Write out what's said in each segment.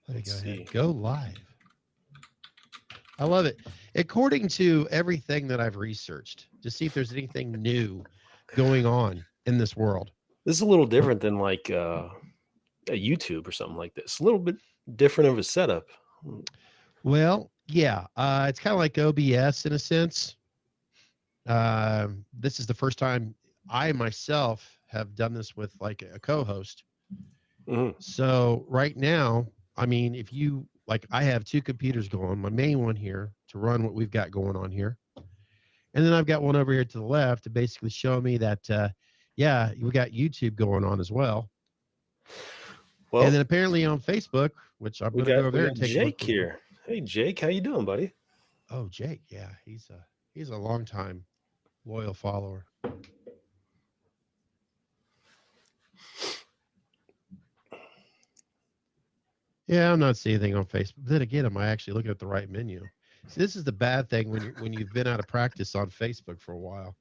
Let me Let's go ahead. see. Go live. I love it. According to everything that I've researched to see if there's anything new going on in this world. This is a little different than like a YouTube or something like this. A little bit different of a setup. Well, yeah, it's kind of like OBS in a sense. This is the first time I myself have done this with like a co-host. Mhm. So right now, I mean, if you like, I have two computers going, my main one here to run what we've got going on here. And then I've got one over here to the left to basically show me that, yeah, we got YouTube going on as well. And Well, then apparently on Facebook, which I'm we going to go over got we there got and take a look Jake as well. here. Hey, Jake, how you doing, buddy? Oh, Jake, yeah, he's a long time loyal follower. Yeah, I'm not seeing anything on Facebook. Then again, am I actually looking at the right menu? See, this is the bad thing when you've been out of practice on Facebook for a while.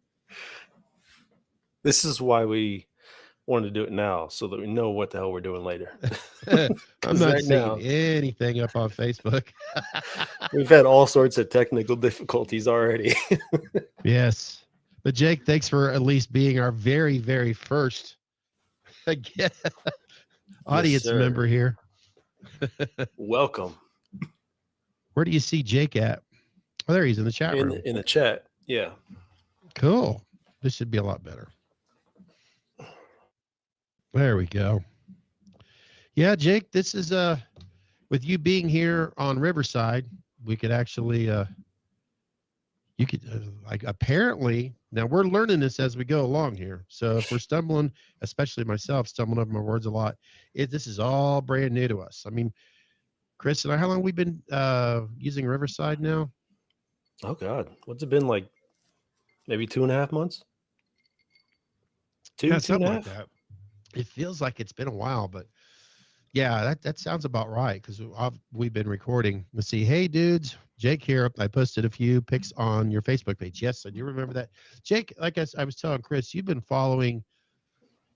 This is why we wanted to do it now, so that we know what the hell we're doing later. I'm Because not right seeing now anything up on Facebook. we've had all sorts of technical difficulties already. Yes. But Jake, thanks for at least being our very, very first again, audience sir. member here. Welcome Where do you see Jake at? Oh, there he's in the chat room. in the chat. Yeah. Cool. This should be a lot better. There we go. Yeah, Jake, this is with you being here on Riverside, we could actually you could like apparently now we're learning this as we go along here. So if we're stumbling, especially myself, stumbling over my words a lot, this is all brand new to us. I mean, Chris and I, how long we been using Riverside now? Oh God, what's it been like? Maybe 2.5 months. Yeah, Two and something a like half. that. It feels like it's been a while, but yeah, that sounds about right because we've been recording. Let's see. Hey, dudes, Jake here. I posted a few pics on your Facebook page. Yes, I do remember that. Jake, like I was telling Chris, you've been following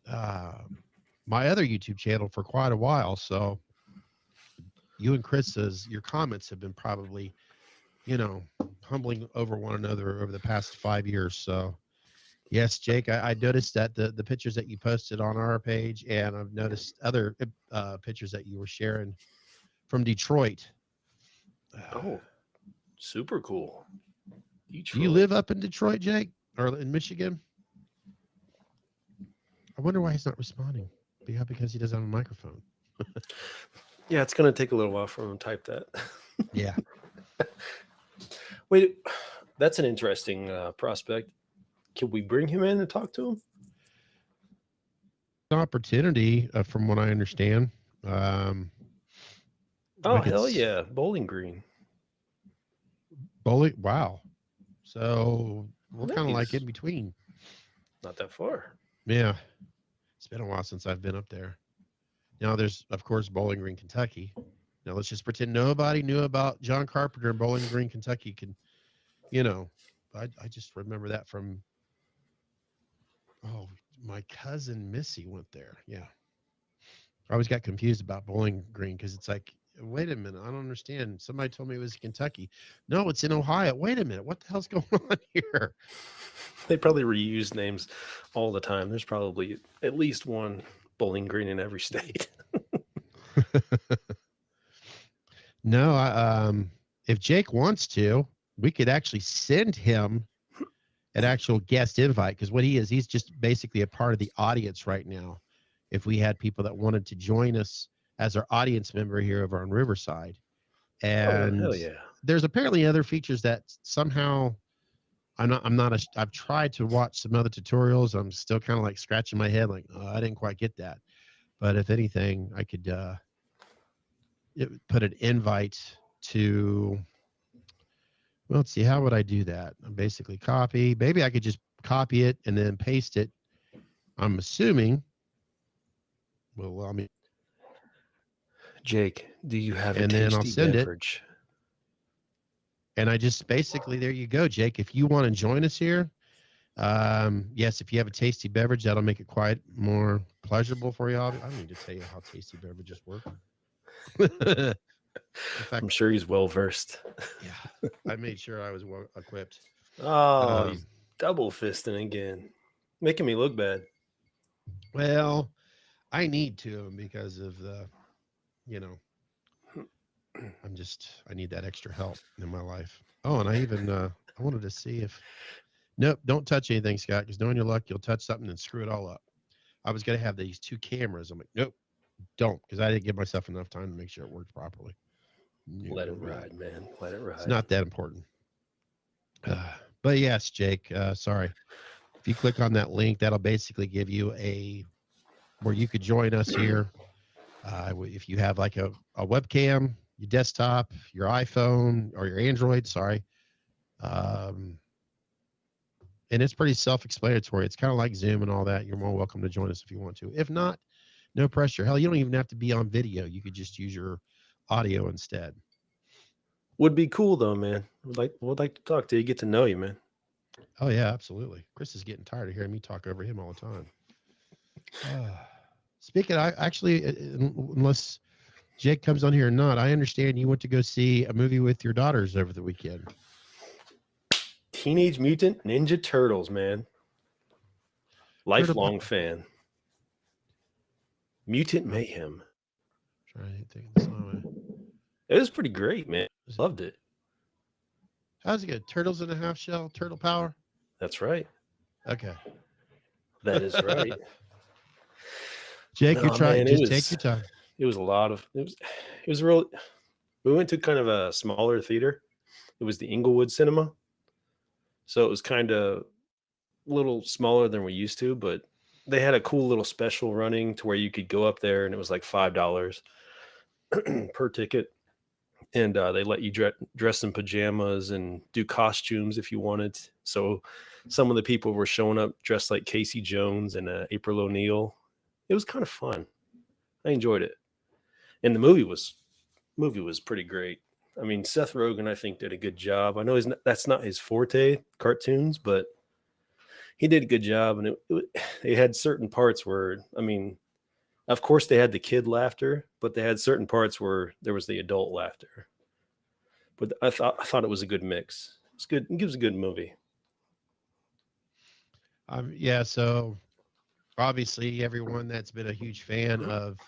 my other YouTube channel for quite a while. So you and Chris's, your comments have been probably, humbling over one another over the past 5 years. So yes, Jake, I noticed that the pictures that you posted on our page, and I've noticed other pictures that you were sharing from Detroit. Oh, super cool. Do you live up in Detroit, Jake, or in Michigan? I wonder why he's not responding. Yeah, because he doesn't have a microphone. Yeah, it's gonna take a little while for him to type that. Yeah. Wait, that's an interesting prospect. Can we bring him in and talk to him? Opportunity, from what I understand. Oh, hell yeah. Bowling Green. Bowling. Wow. So we're kind of Nice. like in between. Not that far. Yeah. It's been a while since I've been up there. Now there's, of course, Bowling Green, Kentucky. Now let's just pretend nobody knew about John Carpenter in Bowling Green, Kentucky. I just remember that from, my cousin Missy went there. Yeah. I always got confused about Bowling Green because it's like, wait a minute, I don't understand. Somebody told me it was Kentucky. No, it's in Ohio. Wait a minute, what the hell's going on here? They probably reuse names all the time. There's probably at least one Bowling Green in every state. No, if Jake wants to, we could actually send him an actual guest invite because what he is, he's just basically a part of the audience right now. If we had people that wanted to join us as our audience member here over on Riverside. And hell yeah. There's apparently other features that somehow I've tried to watch some other tutorials. I'm still kind of like scratching my head like, oh, I didn't quite get that. But if anything, I could put an invite to, well, let's see, how would I do that? Basically copy. Maybe I could just copy it and then paste it. I'm assuming will allow me. Jake, do you have and a then I'll tasty send beverage? And I just basically, there you go, Jake. If you want to join us here, yes, if you have a tasty beverage, that'll make it quite more pleasurable for you. I don't need to tell you how tasty beverages work. In I'm fact, sure he's well versed. yeah, I made sure I was well equipped. Oh, he's Um, double fisting again, making me look bad. well, I need to because of the, you know, I need that extra help in my life. Oh, and I wanted to see if, nope, don't touch anything, Scott, because knowing your luck, you'll touch something and screw it all up. I was going to have these 2 cameras. I'm like, nope, don't, because I didn't give myself enough time to make sure it worked properly. Let it No, ride, man. Let it it's ride. not that important. But yes, Jake, sorry. If you click on that link, that'll basically give you where you could join us here. If you have like a webcam, your desktop, your iPhone or your Android, sorry. Um, and it's pretty self-explanatory. It's kind of like Zoom and all that. You're more welcome to join us if you want to. If not, no pressure. Hell, you don't even have to be on video. You could just use your audio instead. Would be cool though, man. Would like to talk to you, get to know you, man. Oh yeah, absolutely. Chris is getting tired of hearing me talk over him all the time. Speaking, I actually, unless Jake comes on here or not, I understand you went to go see a movie with your daughters over the weekend. Teenage Mutant Ninja Turtles, man. Lifelong fan. Mutant Mayhem. Trying to think of the song. It was pretty great, man. Loved it. How's it go? Turtles in a half shell, turtle power. That's right. Okay. That is right. Jake, No, you're trying. man, Just take your time. It was a lot of it was real. We went to kind of a smaller theater. It was the Inglewood Cinema. So it was kind of a little smaller than we're used to, but they had a cool little special running to where you could go up there and it was like $5 per ticket. And they let you dress in pajamas and do costumes if you wanted. So some of the people were showing up dressed like Casey Jones and April O'Neil. It was kind of fun. I enjoyed it. And the movie was pretty great. I mean, Seth Rogen, I think, did a good job. I know that's not his forte, cartoons, but he did a good job. And they had certain parts where, I mean, of course they had the kid laughter, but they had certain parts where there was the adult laughter. But I thought it was a good mix. It's good. It gives a good movie. Yeah. So obviously, everyone that's been a huge fan of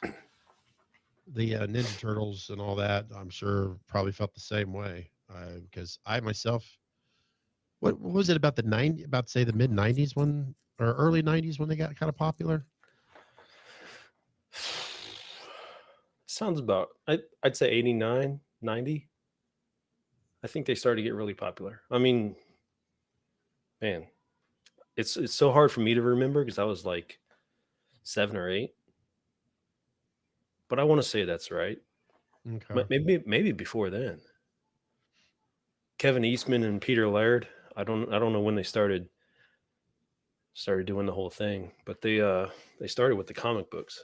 the Ninja Turtles and all that, I'm sure probably felt the same way. Because I myself, what was it about about say the mid '90s when or early '90s when they got kind of popular? Sounds about, I'd say 89, 90. I think they started to get really popular. I mean, man, it's so hard for me to remember because I was like 7 or 8. But I want to say that's right. Okay. Maybe before then. Kevin Eastman and Peter Laird. I don't know when they started doing the whole thing, but they started with the comic books.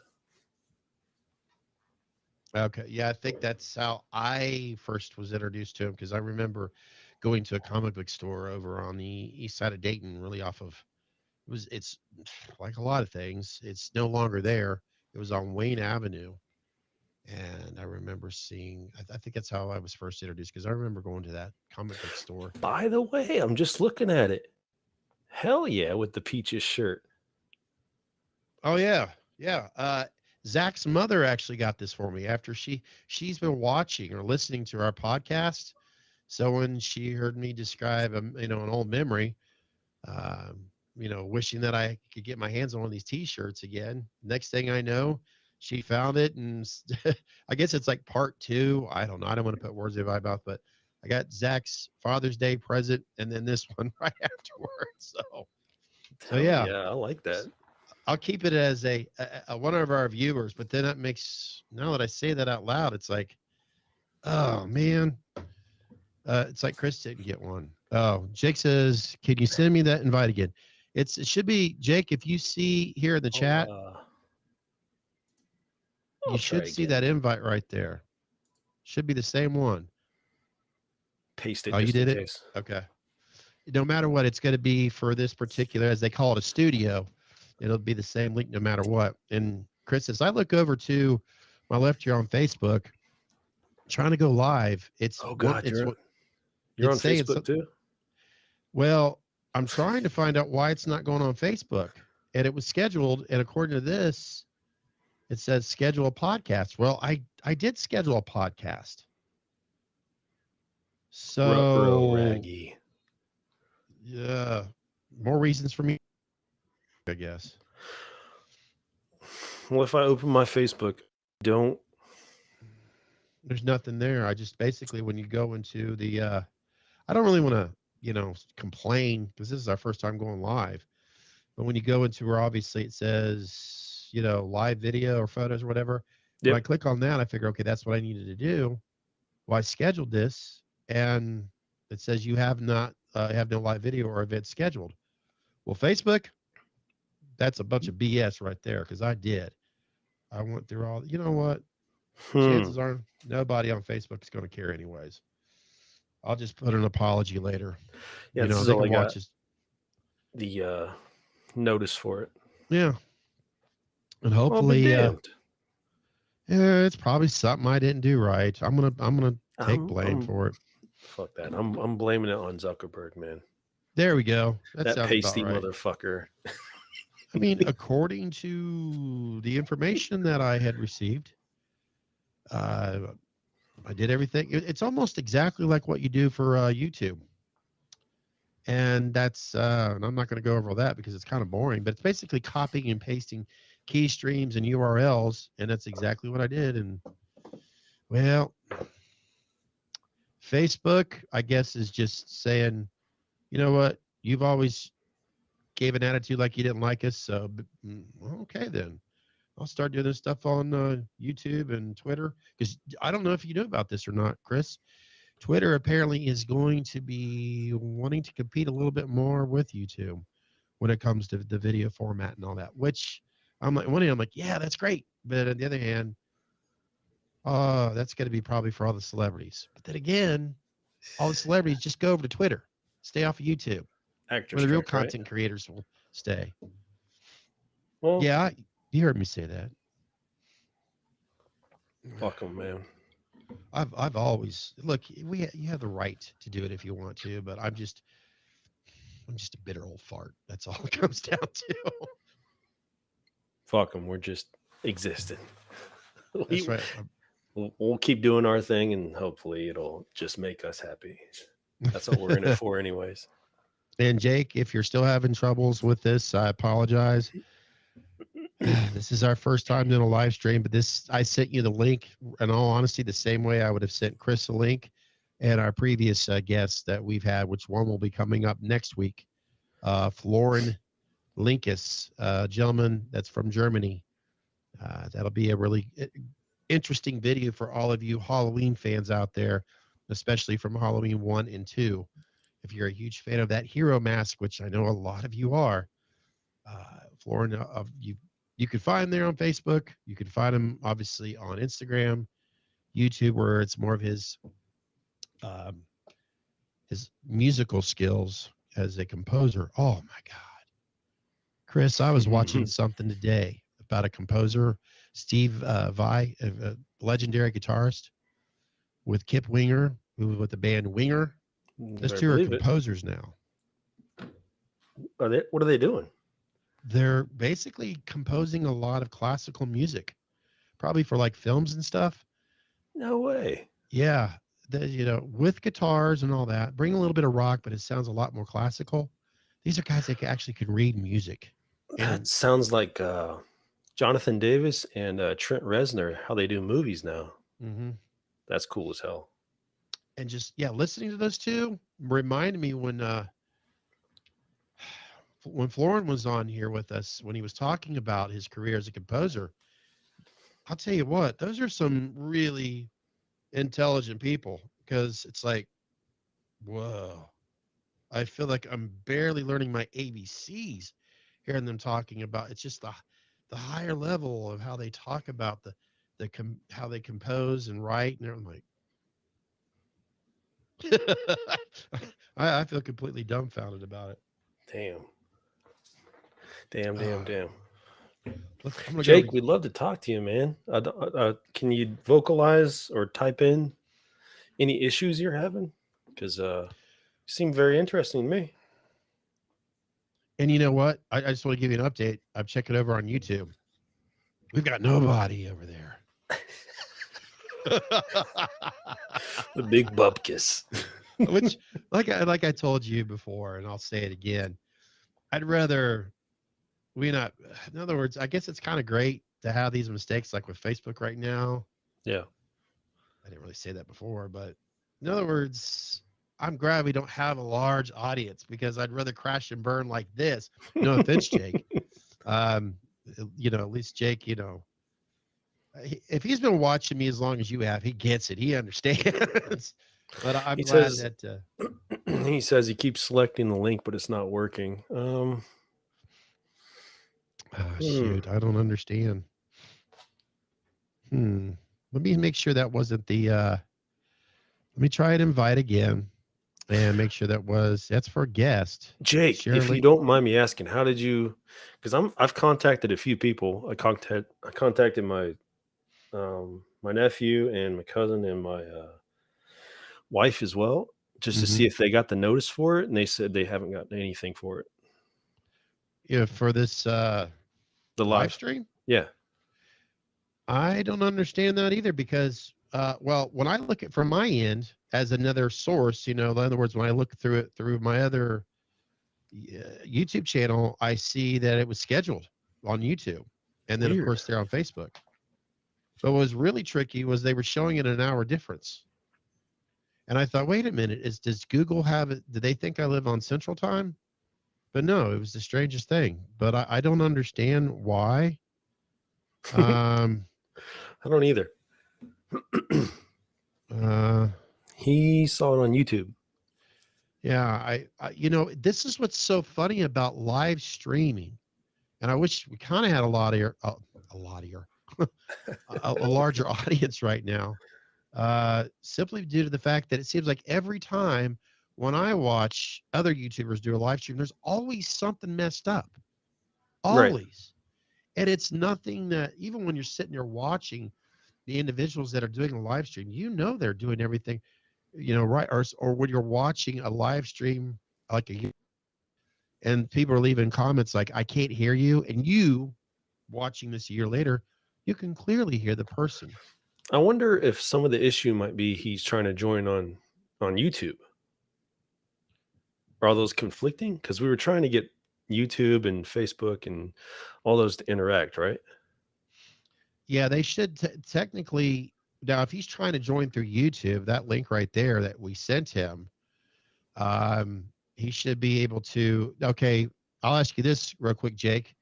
Okay. Yeah, I think that's how I first was introduced to him because I remember going to a comic book store over on the east side of Dayton, really off of it's like a lot of things. It's no longer there. It was on Wayne Avenue. And I remember seeing, I think that's how I was first introduced because I remember going to that comic book store. By the way, I'm just looking at it. Hell yeah, with the peaches shirt. Oh yeah. Yeah. Zach's mother actually got this for me after she's been watching or listening to our podcast. So when she heard me describe an old memory, wishing that I could get my hands on one of these T-shirts again. Next thing I know, she found it, and I guess it's like part 2. I don't know. I don't want to put words in my mouth, but I got Zach's Father's Day present, and then this one right afterwards. So yeah, I like that. I'll keep it as a one of our viewers. But then that makes, now that I say that out loud, it's like, oh man, it's like Chris didn't get one. Oh, Jake says, can you send me that invite again? It should be, Jake, if you see here in the chat, you should see that invite right there. Should be the same one. Paste it. Oh, just you did in it? case. Okay. No matter what, it's going to be for this particular, as they call it, a studio. It'll be the same link no matter what. And Chris says, I look over to my left here on Facebook, trying to go live. Oh God, you're on it's saying. Facebook too? Well, I'm trying to find out why it's not going on Facebook. And it was scheduled, and according to this, it says schedule a podcast. Well, I did schedule a podcast. So Raggy. yeah, more reasons for me, I guess. Well, if I open my Facebook, don't. There's nothing there. I just basically, when you go into the I don't really want to, complain because this is our first time going live. But when you go into where obviously it says, live video or photos or whatever, when I Yep. click on that, I figure, okay, that's what I needed to do. Well, I scheduled this, and it says you have not have no live video or event scheduled. Well, Facebook, that's a bunch of BS right there because I did. I went through all. You know what? Chances are nobody on Facebook is going to care anyways. I'll just put an apology later. Yeah, this is they all I can got. watch this. The notice for it. Yeah, and Well, hopefully, be damned. it's probably something I didn't do right. I'm gonna take blame for it. Fuck that. I'm blaming it on Zuckerberg, man. There we go. That sounds pasty about right. motherfucker. I mean, according to the information that I had received, I did everything. It's almost exactly like what you do for YouTube. And that's, and I'm not going to go over all that because it's kind of boring, but it's basically copying and pasting key streams and URLs. And that's exactly what I did. And well, Facebook, I guess, is just saying, you know what? You've always gave an attitude like you didn't like us. So, okay, then I'll start doing this stuff on YouTube and Twitter. Because I don't know if you know about this or not, Chris. Twitter apparently is going to be wanting to compete a little bit more with YouTube when it comes to the video format and all that, which I'm like, one hand, I'm like, yeah, that's great. But on the other hand, that's going to be probably for all the celebrities. But then again, all the celebrities just go over to Twitter, stay off of YouTube, where the real content creators will stay. Well, yeah, you heard me say that. Fuck them, man. I've always you have the right to do it if you want to, but I'm just a bitter old fart. That's all it comes down to. Fuck them. We're just existing. That's right. We'll keep doing our thing, and hopefully it'll just make us happy. That's what we're in it for, anyways. And Jake, if you're still having troubles with this, I apologize. This is our first time doing a live stream, but I sent you the link, in all honesty, the same way I would have sent Chris a link and our previous guests that we've had, which one will be coming up next week. Florin Linkus, gentleman that's from Germany. That'll be a really interesting video for all of you Halloween fans out there, especially from Halloween 1 and 2. If you're a huge fan of that hero mask, which I know a lot of you are, Florin, you can find him there on Facebook. You can find him obviously on Instagram, YouTube, where it's more of his musical skills as a composer. Oh my God, Chris, I was watching something today about a composer, Steve Vai, a legendary guitarist with Kip Winger, who was with the band Winger. Those two are composers now. What are they doing? They're basically composing a lot of classical music, probably for like films and stuff. No way. Yeah. With guitars and all that, bring a little bit of rock, but it sounds a lot more classical. These are guys that actually can read music. That sounds like Jonathan Davis and Trent Reznor, how they do movies now. Mm-hmm. That's cool as hell. And just, listening to those two reminded me when Florin was on here with us, when he was talking about his career as a composer. I'll tell you what, those are some really intelligent people, because it's like, whoa, I feel like I'm barely learning my ABCs hearing them talking about. It's just the higher level of how they talk about how they compose and write, and I'm like, I feel completely dumbfounded about it. Damn. Jake, we'd love to talk to you, man. Can you vocalize or type in any issues you're having? Because you seem very interesting to me. And you know what? I just want to give you an update. I'm checking over on YouTube. We've got nobody over there. The big bupkis. Which, like I told you before, and I'll say it again, I'd rather we not. In other words, I guess it's kind of great to have these mistakes, like with Facebook right now. Yeah. I didn't really say that before, but in other words, I'm glad we don't have a large audience because I'd rather crash and burn like this. No offense, Jake. At least Jake, if he's been watching me as long as you have, he gets it. He understands. But I'm He glad says- that He says he keeps selecting the link, but it's not working. shoot, I don't understand. Let me make sure that wasn't the let me try and invite again and make sure that's for a guest. Jake, Share if you link. don't mind me asking, how did you? Because I've contacted a few people. I contacted my my nephew and my cousin and my wife as well, just to see if they got the notice for it, and they said they haven't gotten anything for it. Yeah, for this The live stream. Yeah. I don't understand that either because, when I look at from my end as another source, in other words, when I look through it through my other YouTube channel, I see that it was scheduled on YouTube, and then of course they're on Facebook. But what was really tricky was they were showing it an hour difference, and I thought, wait a minute, does Google have it? Do they think I live on Central Time? But no, it was the strangest thing. But I don't understand why. I don't either. He saw it on YouTube. Yeah, I this is what's so funny about live streaming, and I wish we kind of had a larger audience right now, simply due to the fact that it seems like every time when I watch other YouTubers do a live stream, there's always something messed up, always. Right. And it's nothing that even when you're sitting there watching the individuals that are doing a live stream, they're doing everything, right. Or when you're watching a live stream, and people are leaving comments like, I can't hear you. And you watching this a year later, you can clearly hear the person. I wonder if some of the issue might be he's trying to join on YouTube. Are all those conflicting? Because we were trying to get YouTube and Facebook and all those to interact, right? Yeah, they should technically. Now, if he's trying to join through YouTube, that link right there that we sent him, he should be able to. Okay, I'll ask you this real quick, Jake.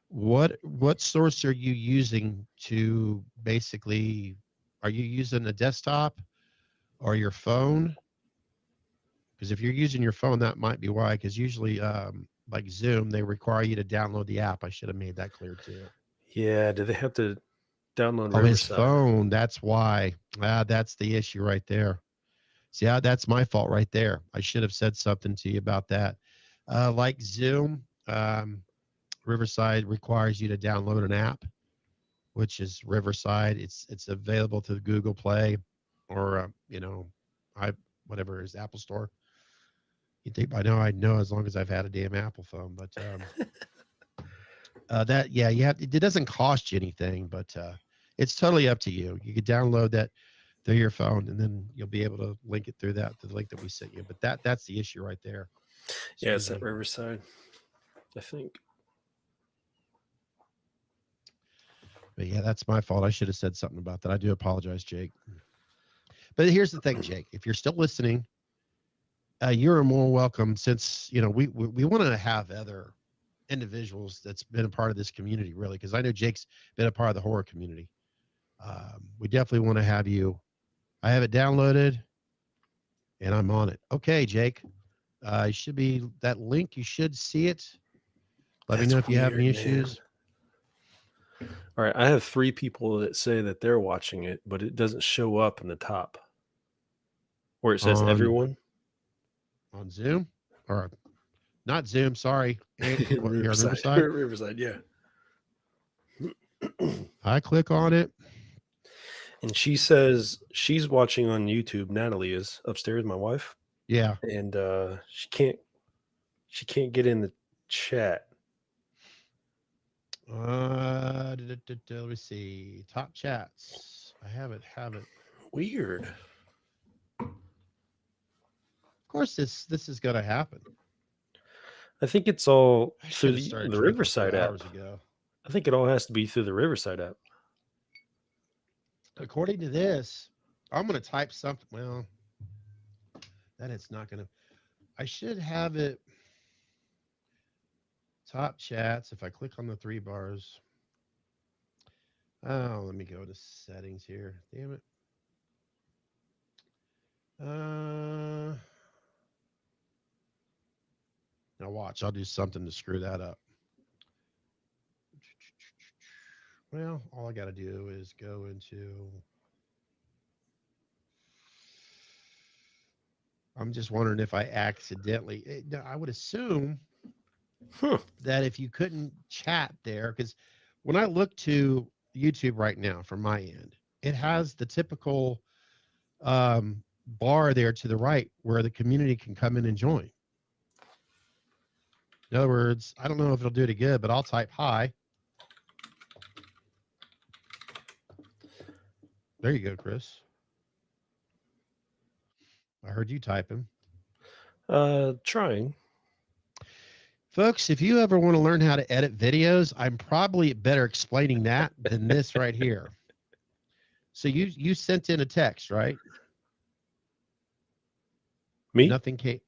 What source are you using to basically? Are you using a desktop or your phone? Because if you're using your phone, that might be why. Because usually, like Zoom, they require you to download the app. I should have made that clear too. Yeah. Do they have to download Oh, his Riverside? phone. That's why. That's the issue right there. See, that's my fault right there. I should have said something to you about that. Like Zoom, Riverside requires you to download an app, which is Riverside. It's available to Google Play or whatever is Apple Store. You think by now I'd know as long as I've had a damn Apple phone, but it doesn't cost you anything, but it's totally up to you. You could download that through your phone, and then you'll be able to link it through the link that we sent you. But that's the issue right there. Yeah, it's at Riverside, I think. But yeah, that's my fault. I should have said something about that. I do apologize, Jake. But here's the thing, Jake. If you're still listening, you're more welcome. Since we want to have other individuals that's been a part of this community, really, because I know Jake's been a part of the horror community. We definitely want to have you. I have it downloaded, and I'm on it. Okay, Jake. It should be that link. You should see it. Let me know if you have any issues. All right, I have 3 people that say that they're watching it, but it doesn't show up in the top where it says everyone. On Zoom? Or not Zoom, sorry. Riverside. Riverside, yeah. I click on it. And she says she's watching on YouTube. Natalie is upstairs, my wife, Yeah. and she can't get in the chat. Let me see. Top chats. I have it. Weird. Of course, this is going to happen. I think it's all I through should have started the drinking Riverside 2 app. hours ago. I think it all has to be through the Riverside app. According to this, I'm going to type something. Well, that it's not going to. I should have it. Top chats. If I click on the 3 bars. Oh, let me go to settings here. Damn it. Now watch. I'll do something to screw that up. Well, all I got to do is go into. I'm just wondering if I accidentally. I would assume that if you couldn't chat there, because when I look to YouTube right now from my end, it has the typical bar there to the right where the community can come in and join. In other words, I don't know if it'll do it good, but I'll type hi. There you go, Chris. I heard you typing. Trying. Folks, if you ever want to learn how to edit videos, I'm probably better explaining that than this right here. So you sent in a text, right? Me? Nothing came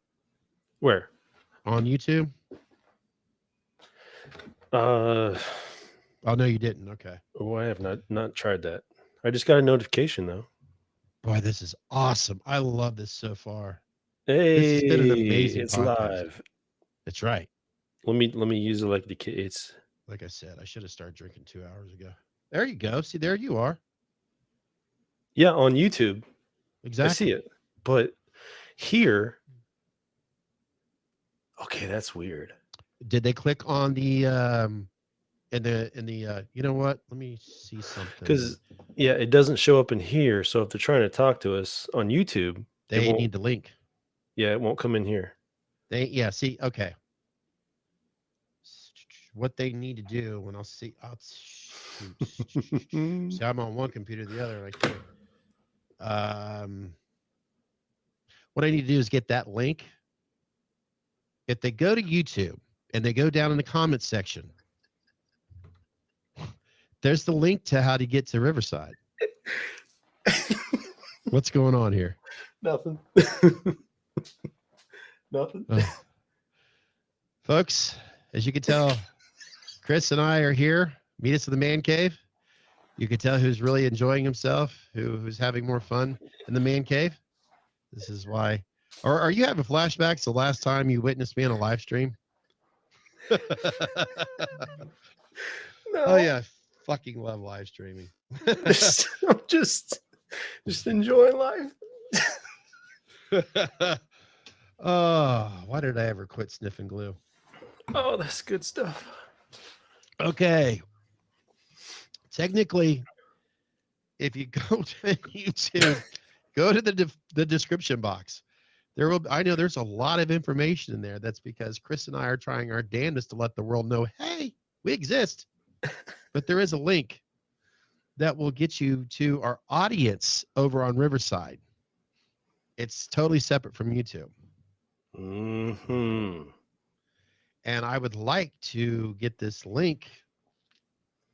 Where? on YouTube? Oh no, you didn't. Okay. Oh, I have not tried that. I just got a notification though. Boy, this is awesome. I love this so far. Hey, This has been an amazing it's podcast. live. That's right. Let me use it like the kids. Like I said, I should have started drinking 2 hours ago. There you go. See, there you are. Yeah, on YouTube. Exactly. I see it. But here, okay, that's weird. Did they click on the you know what? Let me see something. Because yeah, it doesn't show up in here. So if they're trying to talk to us on YouTube, they need the link. Yeah, it won't come in here. See, okay. What they need to do when see, I'm on one computer, the other, and I can't. What I need to do is get that link. If they go to YouTube and they go down in the comments section, there's the link to how to get to Riverside. What's going on here? Nothing. Nothing. Folks, as you can tell, Chris and I are here. Meet us in the man cave. You can tell who's really enjoying himself, who's having more fun in the man cave. This is why. Or are you having flashbacks the last time you witnessed me on a live stream? No. Oh yeah, I fucking love live streaming. I'm just enjoying life. Oh, why did I ever quit sniffing glue? Oh, that's good stuff. Okay. Technically, if you go to YouTube, go to the description box. I know there's a lot of information in there. That's because Chris and I are trying our damnedest to let the world know, hey, we exist. But there is a link that will get you to our audience over on Riverside. It's totally separate from YouTube. Mm-hmm. And I would like to get this link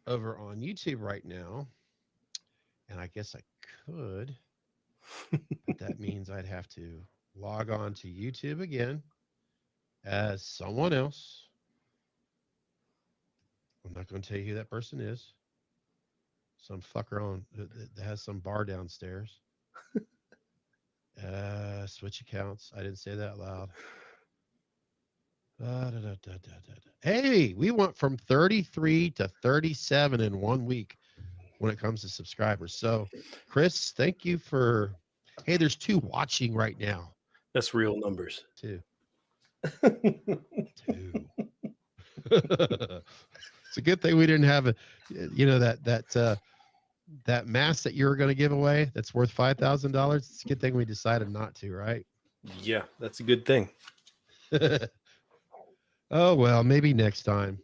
over on YouTube right now. And I guess I could. But that means I'd have to log on to YouTube again as someone else. I'm not going to tell you who that person is. Some fucker that has some bar downstairs. Switch accounts. I didn't say that loud. Hey, we went from 33 to 37 in 1 week when it comes to subscribers. So, Chris, thank you for. Hey, there's 2 watching right now. That's real numbers. 2. 2. It's a good thing we didn't have that that mask that you were going to give away that's worth $5,000. It's a good thing we decided not to, right? Yeah, that's a good thing. Oh well, maybe next time.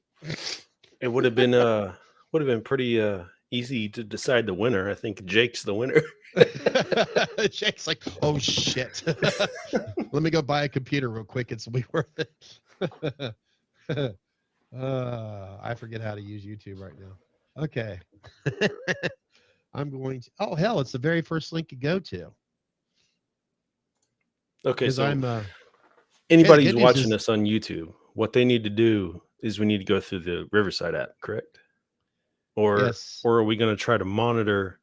It would have been pretty easy to decide the winner. I think Jake's the winner. Jake's like, oh shit. Let me go buy a computer real quick. It's be worth it. I forget how to use YouTube right now. Okay. I'm going to. Oh hell, it's the very first link you go to. Okay, Because so I'm. anybody good who's news watching is- this on YouTube, what they need to do is we need to go through the Riverside app, correct? Or Yes. or are we going to try to monitor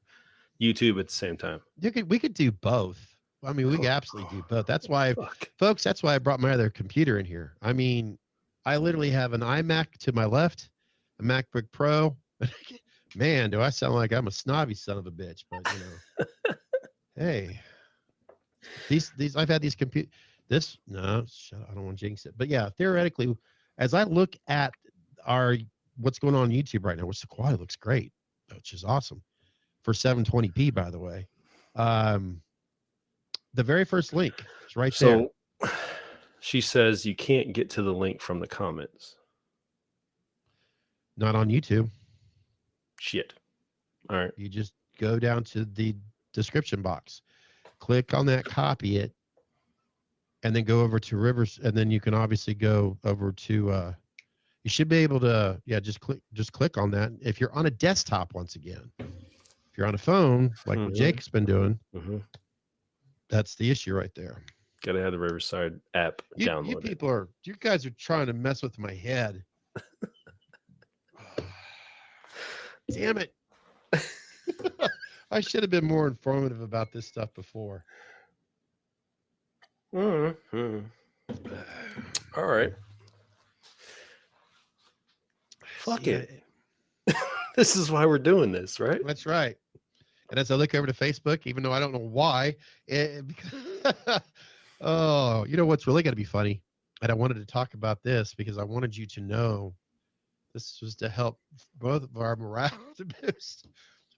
YouTube at the same time? We could do both. I mean, we could absolutely do both. That's why, Fuck. folks. That's why I brought my other computer in here. I mean, I literally have an iMac to my left, a MacBook Pro. Man, do I sound like I'm a snobby son of a bitch? But you know, hey, these I've had these compute. This no, shut up, I don't want to jinx it. But yeah, theoretically, as I look at what's going on YouTube right now, which the quality looks great, which is awesome for 720p, by the way. The very first link is right there. So she says you can't get to the link from the comments. Not on YouTube. Shit. All right. You just go down to the description box, click on that, copy it, and then go over to Rivers, and then you can obviously go over to you should be able to just click on that. If you're on a desktop, once again, if you're on a phone like what Jake's been doing, that's the issue right there. Gotta have the Riverside app downloaded. You guys are trying to mess with my head. Damn it. I should have been more informative about this stuff before. All right. Fuck it. This is why we're doing this, right? That's right. And as I look over to Facebook, even though I don't know why, oh, you know what's really going to be funny? And I wanted to talk about this because I wanted you to know this was to help both of our morale to boost.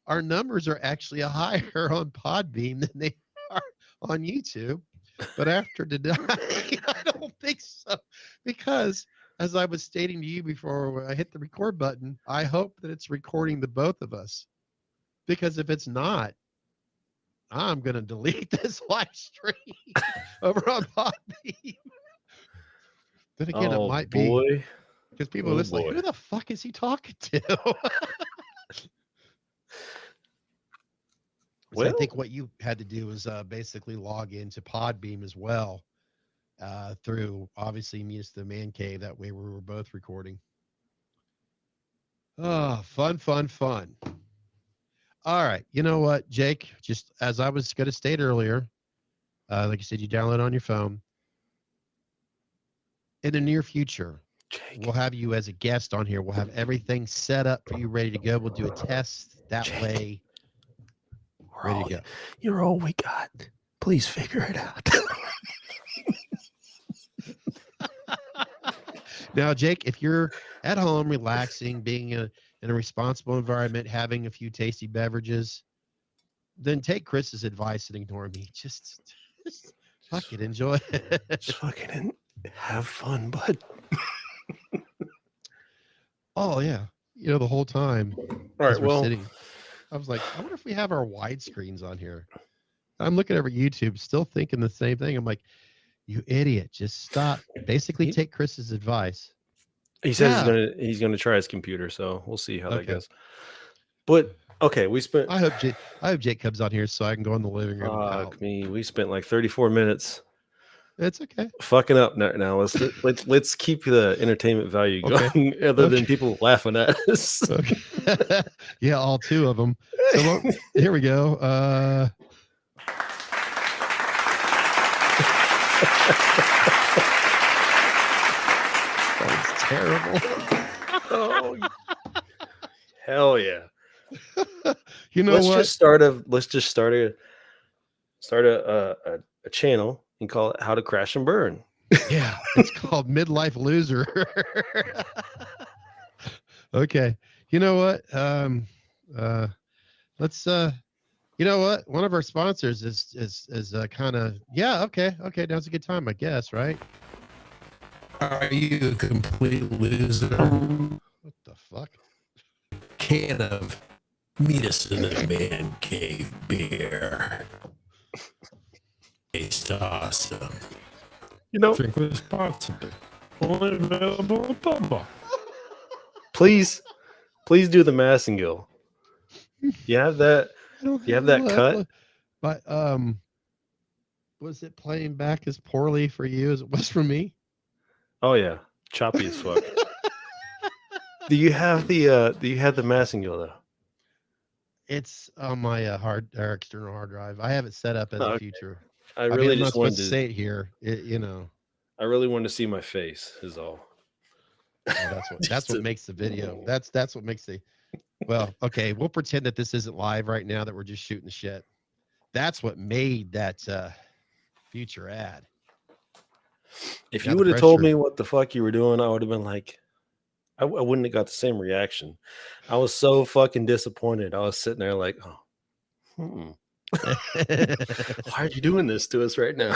Our numbers are actually higher on Podbean than they are on YouTube. But after today, I don't think so. Because as I was stating to you before I hit the record button, I hope that it's recording the both of us. Because if it's not, I'm going to delete this live stream over on Podbean. Then again, it might be. Because people are just like, who the fuck is he talking to? So I think what you had to do was basically log into Podbeam as well through, obviously, Muse the Man Cave. That way we were both recording. Oh, fun. All right. You know what, Jake? Just as I was going to state earlier, like you said, you download on your phone. In the near future, Jake, we'll have you as a guest on here. We'll have everything set up for you, ready to go. We'll do a test. That Jake, way, ready to go. You're all we got. Please figure it out. Now, Jake, if you're at home relaxing, being in a responsible environment, having a few tasty beverages, then take Chris's advice and ignore me. Just fuck it, enjoy it. Just fucking have fun, bud. Oh yeah, you know, the whole time. All right, well, sitting, I was like, I wonder if we have our widescreens on here. I'm looking over YouTube, still thinking the same thing. I'm like, you idiot, just stop. Basically, take Chris's advice. He says he's gonna try his computer, so we'll see how that goes. But okay, we spent. I hope Jake comes on here so I can go in the living room. Fuck me, we spent like 34 minutes. It's okay. Fucking up now. Let's keep the entertainment value going, other than people laughing at us. Okay. Yeah, all two of them. So here we go. That was terrible. Oh, hell yeah! You know let's what? Just start a channel and call it "How to Crash and Burn." Yeah, it's called Midlife Loser. Okay, you know what? let's you know what? One of our sponsors is kind of okay. Now's a good time, I guess, right? Are you a complete loser? What the fuck? Can of meet us in the man cave beer. It's awesome. Drink responsibly. Only available in Bumble. Please do the Massengill. You have that. Do you have that cut? But was it playing back as poorly for you as it was for me? Oh yeah, choppy as fuck. Do you have the Massengill though? It's on my external hard drive. I have it set up as a future. I really I'm not just wanted supposed to say it here. You know. I really wanted to see my face. Is all. Oh, that's what makes the video. That's what makes the. Well, okay, we'll pretend that this isn't live right now. That we're just shooting the shit. That's what made that future ad. If you would have told me what the fuck you were doing, I would have been like, I wouldn't have got the same reaction. I was so fucking disappointed. I was sitting there like, why are you doing this to us right now?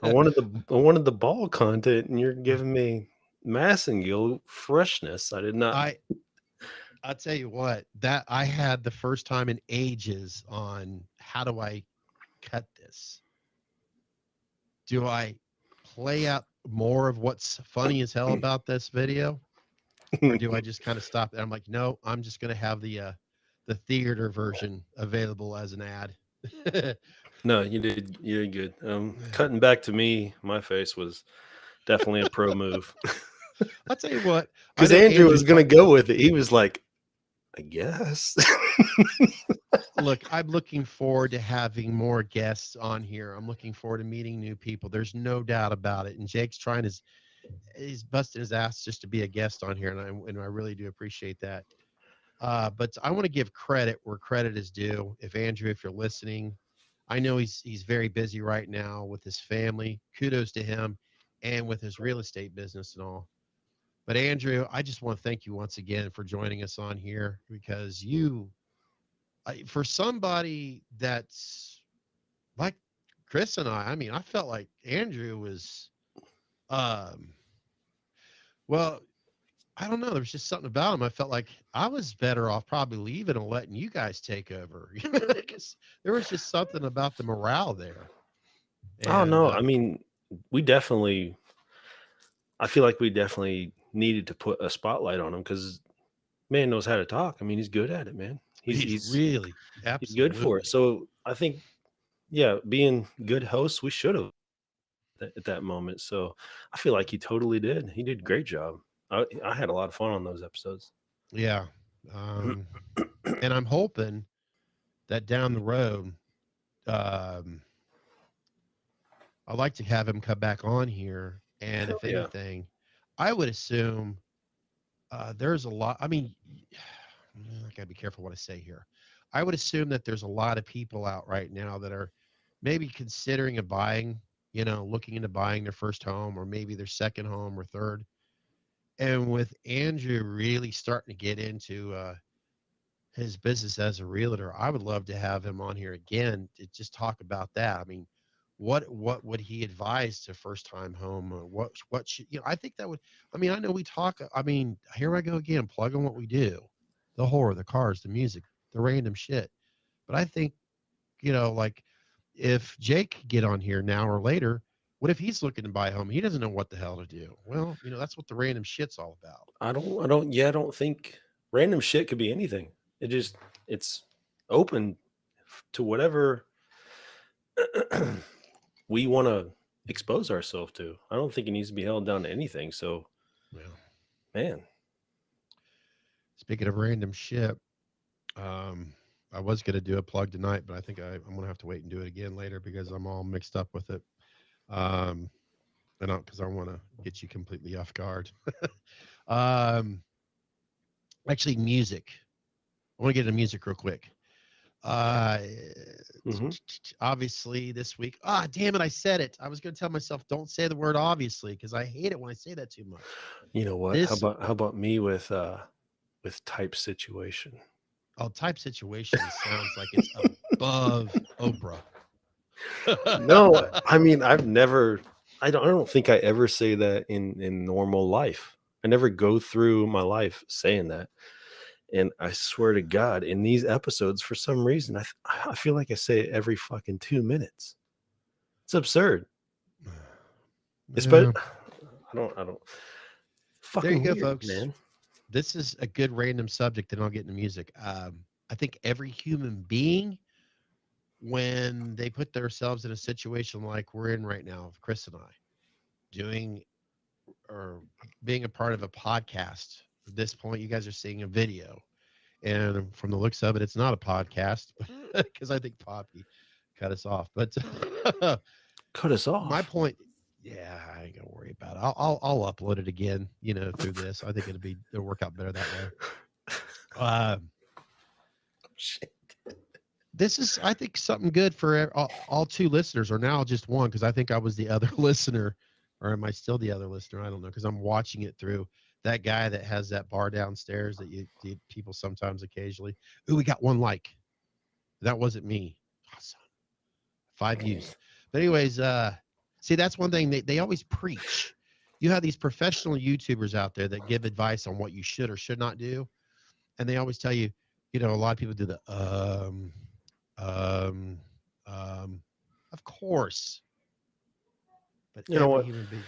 I wanted the ball content, and you're giving me Massengill freshness. I did not. I'll tell you what, that I had the first time in ages on how do I cut this? Do I play out more of what's funny as hell about this video? Or do I just kind of stop there? I'm like, no, I'm just going to have the theater version available as an ad. No, you did good. Cutting back to me, my face was definitely a pro move. I'll tell you what, because Andrew was going to go with it. He was like, I guess. Look, I'm looking forward to having more guests on here. I'm looking forward to meeting new people. There's no doubt about it. And Jake's he's busting his ass just to be a guest on here, and I really do appreciate that. But I want to give credit where credit is due. If Andrew, if you're listening, I know he's very busy right now with his family. Kudos to him, and with his real estate business and all. But Andrew, I just want to thank you once again for joining us on here, because for somebody that's like Chris and I mean, I felt like Andrew was, well, I don't know. There was just something about him. I felt like I was better off probably leaving and letting you guys take over. Because there was just something about the morale there. Oh no, I mean, I feel like we definitely needed to put a spotlight on him, because man knows how to talk. I mean, he's good at it, man. He's really he's good for it. So I think, being good hosts, we should have at that moment. So I feel like he totally did. He did a great job. I had a lot of fun on those episodes. Yeah. And I'm hoping that down the road, I'd like to have him come back on here. And if anything, I would assume there's a lot. I mean, I gotta be careful what I say here. I would assume that there's a lot of people out right now that are maybe considering looking into buying their first home, or maybe their second home or third. And with Andrew really starting to get into his business as a realtor, I would love to have him on here again to just talk about that. I mean, what would he advise to first-time home? Or what should, I think that would, I mean, I know we talk, I mean, here I go again, plugging what we do, the horror, the cars, the music, the random shit. But I think, like if Jake could get on here now or later, what if he's looking to buy a home? He doesn't know what the hell to do. Well, that's what the random shit's all about. I don't think random shit could be anything. It's open to whatever we want to expose ourselves to. I don't think it needs to be held down to anything. So, man. Speaking of random shit, I was going to do a plug tonight, but I think I'm going to have to wait and do it again later because I'm all mixed up with it. And because I want to get you completely off guard. Actually, music. I want to get into music real quick. Obviously this week. Damn it, I said it. I was going to tell myself don't say the word obviously, because I hate it when I say that too much. You know what? How about me with with type situation. Oh, type situation sounds like it's above Oprah. No, I mean, I don't think I ever say that in normal life. I never go through my life saying that. And I swear to God, in these episodes, for some reason, I feel like I say it every fucking 2 minutes. It's absurd. Yeah. I don't There fucking you go, weird, folks. man. This is a good random subject, and I'll get into music. I think every human being, when they put themselves in a situation like we're in right now, Chris and I, doing or being a part of a podcast. At this point, you guys are seeing a video, and from the looks of it, it's not a podcast because I think Poppy cut us off. But Cut us off. my point, yeah, I ain't gonna worry about it. I'll upload it again, through this. I think it'll work out better that way. Shit. This is, I think, something good for all two listeners, or now just one, because I think I was the other listener, or am I still the other listener? I don't know, because I'm watching it through that guy that has that bar downstairs that people sometimes occasionally. Ooh, we got one like. That wasn't me. Awesome. 5 views. But anyways, see, that's one thing they always preach. You have these professional YouTubers out there that give advice on what you should or should not do, and they always tell you, a lot of people do the of course, but You know what? human being.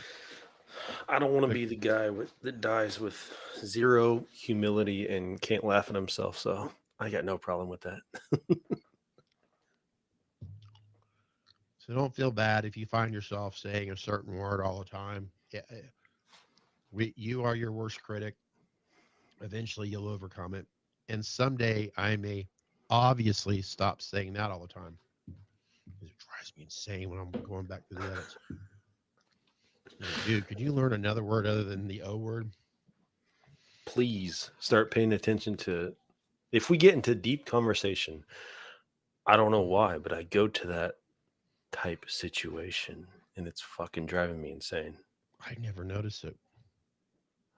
I don't want to be the guy that dies with zero humility and can't laugh at himself. So I got no problem with that. So don't feel bad if you find yourself saying a certain word all the time. Yeah, you are your worst critic. Eventually, you'll overcome it, and someday I may obviously stop saying that all the time. It drives me insane when I'm going back to the edits. Like, dude, could you learn another word other than the O word? Please start paying attention to, if we get into deep conversation, I don't know why, but I go to that type situation and it's fucking driving me insane. I never notice it.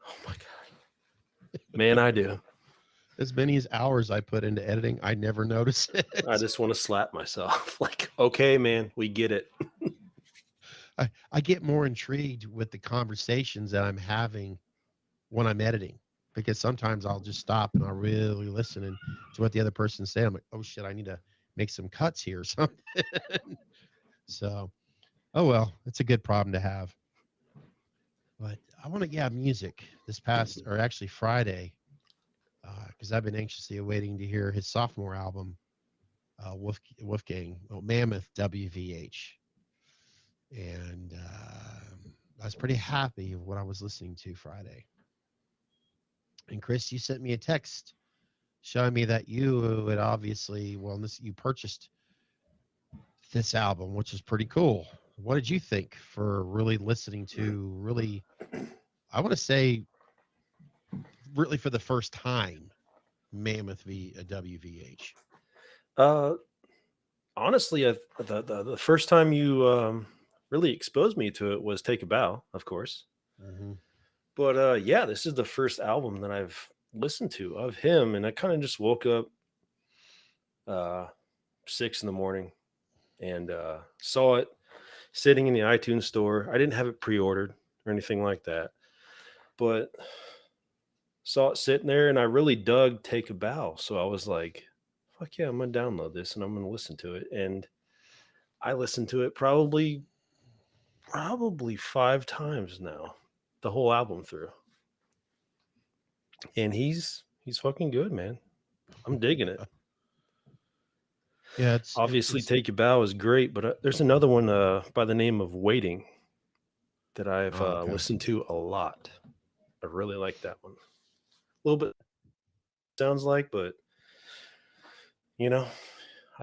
Oh my God. Man, I do. As many as hours I put into editing, I never notice it. I just want to slap myself. Like, okay, man, we get it. I get more intrigued with the conversations that I'm having when I'm editing, because sometimes I'll just stop and I'll really listen to what the other person's saying. I'm like, oh shit, I need to make some cuts here or something. So, oh well, it's a good problem to have. But I want to music this past, or actually Friday, because I've been anxiously awaiting to hear his sophomore album, Wolfgang, Mammoth WVH. And I was pretty happy with what I was listening to Friday. And Chris, you sent me a text showing me that you had obviously, you purchased this album, which is pretty cool. What did you think for really listening to really, I want to say, really for the first time, Mammoth WVH? Honestly, the first time you really exposed me to it was Take a Bow, of course. Mm-hmm. But yeah, this is the first album that I've listened to of him, and I kind of just woke up 6 a.m. and saw it sitting in the iTunes store. I didn't have it pre-ordered or anything like that, but saw it sitting there, and I really dug Take a Bow. So I was like, fuck yeah, I'm going to download this and I'm going to listen to it. And I listened to it probably 5 times now, the whole album through. And he's fucking good, man. I'm digging it. Yeah, Obviously Take a Bow is great, but there's another one by the name of Waiting that I've listened to a lot. I really like that one. A little bit sounds like, but I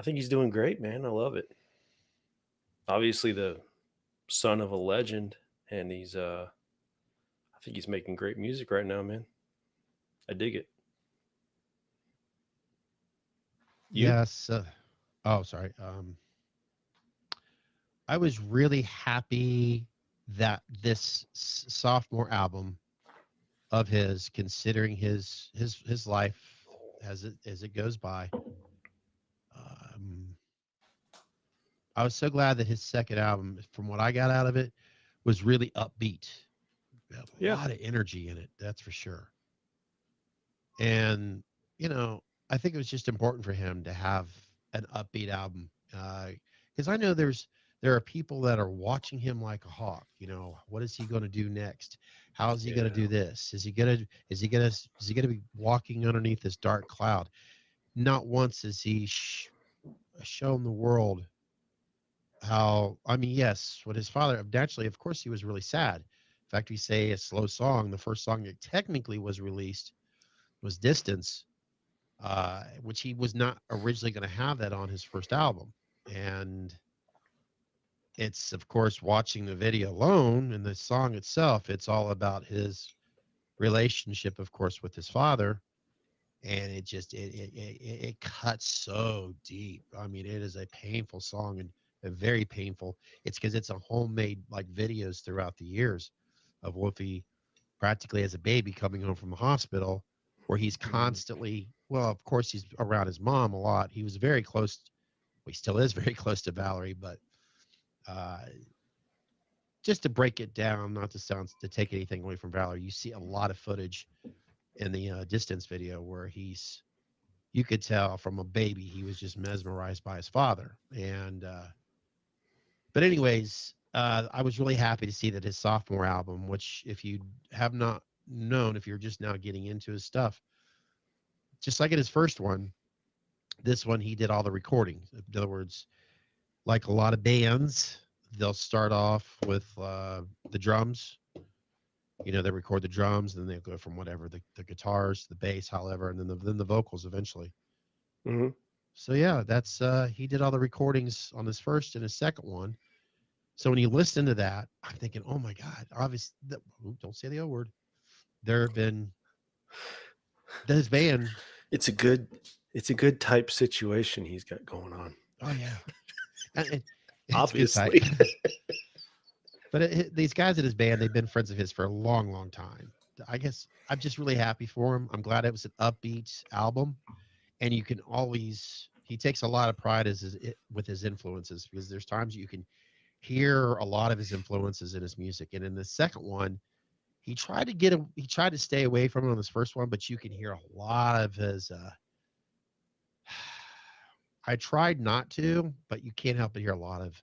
think he's doing great, man. I love it. Obviously the son of a legend, and he's I think he's making great music right now, man. I dig it. You? Yes. Oh, sorry. I was really happy that this sophomore album of his, considering his life as it goes by. Um, I was so glad that his second album, from what I got out of it, was really upbeat. It had a Yeah. lot of energy in it, that's for sure. And I think it was just important for him to have an upbeat album, because I know there are people that are watching him like a hawk. What is he going to do next? How is he going to Yeah. do this? Is he going to be walking underneath this dark cloud? Not once has he shown the world how. I mean, yes, what his father, naturally, of course, he was really sad. In fact, we say a slow song. The first song that technically was released was Distance, which he was not originally going to have that on his first album. And it's, of course, watching the video alone and the song itself, it's all about his relationship, of course, with his father. And it cuts so deep. I mean, it is a painful song, and a very painful. It's because it's a homemade like videos throughout the years of Wolfie practically as a baby coming home from the hospital, where he's constantly, well, of course, he's around his mom a lot. He was very close. Well, he still is very close to Valerie, but uh, just to break it down, not to take anything away from Valerie, you see a lot of footage in the Distance video where you could tell from a baby he was just mesmerized by his father. And but anyways, I was really happy to see that his sophomore album, which if you have not known, if you're just now getting into his stuff, just like in his first one, this one he did all the recording. In other words, like a lot of bands, they'll start off with the drums. They record the drums, and then they go from whatever the guitars, the bass, however, and then the vocals eventually. Hmm. So yeah, that's he did all the recordings on his first and his second one. So when you listen to that, I'm thinking, oh my God, obviously, don't say the O word. There have been this band. It's a good type situation he's got going on. Oh yeah, and it's good tight. Obviously. But these guys at his band, they've been friends of his for a long, long time. I guess I'm just really happy for him. I'm glad it was an upbeat album, and you can always. He takes a lot of pride with his influences, because there's times you can hear a lot of his influences in his music. And in the second one, he tried to stay away from it on this first one, but you can hear a lot of his. I tried not to, but you can't help but hear a lot of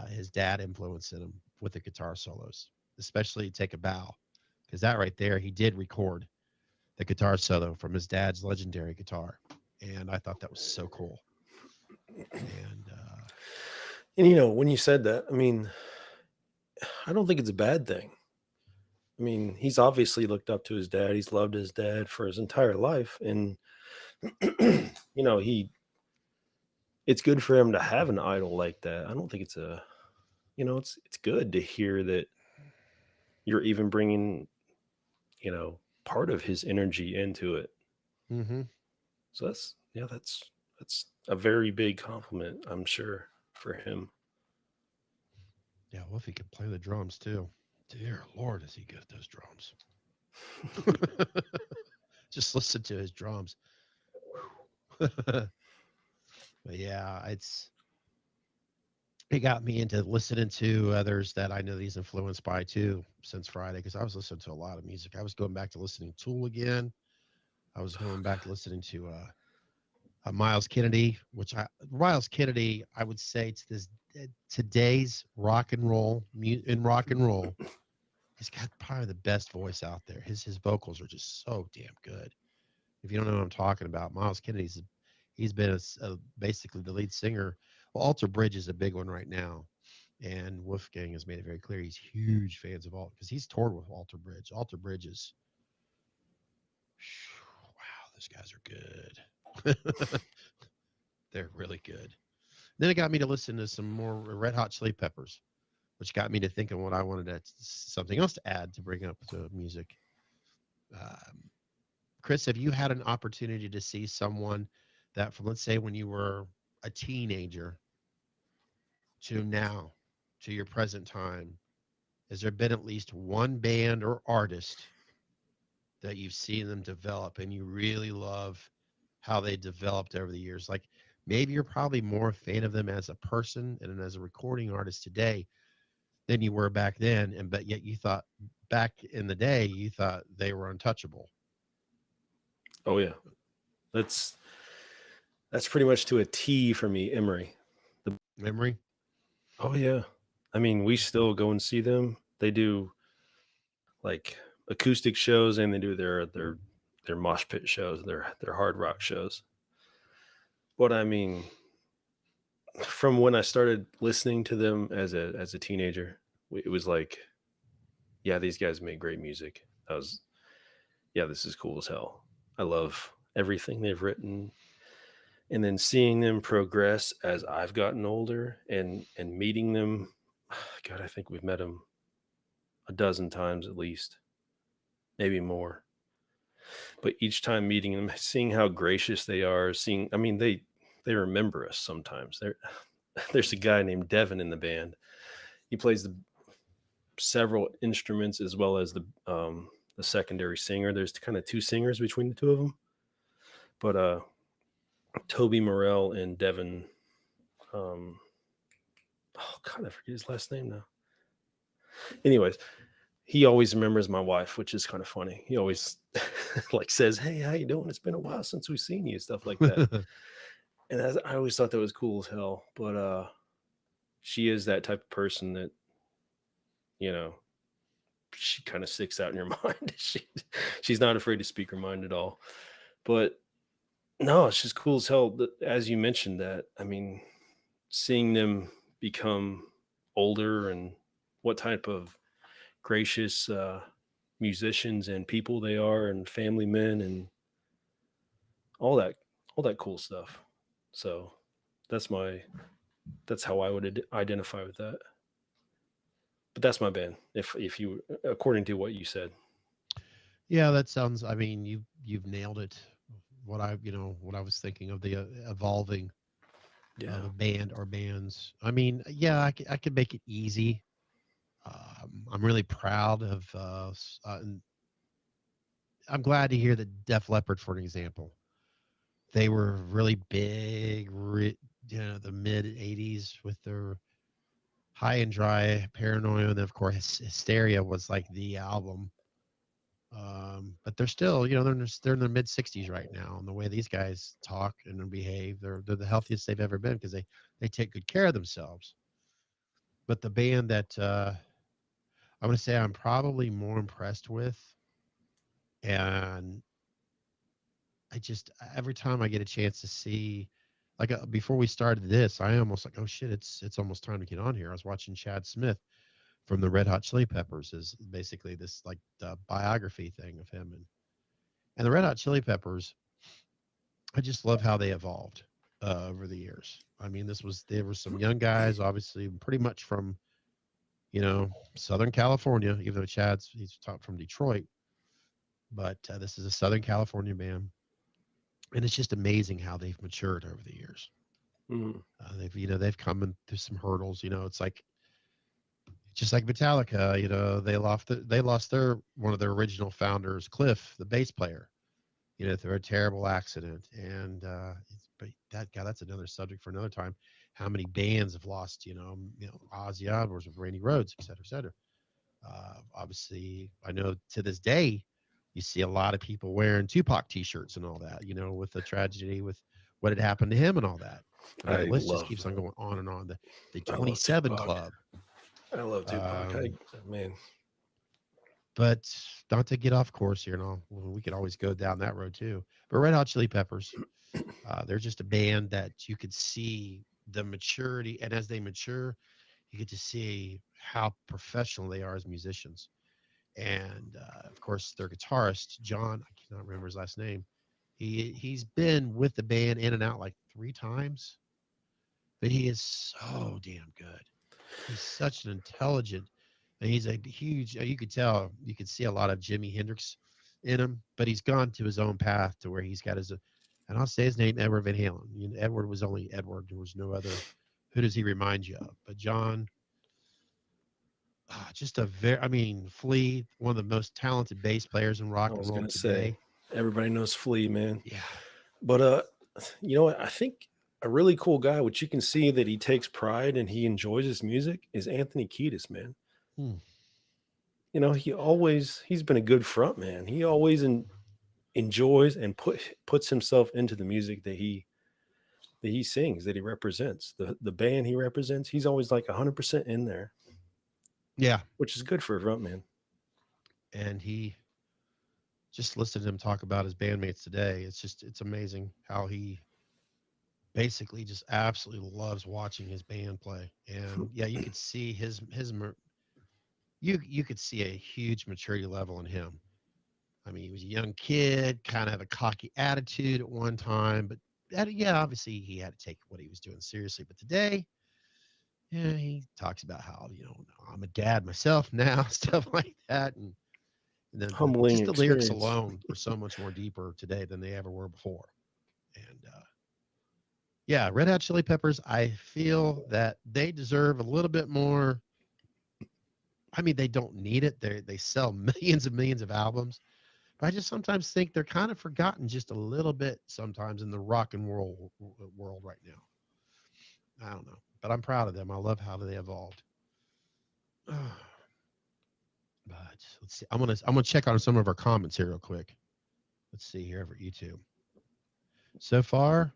his dad influence in him with the guitar solos, especially Take a Bow, because that right there, he did record the guitar solo from his dad's legendary guitar, and I thought that was so cool. And when you said that, I mean, I don't think it's a bad thing. I mean, he's obviously looked up to his dad. He's loved his dad for his entire life, and it's good for him to have an idol like that. I don't think it's it's good to hear that you're even bringing, part of his energy into it. Mm-hmm. So that's a very big compliment, I'm sure, for him. Yeah, well, if he could play the drums too. Dear Lord, is he good at those drums? Just listen to his drums. But yeah, it got me into listening to others that I know he's influenced by too since Friday, because I was listening to a lot of music. I was going back to listening to Tool again. I was going back to listening to Miles Kennedy, Miles Kennedy, I would say today's rock and roll, he's got probably the best voice out there. His vocals are just so damn good. If you don't know what I'm talking about, Miles Kennedy's he's been basically the lead singer. Well, Alter Bridge is a big one right now, and Wolfgang has made it very clear he's huge fans of Alter, because he's toured with Alter Bridge. Alter Bridge is, wow, those guys are good. They're really good. Then it got me to listen to some more Red Hot Chili Peppers, which got me to thinking what I wanted something else to add to bring up to music. Chris, have you had an opportunity to see someone that, from, let's say, when you were a teenager to now, to your present time, has there been at least one band or artist that you've seen them develop and you really love how they developed over the years? Like maybe you're probably more a fan of them as a person and as a recording artist today than you were back then, and but yet you thought back in the day you thought they were untouchable. Oh yeah, that's pretty much to a T for me. Emery. Memory? Oh yeah, I mean we still go and see them. They do like acoustic shows and they do their mosh pit shows, their hard rock shows. But I mean, from when I started listening to them as a teenager, it was like, yeah, these guys make great music. I was, yeah, this is cool as hell. I love everything they've written, and then seeing them progress as I've gotten older and meeting them. God, I think we've met them a dozen times at least, maybe more. But each time meeting them, seeing how gracious they are, seeing, I mean, they remember us sometimes. There's a guy named Devin in the band. He plays several instruments as well as the secondary singer. There's kind of two singers between the two of them. But Toby Morell and Devin, oh God, I forget his last name now. Anyways, he always remembers my wife, which is kind of funny. He always like says, "Hey, how you doing? It's been a while since we've seen you," stuff like that. And I always thought that was cool as hell. But she is that type of person that, you know, she kind of sticks out in your mind. She's not afraid to speak her mind at all. But no, it's just cool as hell. As you mentioned that, I mean, seeing them become older and what type of gracious musicians and people they are, and family men, and all that cool stuff. So that's how I would identify with that. But that's my band. If you, according to what you said. Yeah, that sounds. I mean, you've nailed it. What I was thinking of the evolving Yeah. of a band or bands. I mean, yeah, I could make it easy. I'm really proud of. And I'm glad to hear that Def Leppard, for an example, they were really big, the mid '80s with their High and Dry, Paranoia, and then of course Hysteria was like the album. But they're still, they're in their mid 60s right now, and the way these guys talk and behave, they're the healthiest they've ever been because they take good care of themselves. But the band that I want to say I'm probably more impressed with, and I just every time I get a chance to see, like before we started this, I almost like, oh shit, it's almost time to get on here. I was watching Chad Smith from the Red Hot Chili Peppers, is basically this like biography thing of him, and the Red Hot Chili Peppers. I just love how they evolved over the years. I mean, there were some young guys, obviously, pretty much from Southern California, even though he's taught from Detroit, but this is a Southern California band, and it's just amazing how they've matured over the years. Mhm. They've come through some hurdles. It's like just like Metallica. They lost their one of their original founders, Cliff, the bass player, through a terrible accident. And but that's another subject for another time. How many bands have lost, Ozzy Osbourne with Randy Rhoads, et cetera, et cetera. Obviously, I know to this day, you see a lot of people wearing Tupac T-shirts and all that, with the tragedy with what had happened to him and all that. The I list just love keeps on going on and on. The I love 27 Tupac. Club. I love Tupac. Man. But not to get off course here, we could always go down that road too. But Red Hot Chili Peppers, they're just a band that you could see the maturity, and as they mature, you get to see how professional they are as musicians. And of course, their guitarist John, I cannot remember his last name. He's been with the band in and out like 3 times, but he is so damn good. He's such an intelligent, and he's a huge. You could see a lot of Jimi Hendrix in him, but he's gone to his own path to where he's got and I'll say his name, Edward Van Halen. Edward was only Edward. There was no other. Who does he remind you of? But John, just a very, I mean, Flea, one of the most talented bass players in rock I and was roll gonna today. say everybody knows Flea, man. Yeah. But you know what? I think a really cool guy, which you can see that he takes pride and he enjoys his music, is Anthony Kiedis, man. Hmm. You know, he's been a good front man. He always enjoys and puts himself into the music that he sings, that he represents, the band he represents. He's always like 100% in there, Yeah. which is good for a front man. And he just listened to him talk about his bandmates today. It's amazing how he basically just absolutely loves watching his band play. And yeah, you could see you could see a huge maturity level in him. I mean, he was a young kid, kind of had a cocky attitude at one time, but yeah, obviously he had to take what he was doing seriously. But today, yeah, he talks about how, I'm a dad myself now, stuff like that. And then Humbling just the lyrics experience. alone were so much more deeper today than they ever were before. And yeah, Red Hot Chili Peppers, I feel that they deserve a little bit more. I mean, they don't need it. They sell millions and millions of albums. But I just sometimes think they're kind of forgotten just a little bit sometimes in the rock and roll world right now. I don't know, but I'm proud of them. I love how they evolved. But let's see. I'm gonna check on some of our comments here real quick. Let's see here over YouTube. So far,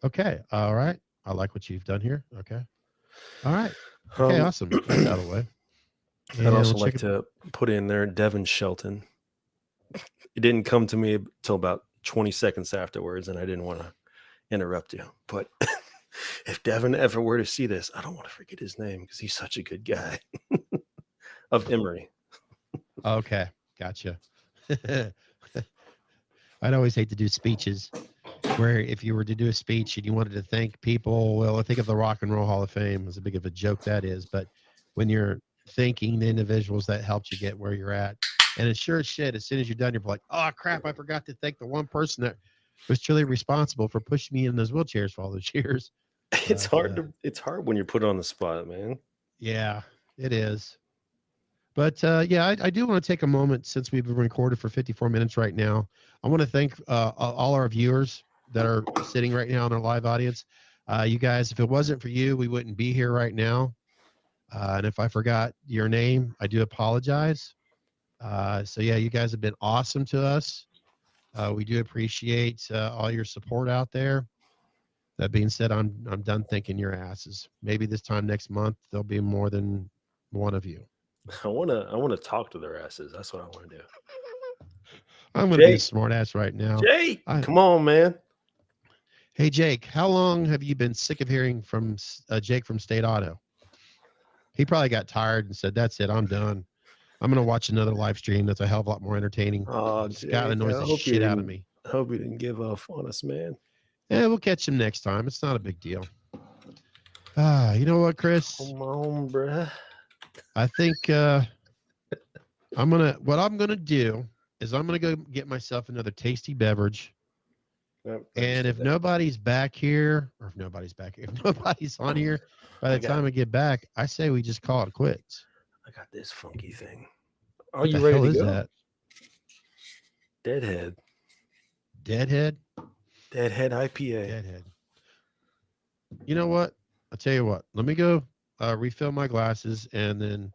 okay. All right. I like what you've done here. Okay. All right. Okay. Awesome. That's out of the way. I'd also like to put in there Devin Shelton. It didn't come to me till about 20 seconds afterwards, and I didn't want to interrupt you. But if Devin ever were to see this, I don't want to forget his name because he's such a good guy. Of Emory. Okay. Gotcha. I'd always hate to do speeches where if you were to do a speech and you wanted to thank people, well, I think of the Rock and Roll Hall of Fame as a big of a joke that is. But when you're thanking the individuals that helped you get where you're at, and it's sure as shit, as soon as you're done, you're like, oh, crap, I forgot to thank the one person that was truly responsible for pushing me in those wheelchairs for all those years. It's hard when you're put on the spot, man. Yeah, it is. But yeah, I do want to take a moment since we've been recorded for 54 minutes right now. I want to thank all our viewers that are sitting right now in our live audience. You guys, if it wasn't for you, we wouldn't be here right now. And if I forgot your name, I do apologize. So yeah, you guys have been awesome to us. We do appreciate all your support out there. That being said, I'm done thanking your asses. Maybe this time next month there'll be more than one of you. I wanna talk to their asses. That's what I want to do. I'm gonna be a smart ass right now. Jake, come on, man. Hey Jake, how long have you been sick of hearing from Jake from State Auto? He probably got tired and said, "That's it, I'm done. I'm gonna watch another live stream that's a hell of a lot more entertaining." Oh, This guy annoys the shit out of me. I hope you didn't give up on us, man. Yeah, we'll catch him next time. It's not a big deal. You know what, Chris? Come on, bruh. I think what I'm gonna do is I'm gonna go get myself another tasty beverage. And if nobody's back here, or if nobody's on here by the time I get back, I say we just call it quits. I got this funky thing. Are you ready to go? That? Deadhead. Deadhead IPA. Deadhead. You know what? I'll tell you what. Let me go refill my glasses, and then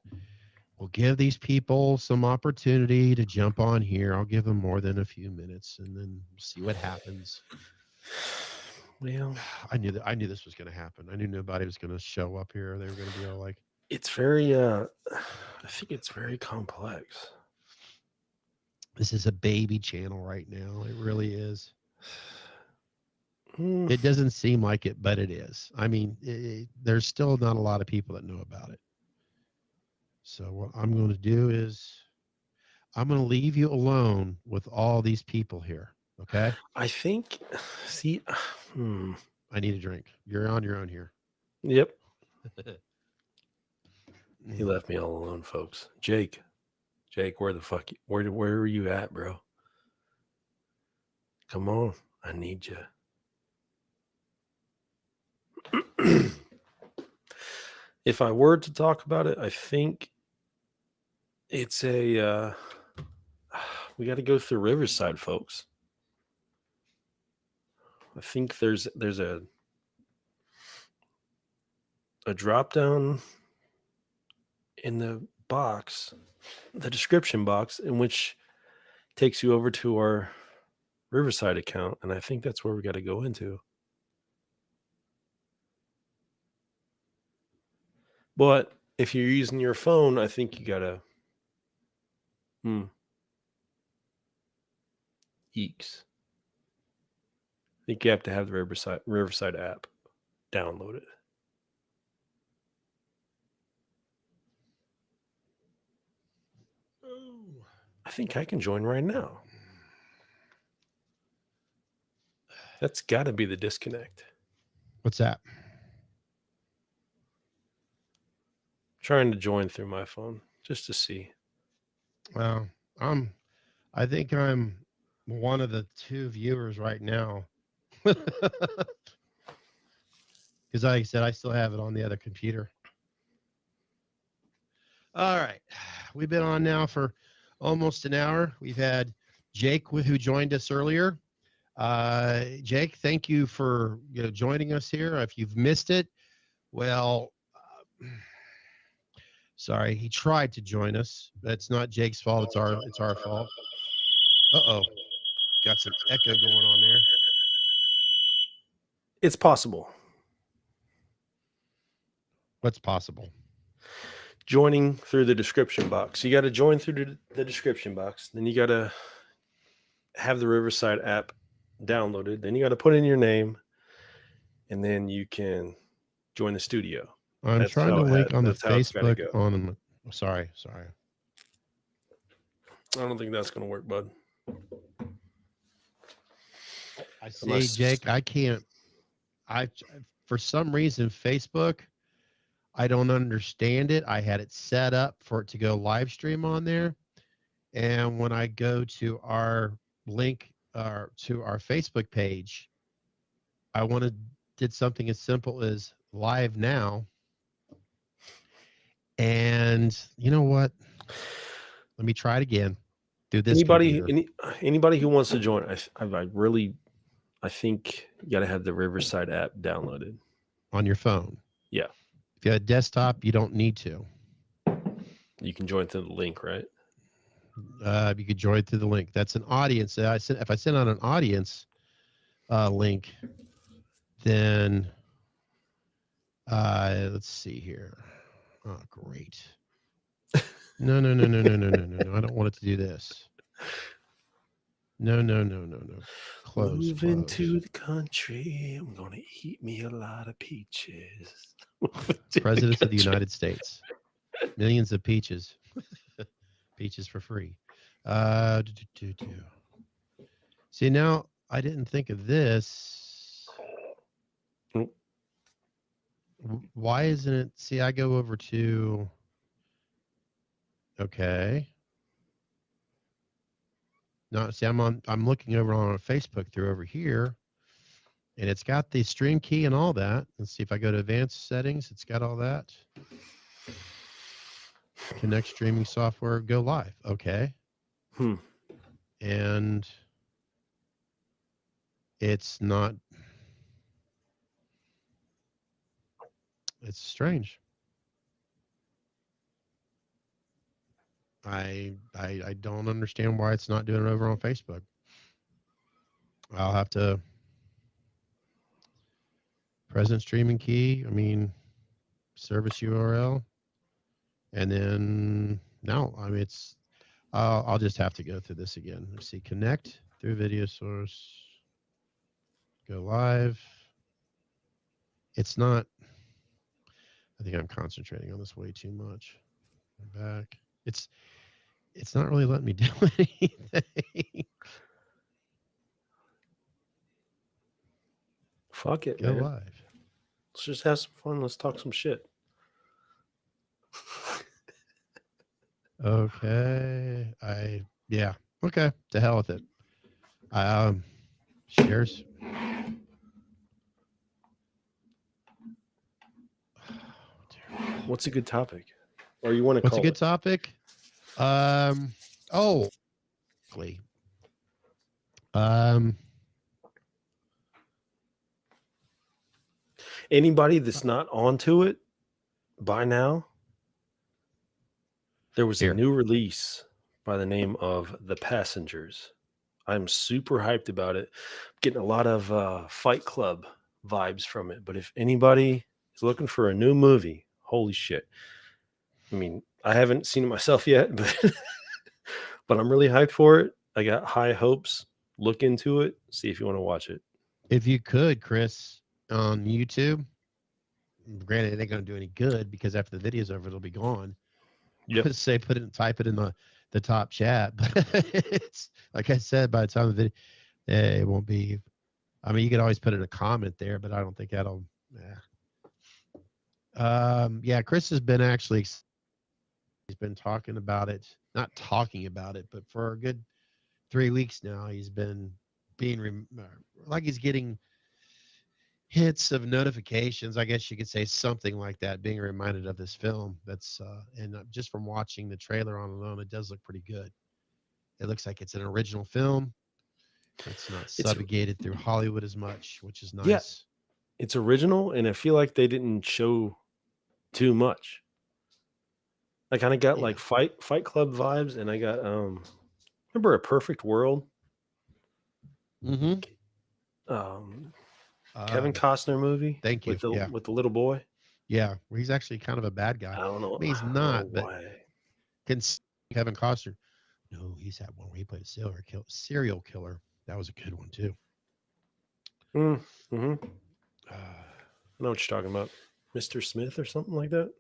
we'll give these people some opportunity to jump on here. I'll give them more than a few minutes, and then see what happens. Well, I knew this was going to happen. I knew nobody was going to show up here. They were going to be all like, it's very I think it's very complex. This is a baby channel right now. It really is. It doesn't seem like it, but it is. I mean, there's still not a lot of people that know about it. So what I'm going to do is I'm going to leave you alone with all these people here. Okay. I think, I need a drink. You're on your own here. Yep. He left me all alone, folks. Jake, where are you at, bro? Come on. I need you. If I were to talk about it, I think It's a we got to go through Riverside, folks. I think there's a drop down in the box, the description box, in which takes you over to our Riverside account, and I think that's where we got to go into. But if you're using your phone, I think you gotta Eeks. I think you have to have the Riverside app downloaded. I think I can join right now. That's got to be the disconnect. What's that? Trying to join through my phone just to see. Well, I think I'm one of the 2 viewers right now. Because like I said, I still have it on the other computer. All right. We've been on now for almost an hour. We've had Jake who joined us earlier. Jake, thank you for joining us here. If you've missed it, well, sorry, he tried to join us. That's not Jake's fault. It's our fault. Uh-oh. Got some echo going on there. It's possible. What's possible? Joining through the description box. You got to join through the description box. Then you got to have the Riverside app downloaded. Then you got to put in your name, and then you can join the studio. I'm trying to link on the Facebook on. Sorry. I don't think that's going to work, bud. I see, Jake. I can't. For some reason, Facebook, I don't understand it. I had it set up for it to go live stream on there, and when I go to our link to our Facebook page, I did something as simple as live now. And you know what? Let me try it again. Do this. Anybody who wants to join, I think you got to have the Riverside app downloaded on your phone. Yeah. If you have a desktop, you don't need to. You can join through the link, right? You could join through the link. That's an audience. If I send out an audience link, then let's see here. Oh, great. No. I don't want it to do this. No. Close. Moving to the country. I'm going to eat me a lot of peaches. President of the United States. Millions of peaches. Peaches for free. See, now I didn't think of this. Why isn't it? See, I go over to. Okay. No, see, I'm looking over on Facebook through over here, and it's got the stream key and all that. Let's see if I go to advanced settings. It's got all that. Connect streaming software, go live. Okay. And it's not. It's strange. I don't understand why it's not doing it over on Facebook. I'll have to present streaming key. I mean, service URL, and then now it's. I'll just have to go through this again. Let's see. Connect through video source. Go live. It's not. I think I'm concentrating on this way too much. I'm back. It's not really letting me do anything. Fuck it, Go man. live. Let's just have some fun. Let's talk some shit. Okay. Okay. To hell with it. Shares. What's a good topic? Or you want to What's call a good it? topic? Oh, um, Anybody that's not onto it by now, there was a Here. new release by the name of The Passengers. I'm super hyped about it. Getting a lot of Fight Club vibes from it. But if anybody is looking for a new movie, holy shit. I mean, I haven't seen it myself yet, but but I'm really hyped for it. I got high hopes. Look into it. See if you want to watch it. If you could, Chris, on YouTube, granted, it ain't going to do any good because after the video's over, it'll be gone. Yep. Say, type it in the top chat. But it's like I said, by the time the video, it won't be. I mean, you could always put in a comment there, but I don't think that'll. Yeah, Chris has been actually. He's been talking about it, not talking about it, but for a good 3 weeks now, he's been being like he's getting hits of notifications, I guess you could say, something like that, being reminded of this film. That's and just from watching the trailer on alone, it does look pretty good. It looks like it's an original film. It's not It's subjugated through Hollywood as much, which is nice. Yeah. It's original, and I feel like they didn't show too much. I kind of got like Fight Club vibes, and I got remember A Perfect World? Mm-hmm. Kevin Costner movie. Thank you. With the little boy. Yeah, where he's actually kind of a bad guy. I don't know. I mean, he's not, but Kevin Costner. No, he's that one where he played a serial killer. That was a good one too. Mm-hmm. I know what you're talking about. Mr. Smith or something like that.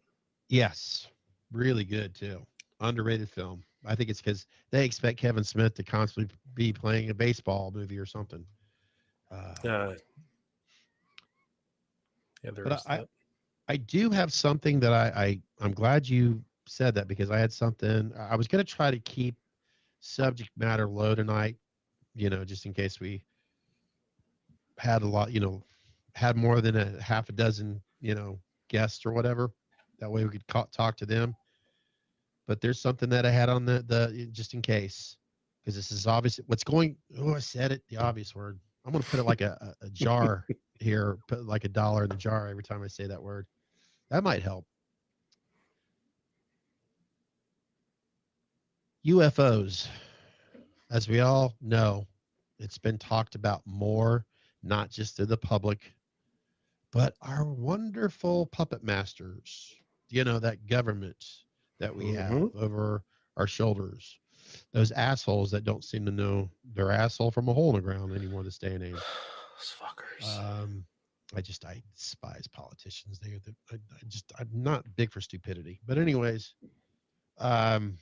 Yes, really good too. Underrated film. I think it's because they expect Kevin Smith to constantly be playing a baseball movie or something. Yeah, there is that. I do have something that I'm glad you said that, because I had something. I was going to try to keep subject matter low tonight, just in case we had a lot, had more than a half a dozen, guests or whatever. That way we could talk to them. But there's something that I had on the just in case, because this is obvious. I said it, the obvious word. I'm going to put it like a jar here, put like $1 in the jar every time I say that word. That might help. UFOs, as we all know, it's been talked about more, not just to the public, but our wonderful puppet masters, that government that we have over our shoulders. Those assholes that don't seem to know their asshole from a hole in the ground anymore this day and age. Those fuckers. I despise politicians. I'm not big for stupidity. But anyways, UFOs.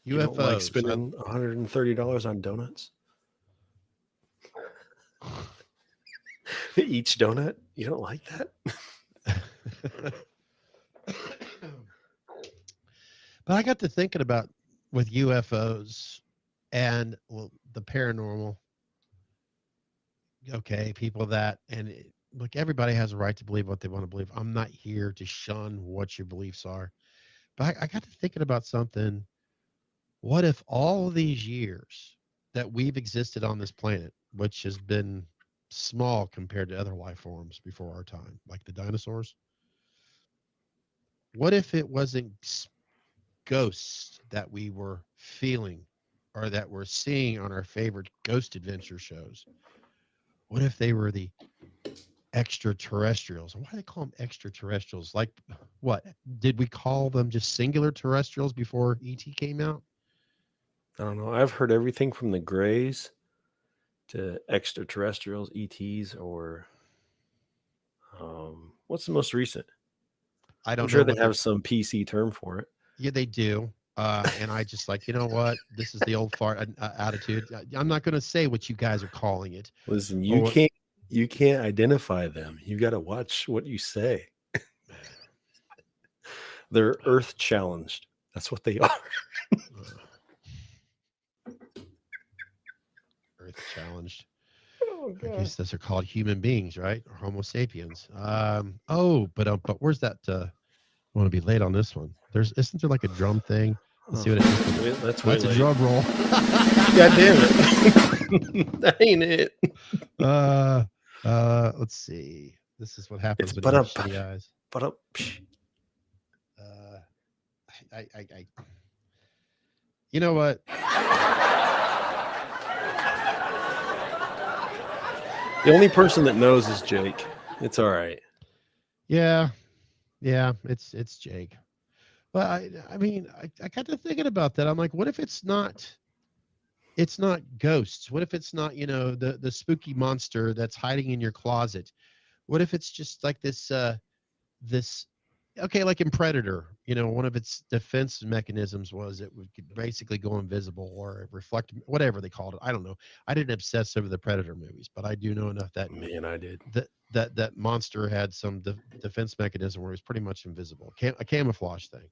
You don't like spending $130 on donuts? Each donut? You don't like that? But I got to thinking about with UFOs and the paranormal. Okay, people look, everybody has a right to believe what they want to believe. I'm not here to shun what your beliefs are. But I got to thinking about something. What if all of these years that we've existed on this planet, which has been small compared to other life forms before our time, like the dinosaurs, what if it wasn't ghosts that we were feeling or that we're seeing on our favorite ghost adventure shows? What if they were the extraterrestrials? Why do they call them extraterrestrials? Like, what? Did we call them just singular terrestrials before ET came out? I don't know. I've heard everything from the Greys to extraterrestrials, ETs, or what's the most recent? I don't know. I'm sure they have some PC term for it. Yeah, they do. And I just like, you know what? This is the old fart attitude. I'm not going to say what you guys are calling it. Listen, you can't identify them. You got to watch what you say. They're earth challenged. That's what they are. Earth challenged. Oh, I guess those are called human beings, right? Or Homo sapiens. But where's that want to be late on this one. Isn't there like a drum thing? Let's see what it is. That's way That's a late. drum roll. God damn it. That ain't it. Let's see. This is what happens It's when you have shitty eyes. I you know what? The only person that knows is Jake. It's all right. Yeah, it's Jake. But I mean, I got to thinking about that. I'm like, what if it's not ghosts? What if it's not, the spooky monster that's hiding in your closet? What if it's just like this okay, like in Predator, one of its defense mechanisms was it would basically go invisible or reflect, whatever they called it. I don't know. I didn't obsess over the Predator movies, but I do know enough that Man, I did. that monster had some defense mechanism where it was pretty much invisible, a camouflage thing.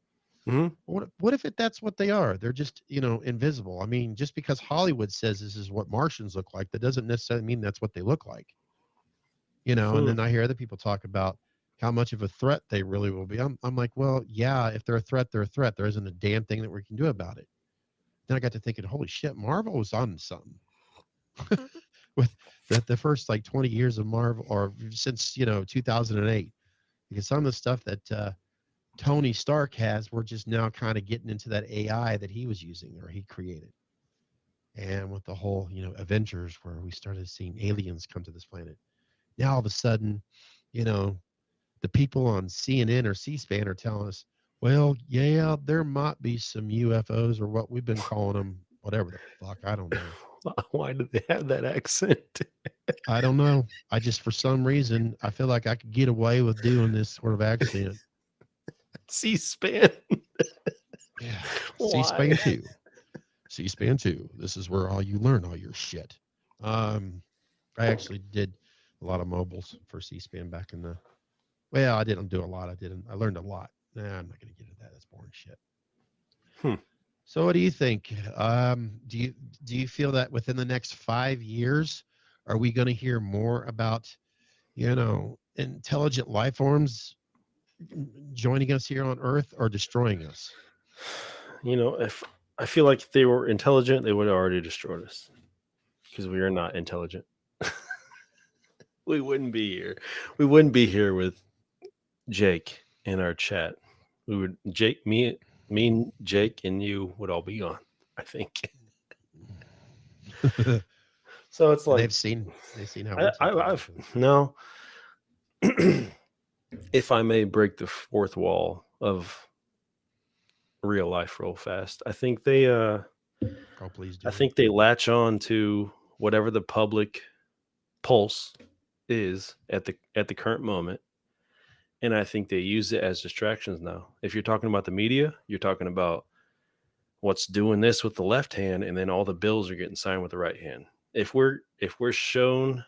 Mm-hmm. What if that's what they are? They're just, invisible. I mean, just because Hollywood says this is what Martians look like, that doesn't necessarily mean that's what they look like. And then I hear other people talk about how much of a threat they really will be. I'm like, well, yeah, if they're a threat, they're a threat. There isn't a damn thing that we can do about it. Then I got to thinking, holy shit, Marvel was on something. With the first like 20 years of Marvel, or since 2008, because some of the stuff that Tony Stark has, we're just now kind of getting into that AI that he was using or he created. And with the whole, Avengers, where we started seeing aliens come to this planet. Now all of a sudden, the people on CNN or C-SPAN are telling us, well, yeah, there might be some UFOs or what we've been calling them, whatever the fuck. I don't know. Why do they have that accent? I don't know. I just, for some reason, I feel like I could get away with doing this sort of accent. C-SPAN. Yeah. Why? C-SPAN 2. C-SPAN 2. This is where you learn all your shit. I actually did a lot of mobiles for C-SPAN back in the, well, I didn't do a lot. I learned a lot. Nah, I'm not going to get into that. That's boring shit. So what do you think? Do you feel that within the next 5 years, are we going to hear more about, intelligent life forms joining us here on Earth or destroying us? If I feel like if they were intelligent, they would have already destroyed us, because we are not intelligent. We wouldn't be here. We wouldn't be here with Jake in our chat. We would me and Jake and you would all be gone, I think. So it's like they've seen how I've no. If I may break the fourth wall of real life real fast, I think they please do. I think they latch on to whatever the public pulse is at the current moment, and I think they use it as distractions now. If you're talking about the media, you're talking about what's doing this with the left hand, and then all the bills are getting signed with the right hand. If we're shown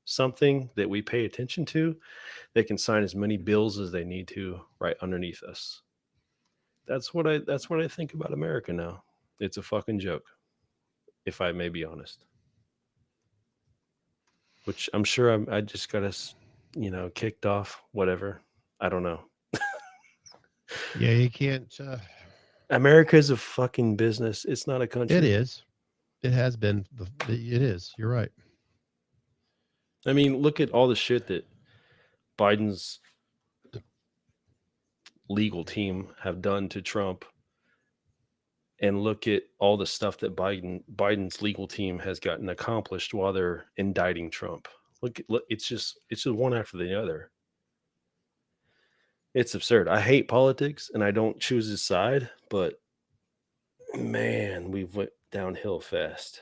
something that we pay attention to, they can sign as many bills as they need to right underneath us. That's what I think about America now. It's a fucking joke, if I may be honest. Which I'm sure I just got us, kicked off. Whatever. I don't know. Yeah, you can't. America is a fucking business. It's not a country. It is. It has been. It is. You're right. I mean, look at all the shit that Biden's legal team have done to Trump, and look at all the stuff that Biden's legal team has gotten accomplished while they're indicting Trump. Look, it's just one after the other. It's absurd. I hate politics and I don't choose his side, but man, we've went downhill fast.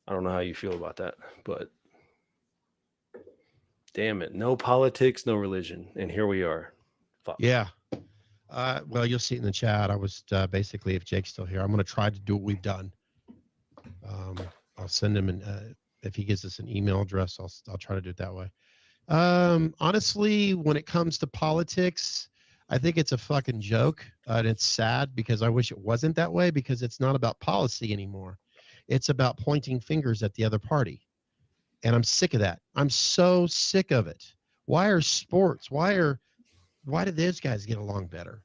I don't know how you feel about that, but damn it. No politics, no religion. And here we are. Fuck. Yeah. Well, you'll see it in the chat. I was basically, if Jake's still here, I'm going to try to do what we've done. I'll send him if he gives us an email address, I'll try to do it that way. Honestly, when it comes to politics, I think it's a fucking joke. And it's sad because I wish it wasn't that way, because it's not about policy anymore. It's about pointing fingers at the other party. And I'm sick of that. I'm so sick of it. Why are sports? Why are Why did those guys get along better?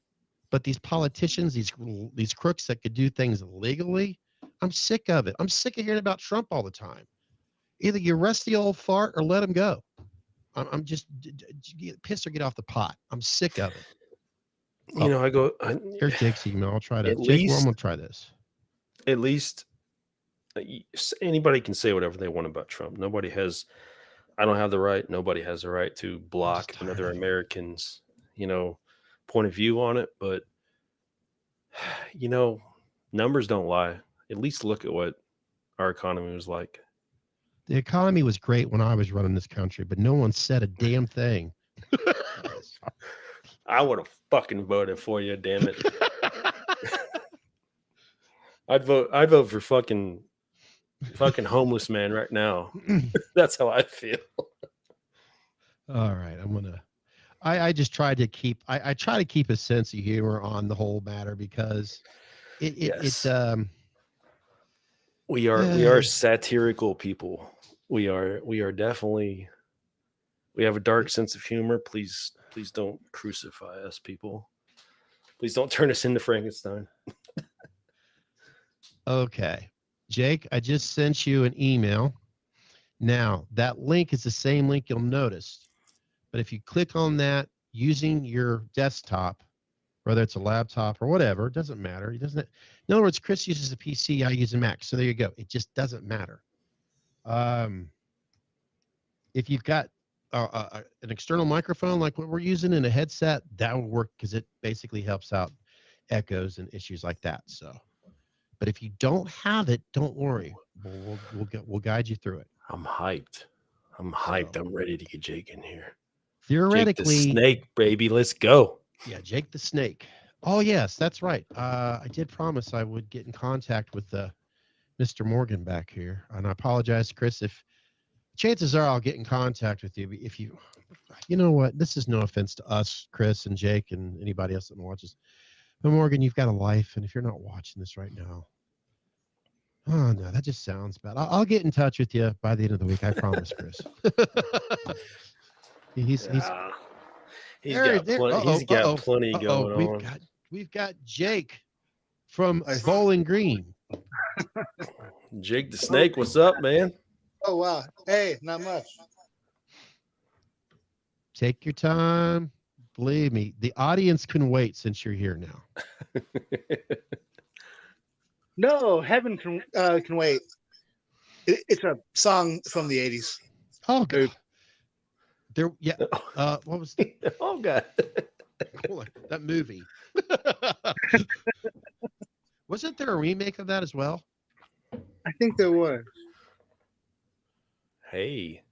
But these politicians, these crooks that could do things legally, I'm sick of it. I'm sick of hearing about Trump all the time. Either you arrest the old fart or let him go. I'm just get pissed or get off the pot. I'm sick of it. You know, Here's Jake's email. I'll try to. At Jake, well, I'm least- gonna try this. at least anybody can say whatever they want about Trump. I don't have the right. Nobody has the right to block tired another of it. American's, point of view on it. But, numbers don't lie. At least look at what our economy was like. The economy was great when I was running this country, but no one said a damn thing. I would have fucking voted for you, damn it. I'd vote for fucking homeless man right now. That's how I feel. All right, I just tried to keep. I try to keep a sense of humor on the whole matter because Yes. We are satirical people. We are definitely. We have a dark sense of humor. Please don't crucify us, people. Please don't turn us into Frankenstein. Okay, Jake, I just sent you an email. Now that link is the same link you'll notice, but if you click on that using your desktop, whether it's a laptop or whatever, it doesn't matter. It doesn't. In other words, Chris uses a PC, I use a Mac, so there you go. It just doesn't matter. If you've got an external microphone like what we're using in a headset, that will work because it basically helps out echoes and issues like that. So, but if you don't have it, don't worry. We'll guide you through it. I'm hyped. I'm ready to get Jake in here. Theoretically, Jake the snake, baby. Let's go. Yeah, Jake the Snake. Oh yes, that's right. I did promise I would get in contact with Mr. Morgan back here, and I apologize, Chris. If chances are I'll get in contact with you if you know what, this is no offense to us, Chris and Jake and anybody else that watches, but Morgan, you've got a life, and if you're not watching this right now, oh no, that just sounds bad. I'll get in touch with you by the end of the week, I promise, Chris. he's got plenty going on. We've got Jake from Bowling Green. Jake the Snake, what's up, man? Oh wow. Hey, not much. Take your time. Believe me, the audience can wait since you're here now. No, heaven can wait. It's a song from the 80s. Oh, good. There, yeah. What was? Oh God. That movie. Wasn't there a remake of that as well? I think there was. Hey,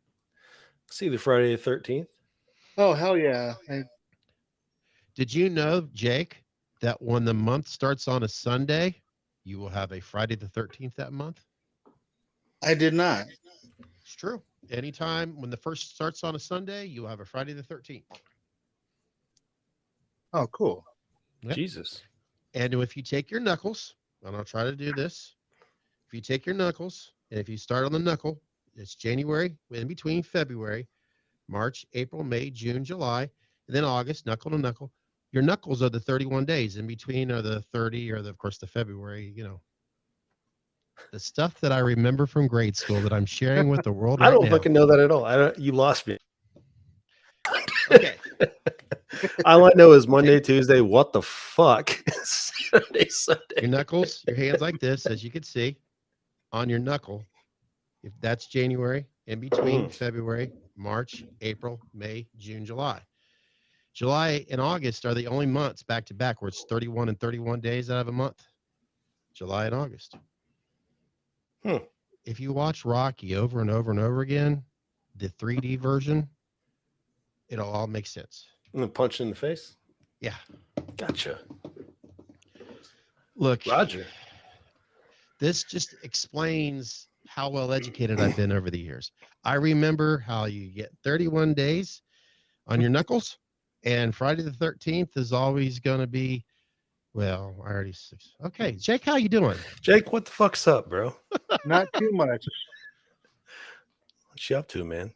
see the Friday the 13th. Oh hell yeah! Did you know, Jake, that when the month starts on a Sunday, you will have a Friday the 13th that month? I did not. It's true. Anytime when the first starts on a Sunday, you will have a Friday the 13th. Oh, cool. Yep. Jesus. And if you take your knuckles, and I'll try to do this, if you take your knuckles, and if you start on the knuckle, it's January, in between February, March, April, May, June, July, and then August, knuckle to knuckle. Your knuckles are the 31 days. In between are the 30 or, of course, the February, the stuff that I remember from grade school that I'm sharing with the world right now. I don't fucking know that at all. You lost me. Okay. All I know is Monday, Tuesday. What the fuck? Saturday, Sunday. Your knuckles, your hands like this, as you can see, on your knuckle. If that's January, in between February, March, April, May, June, July. July and August are the only months back to back where it's 31 and 31 days out of a month. July and August. If you watch Rocky over and over and over again, the 3D version, it'll all make sense. And then punch in the face? Yeah. Gotcha. Look, Roger. This just explains how well educated I've been over the years. I remember how you get 31 days on your knuckles, and Friday the 13th is always going to be, well, I already. Okay, Jake, how you doing? Jake, what the fuck's up, bro? Not too much. What you up to, man?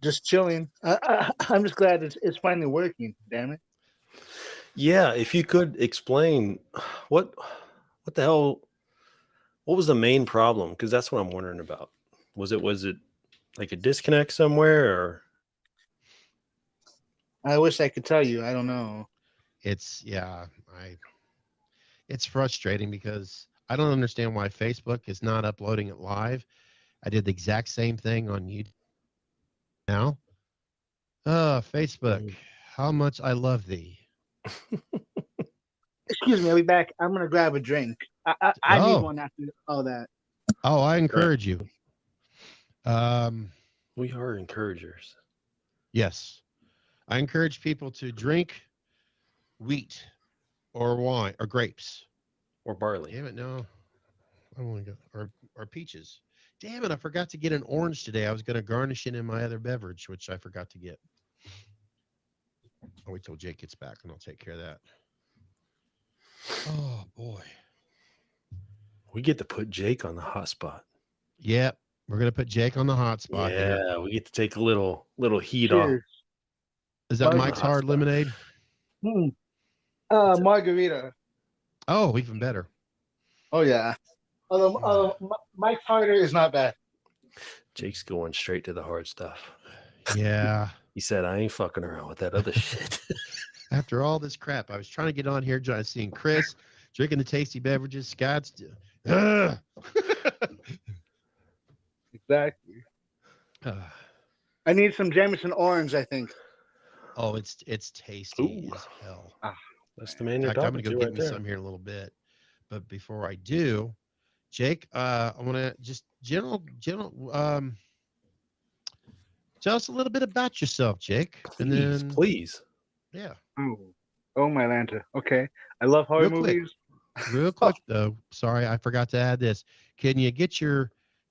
Just chilling. I'm just glad it's finally working. Damn it. Yeah, if you could explain what the hell, what was the main problem? Because that's what I'm wondering about. Was it like a disconnect somewhere, or I wish I could tell you. I don't know. It's it's frustrating because I don't understand why Facebook is not uploading it live. I did the exact same thing on YouTube now. Oh, Facebook, how much I love thee. Excuse me. I'll be back. I'm gonna grab a drink. I need Oh. one after all that. Oh, I encourage you. we are encouragers? Yes. I encourage people to drink wheat or wine or grapes. Or barley? Damn it, no. I don't want to go. Or peaches. Damn it, I forgot to get an orange today. I was going to garnish it in my other beverage, which I forgot to get. I'll wait till Jake gets back and I'll take care of that. Oh, boy. We get to put Jake on the hot spot. Yep. We're going to put Jake on the hot spot here. Yeah, we get to take a little heat off. Cheers. Is that Margarita. Mike's Hard Lemonade? Margarita. Oh, even better. Oh yeah. Mike's Harder is not bad. Jake's going straight to the hard stuff. Yeah. He said, I ain't fucking around with that other shit. After all this crap, I was trying to get on here, trying to see Chris drinking the tasty beverages. Scott's. Exactly. I need some Jameson orange, I think. Oh, it's tasty Ooh. as hell. That's the man In you're fact, I'm talking gonna to go get right me there. some here in a little bit. But before I do, Jake, I want to just general tell us a little bit about yourself, Jake. And then Please. yeah. Oh my Lanta. Okay. I love horror Real quick. movies. Real quick though, sorry, I forgot to add this. Can you get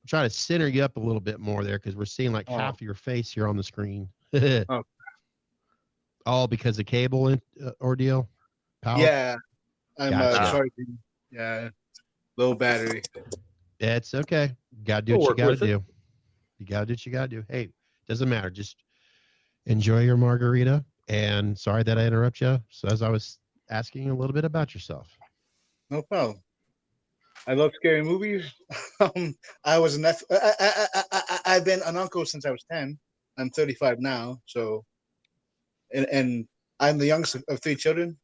try to center you up a little bit more there because we're seeing like half of your face here on the screen. Oh. All because of cable ordeal. Power. Yeah. I'm Gotcha. charging. Yeah. Low battery. It's okay. Gotta do We'll what you work gotta with it. do. You gotta do what you gotta do. Hey, doesn't matter. Just enjoy your margarita. And sorry that I interrupt you. So as I was asking you a little bit about yourself. No problem. I love scary movies. I was I've been an uncle since I was 10. I'm 35 now. So, and I'm the youngest of 3 children.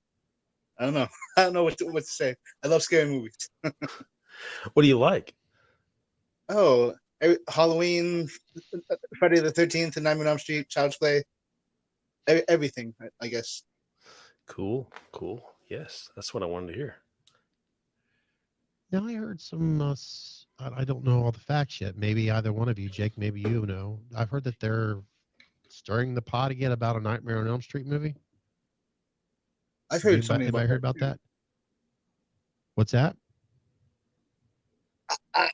I don't know. I don't know what to say. I love scary movies. What do you like? Oh, Halloween, Friday the 13th, and Nightmare on Elm Street, Child's Play, everything, I guess. Cool. Yes, that's what I wanted to hear. Now I heard some, I don't know all the facts yet. Maybe either one of you, Jake, maybe you know. I've heard that they're stirring the pot again about a Nightmare on Elm Street movie. I've heard something about Anybody heard about that? What's that?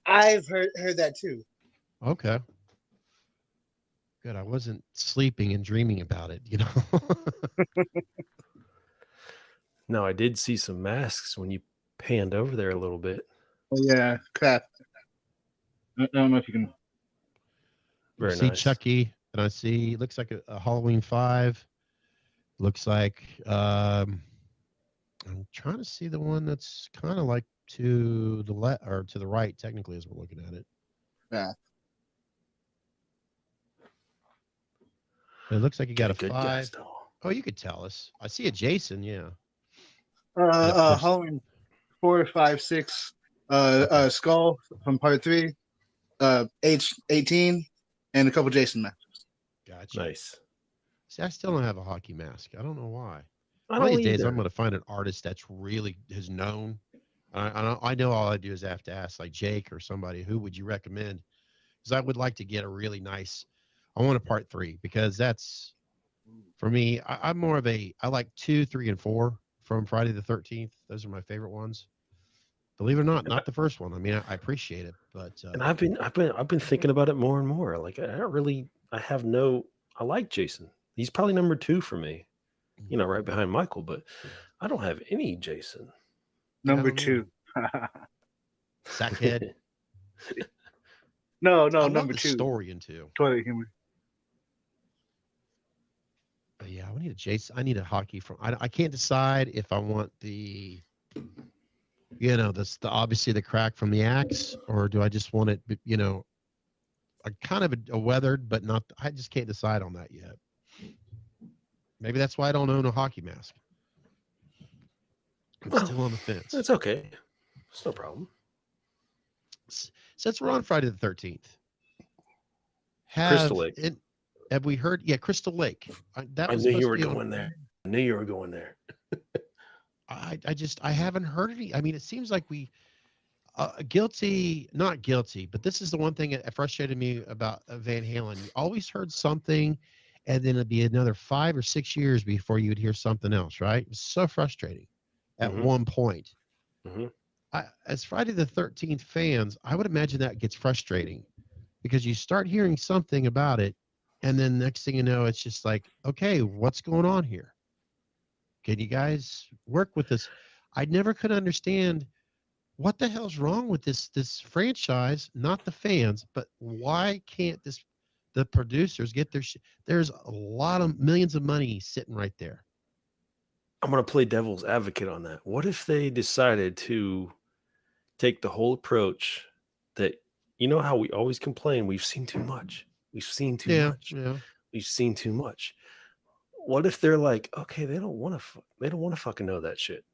I've heard that too. Okay. Good. I wasn't sleeping and dreaming about it, you know. No, I did see some masks when you panned over there a little bit. Oh yeah, crap. I don't know if you can. Very see nice. Chucky, and I see looks like a Halloween 5. Looks like I'm trying to see the one that's kind of like to the left or to the right, technically, as we're looking at it. Yeah. It looks like you got a Good 5. guys, though. Oh, you could tell us. I see a Jason, yeah. Halloween 4, 5, 6. Skull from part 3. Age 18, and a couple Jason masks. Gotcha. Nice. See, I still don't have a hockey mask. I don't know why. I One of don't these days, either. I'm going to find an artist that's really is known. I know all I do is I have to ask like Jake or somebody, who would you recommend? Because I would like to get a really nice. I want a part 3 because that's for me. I'm more of I like 2, 3, and 4 from Friday the 13th. Those are my favorite ones. Believe it or not the first one. I mean, I appreciate it, but And I've been thinking about it more and more. Like I like Jason. He's probably number 2 for me. You know, right behind Michael, but I don't have any Jason. Number 2. Sackhead. No, I love number the 2. story in 2. Toilet humor. we need a Jason. I need a hockey from. I can't decide if I want the, the obviously the crack from the axe, or do I just want it, a kind of a weathered, but not. I just can't decide on that yet. Maybe that's why I don't own a hockey mask. I'm Well, still on the fence. That's okay. It's no problem. Since we're on Friday the 13th, Crystal Lake. Have we heard? Yeah, Crystal Lake. That I was knew supposed you to were be going there. I knew you were going there. I haven't heard any. I mean, it seems like we not guilty, but this is the one thing that frustrated me about Van Halen. You always heard something, and then it'd be another 5 or 6 years before you would hear something else. Right? It's so frustrating. At one point, as Friday the 13th fans, I would imagine that gets frustrating because you start hearing something about it, and then next thing you know, it's just like, okay, what's going on here? Can you guys work with this? I never could understand what the hell's wrong with this franchise, not the fans, but why can't the producers get their shit? There's a lot of millions of money sitting right there. I'm going to play devil's advocate on that. What if they decided to take the whole approach that, how we always complain, we've seen too much. We've seen too much. Yeah. We've seen too much. What if they're like, okay, they don't want to fucking know that shit.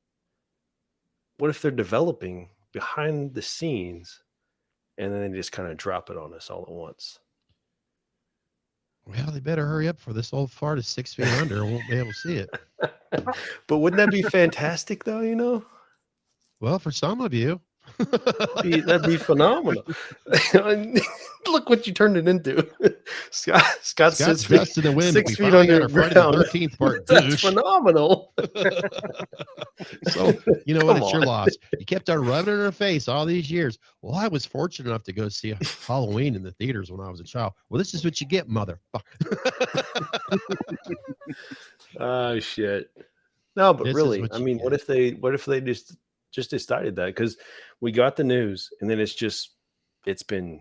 What if they're developing behind the scenes and then they just kind of drop it on us all at once? Well, they better hurry up, for this old fart is 6 feet under and won't be able to see it. But wouldn't that be fantastic though, Well, for some of you. That'd be phenomenal. Look what you turned it into. Scott's dressed in the wind. 6 We feet finally got under our Friday ground. the 13th part. That's douche. phenomenal. So, you know what? Come It's your on. loss. You kept on rubbing it in her face all these years. Well, I was fortunate enough to go see Halloween in the theaters when I was a child. Well, this is what you get, motherfucker. Oh shit. No, but This is really, what I you mean, get. what if they just decided that? Because we got the news and then it's been,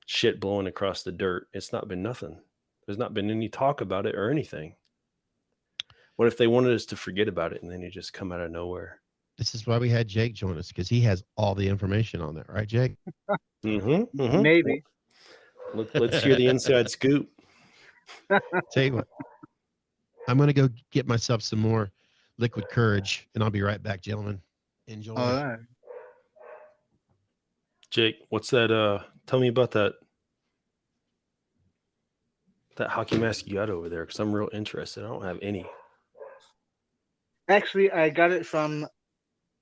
shit blowing across the dirt. It's not been nothing. There's not been any talk about it or anything. What if they wanted us to forget about it and then you just come out of nowhere? This is why we had Jake join us, because he has all the information on that, right, Jake? Maybe. Let's hear the inside scoop. Tell you what, I'm going to go get myself some more liquid courage, and I'll be right back, gentlemen. Enjoy. All right. Jake, what's that? Tell me about that hockey mask you got over there, because I'm real interested. I don't have any. Actually, I got it from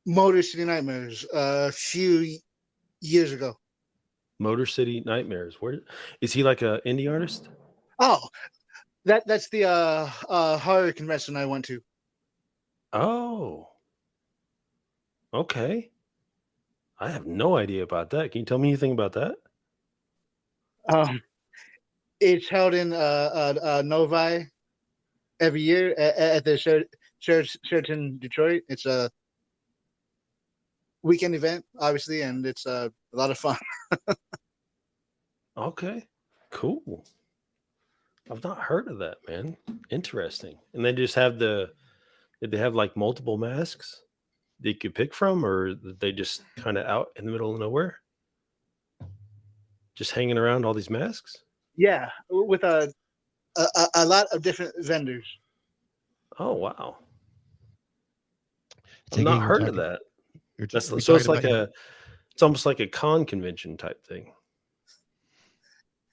Motor City Nightmares a few years ago. Motor City Nightmares. Where is he? Like a indie artist? Oh, that's the horror convention I went to. Oh, okay. I have no idea about that. Can you tell me anything about that? It's held in Novi every year at the Sheraton Detroit. It's a weekend event, obviously, and it's a lot of fun. Okay, cool. I've not heard of that, man. Interesting. And they just have did they have like multiple masks that you could pick from, or they just kind of out in the middle of nowhere? Just hanging around all these masks? Yeah, with a lot of different vendors. Oh, wow. I've Jake, not we're heard of talking- that. we're So it's talking like about- it's almost like a con convention type thing.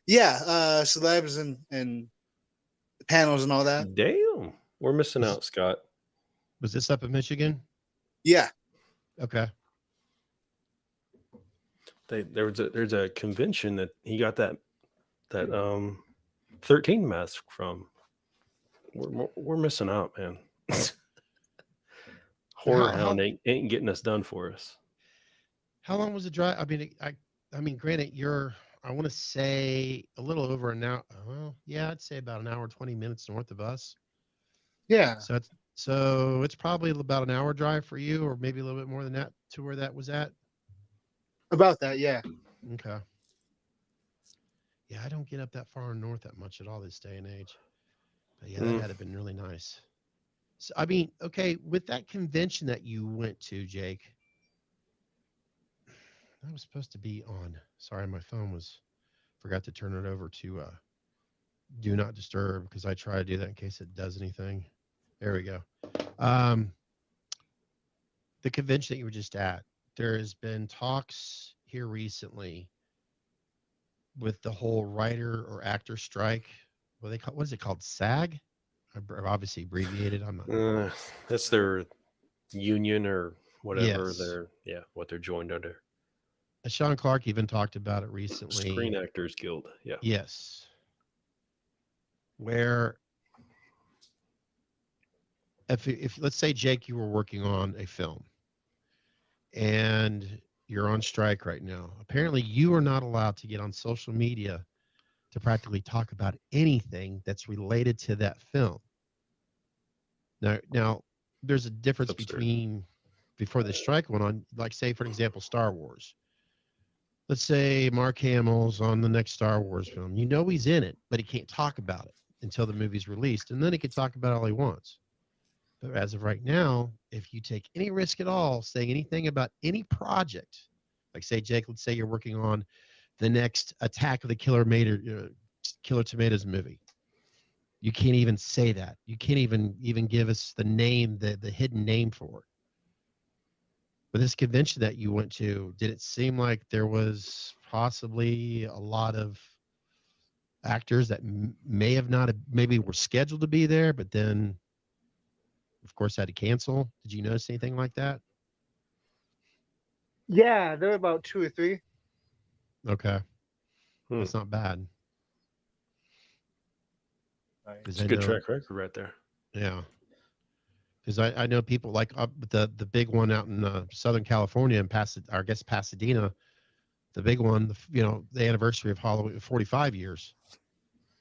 Yeah, celebs and panels and all that. Damn. We're missing out, Scott. Was this up in Michigan? Yeah. Okay. There's a convention that he got that 13 mask from. We're missing out, man. Horror Hound ain't getting us done for us. How long was the drive? I mean, granted, I want to say a little over an hour. Well, yeah, I'd say about an hour, 20 minutes north of us. Yeah. So it's probably about an hour drive for you, or maybe a little bit more than that, to where that was at. About that, yeah. Okay. Yeah, I don't get up that far north that much at all this day and age. But yeah, that had been really nice. So, I mean, okay, with that convention that you went to, Jake, I was supposed to be on. Sorry, my phone forgot to turn it over to do not disturb because I try to do that in case it does anything. There we go. The convention that you were just at, there has been talks here recently with the whole writer or actor strike. What is it called? SAG? Obviously abbreviated. I'm not. That's their union or whatever. Yes. What they're joined under. Sean Clark even talked about it recently. Screen Actors Guild. Yeah. Yes. Where if let's say, Jake, you were working on a film and you're on strike right now. Apparently you are not allowed to get on social media to practically talk about anything that's related to that film. Now there's a difference between before the strike went on, like say, for example, Star Wars. Let's say Mark Hamill's on the next Star Wars film. You know he's in it, but he can't talk about it until the movie's released, and then he can talk about it all he wants. But as of right now, if you take any risk at all saying anything about any project, like say, Jake, let's say you're working on the next Attack of the Killer Tomatoes movie. You can't even say that. You can't even give us the name, the hidden name for it. But this convention that you went to, did it seem like there was possibly a lot of actors that maybe were scheduled to be there, but then, of course, had to cancel? Did you notice anything like that? Yeah, there were about 2 or 3. Okay. That's not bad. It's a good track record right there. Yeah. Because I know people like the big one out in Southern California and Pasadena, the big one, the anniversary of Halloween, 45 years.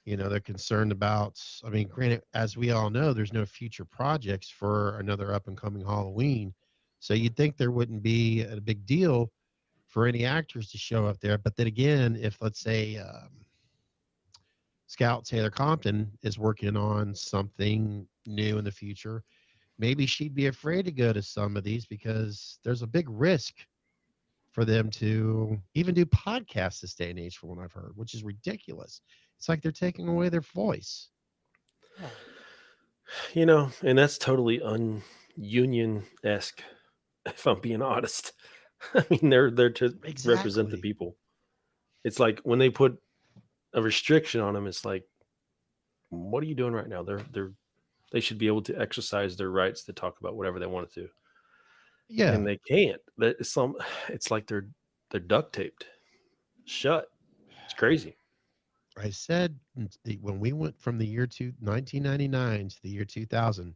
They're concerned about, I mean, granted, as we all know, there's no future projects for another up and coming Halloween. So you'd think there wouldn't be a big deal for any actors to show up there. But then again, if let's say Scout Taylor Compton is working on something new in the future, maybe she'd be afraid to go to some of these because there's a big risk for them to even do podcasts this day and age, from what I've heard, which is ridiculous. It's like they're taking away their voice. And that's totally un-union-esque, if I'm being honest. I mean, they're to represent the people. It's like when they put a restriction on them, it's like, what are you doing right now? They should be able to exercise their rights to talk about whatever they want to. Yeah. And they can't. It's like they're duct taped shut. It's crazy. I said when we went from the year 1999 to the year 2000,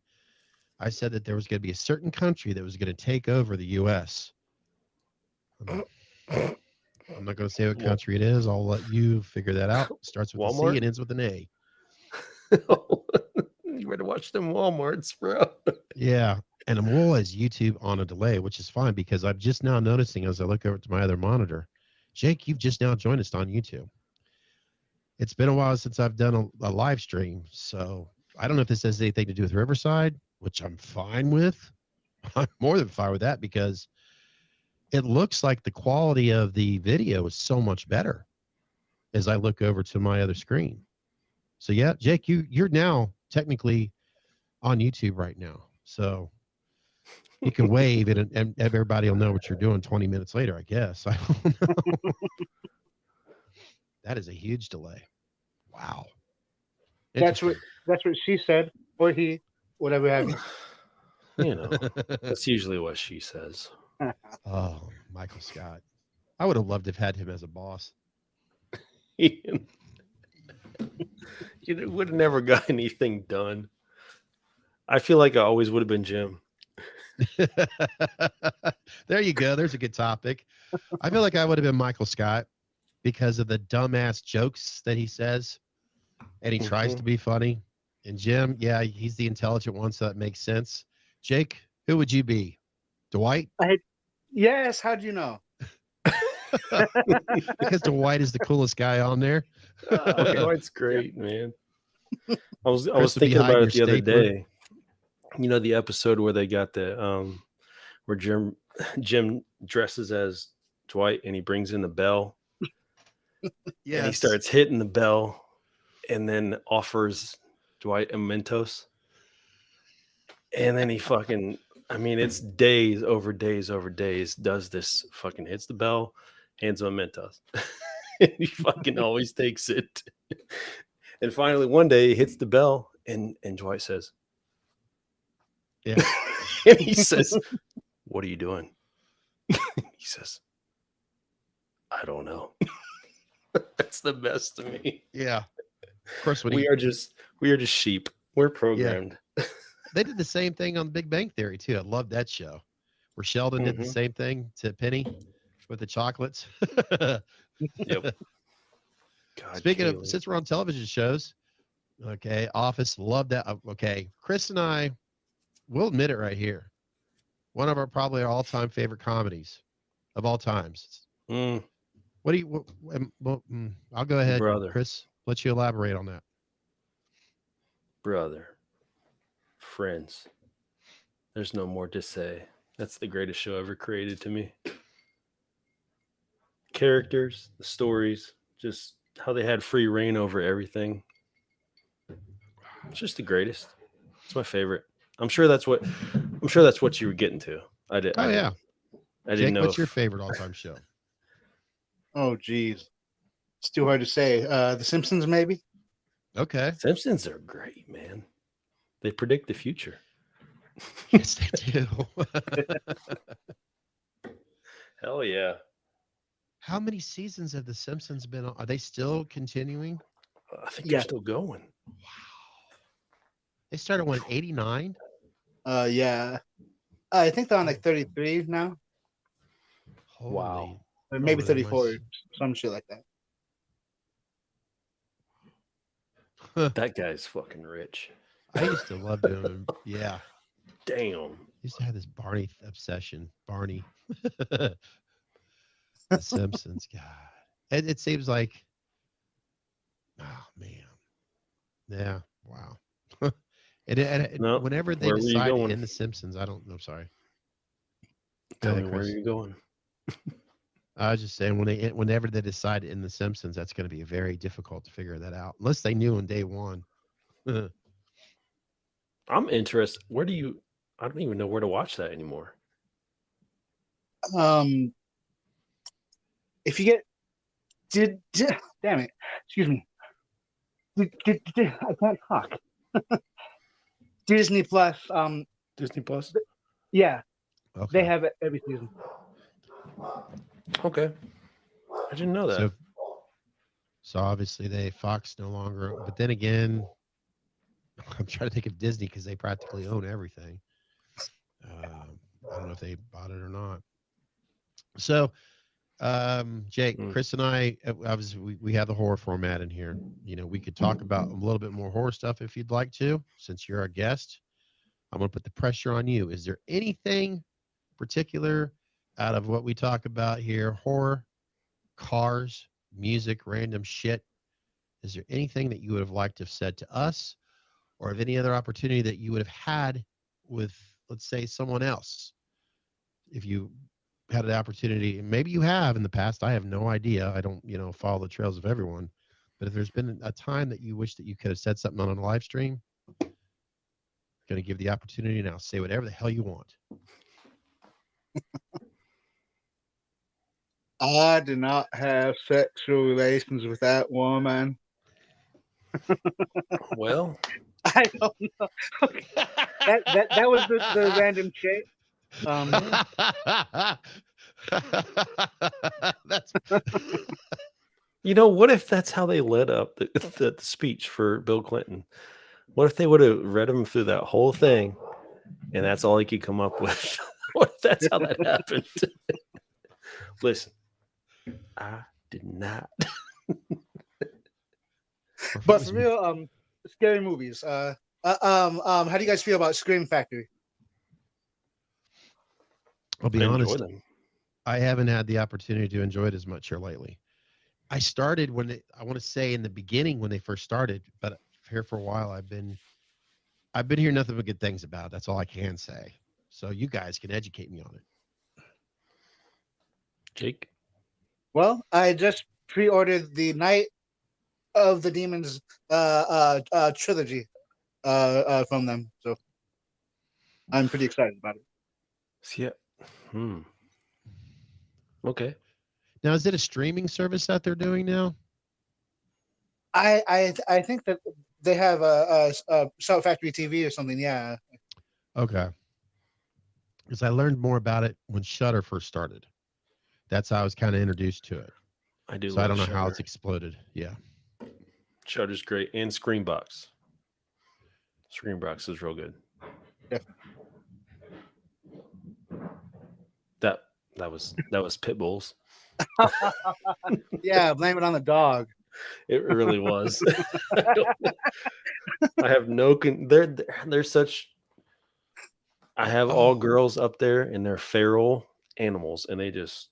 I said that there was going to be a certain country that was going to take over the U.S. I'm not going to say what country it is. I'll let you figure that out. It starts with Walmart? a C and ends with an A. You better watch them Walmarts, bro. Yeah. And I'm always YouTube on a delay, which is fine because I'm just now noticing as I look over to my other monitor, Jake, you've just now joined us on YouTube. It's been a while since I've done a live stream. So I don't know if this has anything to do with Riverside, which I'm fine with. I'm more than fine with that because it looks like the quality of the video is so much better as I look over to my other screen. So yeah, Jake, you're now technically on YouTube right now. So you can wave and everybody will know what you're doing 20 minutes later, I guess. I don't know. That is a huge delay. Wow. That's what she said, or he, whatever have you. That's usually what she says. Oh, Michael Scott. I would have loved to have had him as a boss. You would have never got anything done. I feel like I always would have been Jim. There you go. There's a good topic. I feel like I would have been Michael Scott because of the dumbass jokes that he says, and he tries to be funny. And Jim, yeah, he's the intelligent one, so that makes sense. Jake, who would you be? Dwight? Yes. How'd you know? Because Dwight is the coolest guy on there. Dwight's great, man. I was Chris would be thinking about hiding it the your other stapler. day. You know, the episode where they got the where Jim dresses as Dwight and he brings in the bell and he Yes. starts hitting the bell and then offers Dwight a Mentos. And then he fucking, I mean, it's days over days over days, does this, fucking hits the bell, hands him a Mentos. And he fucking always takes it. And finally, one day he hits the bell and Dwight says, Yeah. and he says, "What are you doing?" He says, "I don't know." That's the best to me. Yeah. Of course, when We are just sheep. We're programmed. they did the same thing on Big Bang Theory too. I love that show where Sheldon did the Mhm. same thing to Penny with the chocolates. Yep. God, Speaking of, Kaylee. since we're on television shows, okay, Office, love that. Okay, Chris and I, we'll admit it right here. One of our probably our all-time favorite comedies of all times. Mm, What do you? I'll go ahead, Brother. Chris. Let you elaborate on that. brother, friends. There's no more to say. That's the greatest show ever created to me. Characters, the stories, just how they had free reign over everything. It's just the greatest. It's my favorite. I'm sure that's what you were getting to. I Yeah. didn't Jake, know. what's your favorite all-time show? Oh, geez. It's too hard to say. The Simpsons, maybe? Okay. Simpsons are great, man. They predict the future. Yes, they do. Hell yeah. How many seasons have The Simpsons been on? Are they still continuing? I think Yeah. they're still going. They started when 89. Yeah. I think they're on like 33 now, Holy. Wow. or maybe Oh, they 34, must- some shit like that. That guy's fucking rich. I used to love doing them. Yeah. Damn. Used to have this Barney obsession. Barney. The Simpsons. God. It seems like, oh, man. Yeah. Wow. And No, whenever they where were you decide to going? end The Simpsons, I don't know. Sorry. Tell Go me ahead, where Chris. you're going. I was just saying whenever they decide to end The Simpsons, that's going to be very difficult to figure that out unless they knew on day one. I'm interested. I don't even know where to watch that anymore. If you get damn it, excuse me. I can't talk. Disney Plus. Disney Plus? Yeah, Okay. they have it every season. Okay. I didn't know that. So obviously Fox no longer, but then again, I'm trying to think of Disney because they practically own everything. I don't know if they bought it or not. So, Jake, Mm. Chris and I, obviously we have the horror format in here. You know, we could talk about a little bit more horror stuff if you'd like to, since you're our guest. I'm going to put the pressure on you. Is there anything particular out of what we talk about here? Horror, cars, music, random shit. Is there anything that you would have liked to have said to us, or of any other opportunity that you would have had with, let's say, someone else? If you had an opportunity, and maybe you have in the past, I have no idea. I don't, follow the trails of everyone. But if there's been a time that you wish that you could have said something on a live stream, going to give the opportunity now. Say whatever the hell you want. I did not have sexual relations with that woman. Well, I don't know. Okay. That was the random shit. That's what if that's how they led up the speech for Bill Clinton? What if they would have read him through that whole thing and that's all he could come up with? What if that's how that happened? Listen, I did not. But for real, scary movies. How do you guys feel about Scream Factory? I'll be I honest. enjoy them. I haven't had the opportunity to enjoy it as much here lately. I started I want to say in the beginning when they first started, but here for a while. I've been hearing nothing but good things about it. That's all I can say. So you guys can educate me on it. Jake. Well, I just pre-ordered the Night of the Demons trilogy from them, so I'm pretty excited about it. Yeah. Okay. Now, is it a streaming service that they're doing now? I think that they have a Shout Factory TV or something. Yeah. Okay. Because I learned more about it when Shudder first started. That's how I was kind of introduced to it. I do. So I love don't know how Shudder. it's exploded. Yeah. Shudder's great, and Screenbox. Screenbox is real good. Definitely. That was Pitbull's. Yeah, blame it on the dog. It really was. I have no. They're such. I have all girls up there, and they're feral animals, and they just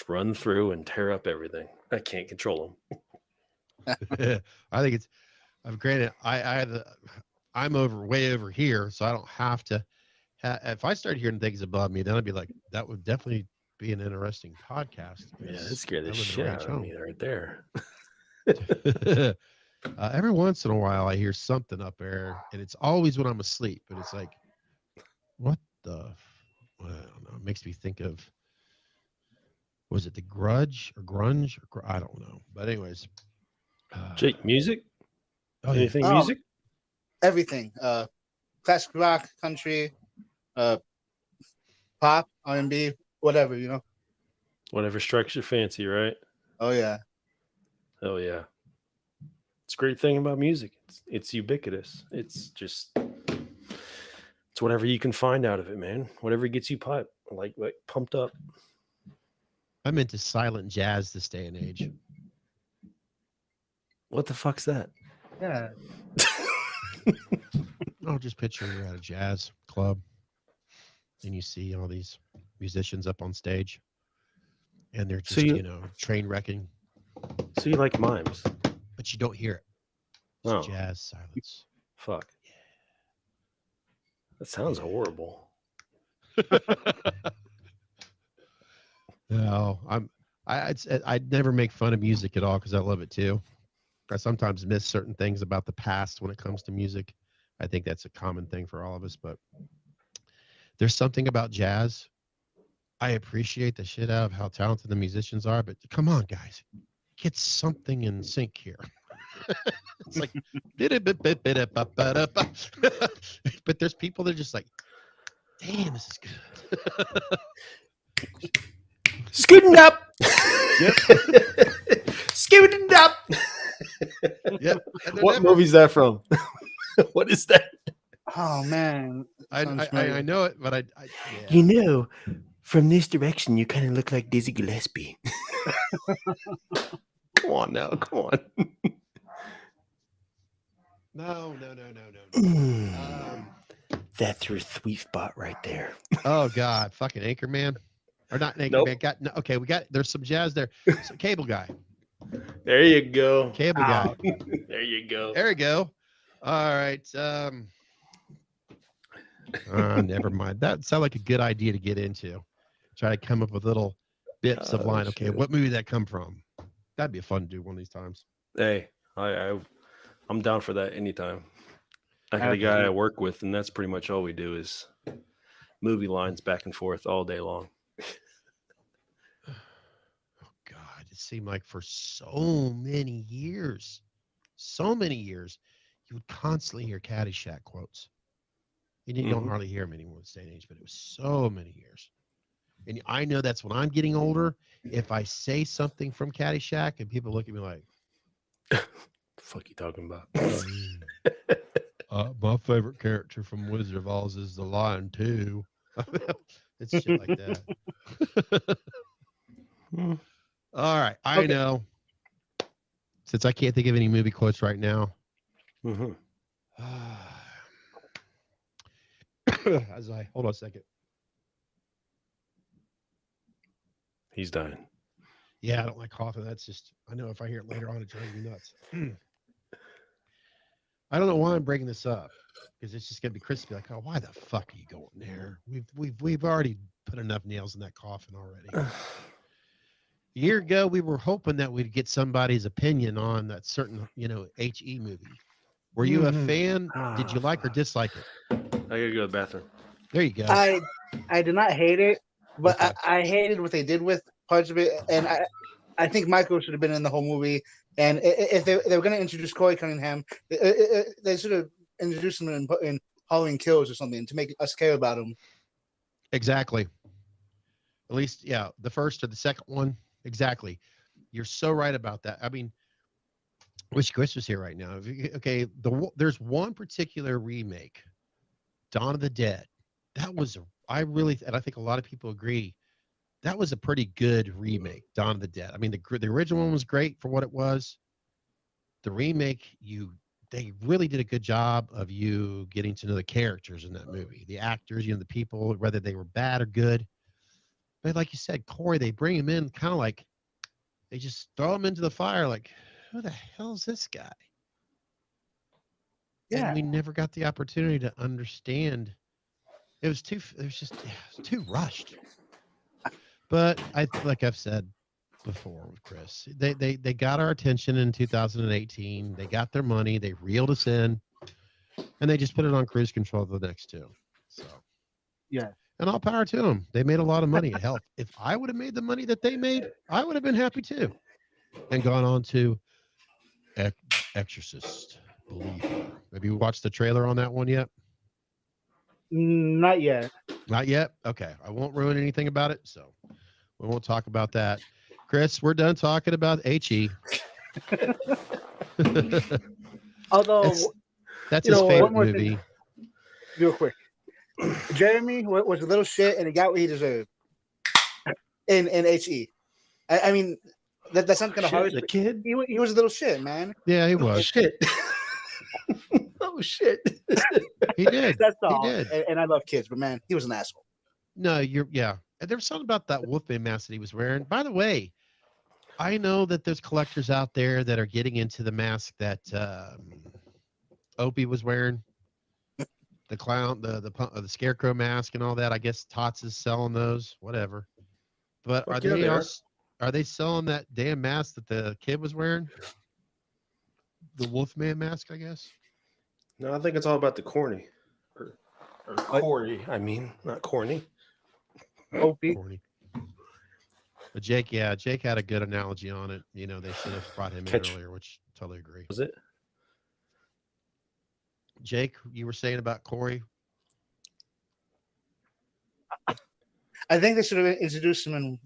run through and tear up everything. I can't control them. I think it's. I've granted. I'm way over here, so I don't have to. If I start hearing things above me, then I'd be like, that would definitely be an interesting podcast. Yeah, that scared the I live in shit Ranch out of Home. me right there. Every once in a while, I hear something up there, and it's always when I'm asleep. But it's like, what the? I don't know. It makes me think of. Was it The Grudge or Grunge? Or, I don't know. But anyways, Jake, music? oh, yeah. Anything Oh. music? Everything. Classic rock, country, pop, R&B, whatever, you know. Whatever strikes your fancy, right? Oh yeah. Oh yeah. It's a great thing about music. It's ubiquitous. It's whatever you can find out of it, man. Whatever gets you like pumped up. I'm into silent jazz this day and age. What the fuck's that? Yeah. Oh, just picture you're at a jazz club and you see all these musicians up on stage and they're just, train wrecking. So you like mimes? But you don't hear it. It's Oh. jazz silence. Fuck. That sounds horrible. No, I'd never make fun of music at all because I love it too. I sometimes miss certain things about the past when it comes to music. I think that's a common thing for all of us, but there's something about jazz. I appreciate the shit out of how talented the musicians are, but come on, guys, get something in sync here. It's like, but there's people that are just like, damn, this is good. Scooting up. Yep. Scooting up. Yep. What movie's that from? What is that? Oh man. I know it, but yeah. You know, from this direction, you kind of look like Dizzy Gillespie. Come on now, come on. No. That's your sweet spot right there. Oh God, fucking Anchorman, or not Anchorman? Nope. Okay, there's some jazz there. So, Cable Guy. There you go. Cable Guy. There you go. There we go. All right. Never mind. That sounded like a good idea to get into. Try to come up with little bits of line. Okay, shit. what movie did that come from? That'd be fun to do one of these times. Hey, I'm down for that anytime. I got a guy I work with, and that's pretty much all we do is movie lines back and forth all day long. Oh God, it seemed like for so many years, you would constantly hear Caddyshack quotes. And you don't hardly hear them anymore this day and age, but it was so many years. And I know that's when I'm getting older. If I say something from Caddyshack and people look at me like, the fuck you talking about? My favorite character from Wizard of Oz is the Lion too. It's shit like that. All right. I know. Since I can't think of any movie quotes right now. Hold on a second. He's dying. Yeah, I don't like coughing. That's just, I know if I hear it later on, it drives me nuts. I don't know why I'm bringing this up because it's just gonna be Chris be like, oh, why the fuck are you going there? We've already put enough nails in that coffin already. A year ago, we were hoping that we'd get somebody's opinion on that certain, HE movie. Were you a fan? Did you like or dislike it? I gotta go to the bathroom. There you go. I did not hate it, but Okay. I hated what they did with parts of it, and I think Michael should have been in the whole movie. And if they were going to introduce Corey Cunningham, they should have introduced him in Halloween Kills or something to make us care about him. Exactly. At least, yeah, the first or the second one. Exactly. You're so right about that. I mean, I wish Chris was here right now. Okay, there's one particular remake, Dawn of the Dead. That was, and I think a lot of people agree, that was a pretty good remake, Dawn of the Dead. I mean, the original one was great for what it was. The remake, they really did a good job of you getting to know the characters in that movie, the actors, the people, whether they were bad or good. But like you said, Corey, they bring him in kind of like they just throw him into the fire, like, who the hell is this guy? Yeah. And we never got the opportunity to understand. It was too rushed. But like I've said before with Chris, they got our attention in 2018. They got their money. They reeled us in, and they just put it on cruise control for the next two. So, yeah. And all power to them. They made a lot of money. Hell, if I would have made the money that they made, I would have been happy too, and gone on to Exorcist Believer. Have you watched the trailer on that one yet? Not yet. Not yet? Okay. I won't ruin anything about it, so we won't talk about that. Chris, we're done talking about HE. Although that's his favorite one more movie. thing, real quick. Jeremy was a little shit, and he got what he deserved in HE. I mean, that sounds kind of harsh. The kid? He was a little shit, man. Yeah, he was. Shit. Oh, shit. He did. That's all. He did. And I love kids, but man, he was an asshole. No, yeah. And there was something about that Wolfman mask that he was wearing. By the way, I know that there's collectors out there that are getting into the mask that Opie was wearing. The clown, the scarecrow mask and all that. I guess Tots is selling those, whatever. But are they selling that damn mask that the kid was wearing? The Wolfman mask, I guess. No, I think it's all about the corny. Or Corey, I mean, not corny. Opie. Corny. But Jake had a good analogy on it. They should have brought him in earlier, which totally agree. Was it? Jake, you were saying about Corey? I think they should have introduced him in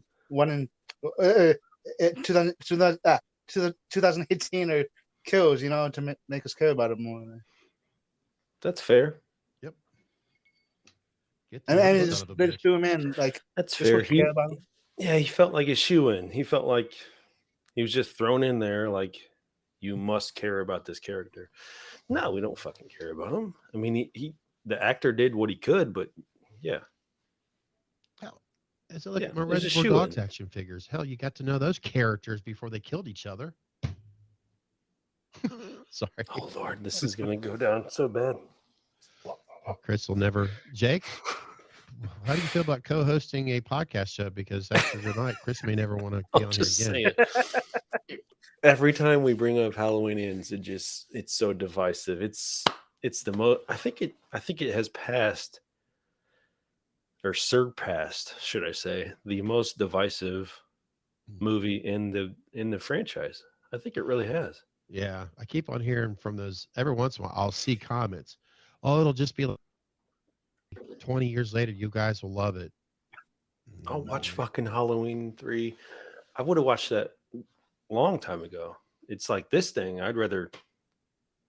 2018 or Kills, to make us care about him more. That's fair. Yep. I mean, they just threw him in like that's fair. Care about him. Yeah, he felt like a shoe-in. He felt like he was just thrown in there like you must care about this character. No, we don't fucking care about him. I mean, the actor did what he could, but yeah. Hell, as I look at my it was a Reservoir Dogs shoe-in. action figures, hell, you got to know those characters before they killed each other. Sorry. Oh Lord, this is gonna go down so bad. Chris will never. Jake, how do you feel about co-hosting a podcast show? Because after tonight, Chris may never want to be on here again. Saying. Every time we bring up Halloween Ends, it's so divisive. It's the most. I think it has passed or surpassed, should I say, the most divisive movie in the franchise. I think it really has. Yeah, I keep on hearing from those. Every once in a while, I'll see comments. Oh, it'll just be like 20 years later, you guys will love it. I'll watch fucking Halloween 3. I would have watched that a long time ago. It's like this thing. I'd rather,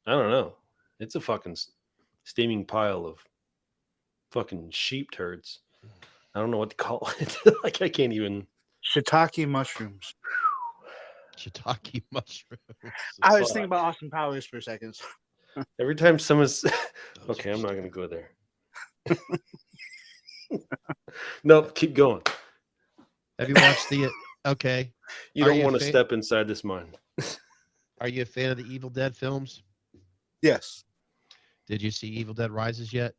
I don't know. It's a fucking steaming pile of fucking sheep turds. I don't know what to call it. Like I can't even. Shiitake mushrooms. Shiitake mushrooms. I was thinking about Austin Powers for a second. Every time someone's okay, I'm not gonna go there. No, keep going. Have you watched the? Okay. You don't want to step inside this mind. Are you a fan of the Evil Dead films? Yes. Did you see Evil Dead Rises yet?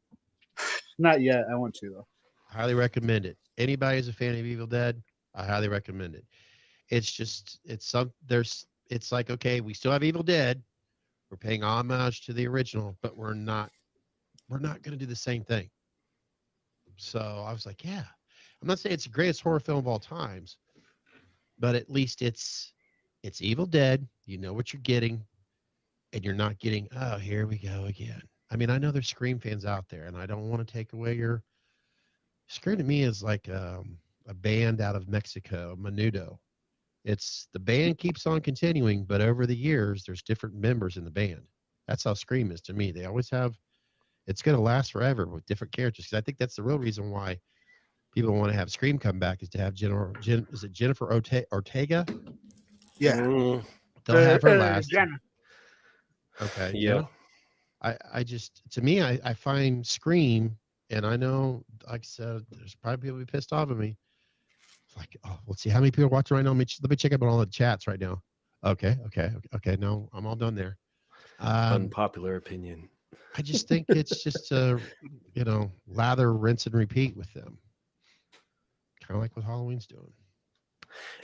Not yet. I want to though. Highly recommend it. Anybody who's a fan of Evil Dead, I highly recommend it. It's just it's like, okay, we still have Evil Dead. We're paying homage to the original, but we're not going to do the same thing. So I was like, yeah. I'm not saying it's the greatest horror film of all times, but at least it's Evil Dead. You know what you're getting, and you're not getting, oh, here we go again. I mean, I know there's Scream fans out there, and I don't want to take away your Scream. To me is like a band out of Mexico, Menudo. It's the band keeps on continuing, but over the years, there's different members in the band. That's how Scream is to me. They always have, it's going to last forever with different characters. Because I think that's the real reason why people want to have Scream come back is to have Jennifer Ortega? Yeah. They'll have her last. Jenna. Okay. Yeah. I just, to me, I find Scream, and I know, like I said, there's probably people be pissed off at me. It's like, oh, let's see how many people are watching right now. Let me check up on all the chats right now. Okay. No, I'm all done there. Unpopular opinion. I just think it's just lather, rinse, and repeat with them. Kind of like what Halloween's doing.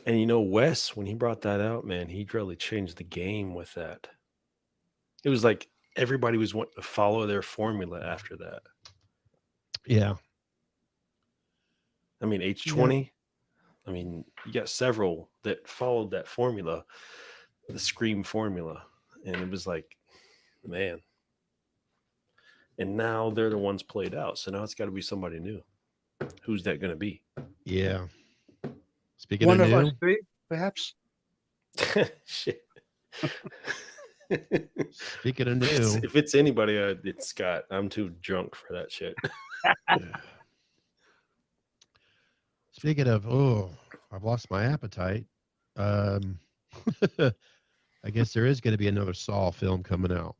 And Wes, when he brought that out, man, he really changed the game with that. It was like everybody was wanting to follow their formula after that. Yeah. I mean, H20. I mean, you got several that followed that formula, the Scream formula. And it was like, man. And now they're the ones played out. So now it's got to be somebody new. Who's that going to be? Yeah. Speaking One of of new, us three, perhaps. Shit. speaking of new, If it's anybody, it's Scott. I'm too drunk for that shit. speaking of, I've lost my appetite. I guess there is going to be another Saw film coming out.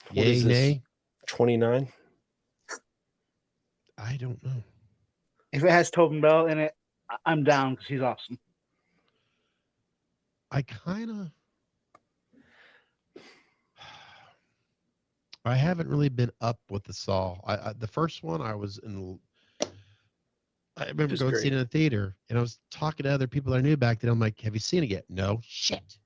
What Yay, is this? nay? 29? I don't know. If it has Tobin Bell in it, I'm down because he's awesome. I haven't really been up with the Saw. The first one I was in. I remember going to see it in the theater, and I was talking to other people that I knew back then. I'm like, "Have you seen it yet?" No, shit,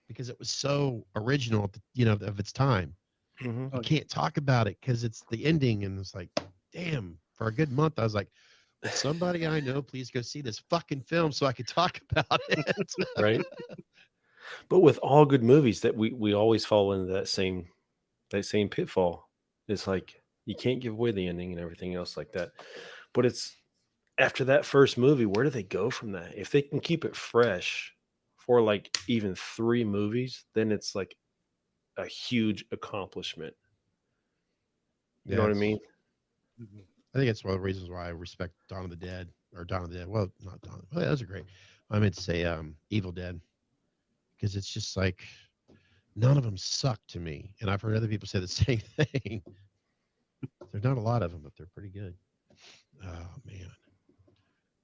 because it was so original, of its time. Mm-hmm. You can't talk about it because it's the ending, and it's like, damn. For a good month, I was like, somebody I know, please go see this fucking film so I could talk about it. Right. But with all good movies, that we always fall into that same pitfall. It's like you can't give away the ending and everything else like that. But it's after that first movie, where do they go from that? If they can keep it fresh for like even 3 movies, then it's like a huge accomplishment. You know what I mean? Mm-hmm. I think it's one of the reasons why I respect Dawn of the Dead. Well, not Dawn. Well, those are great. I meant to say Evil Dead, because it's just like none of them suck to me, and I've heard other people say the same thing. There's not a lot of them, but they're pretty good. Oh man.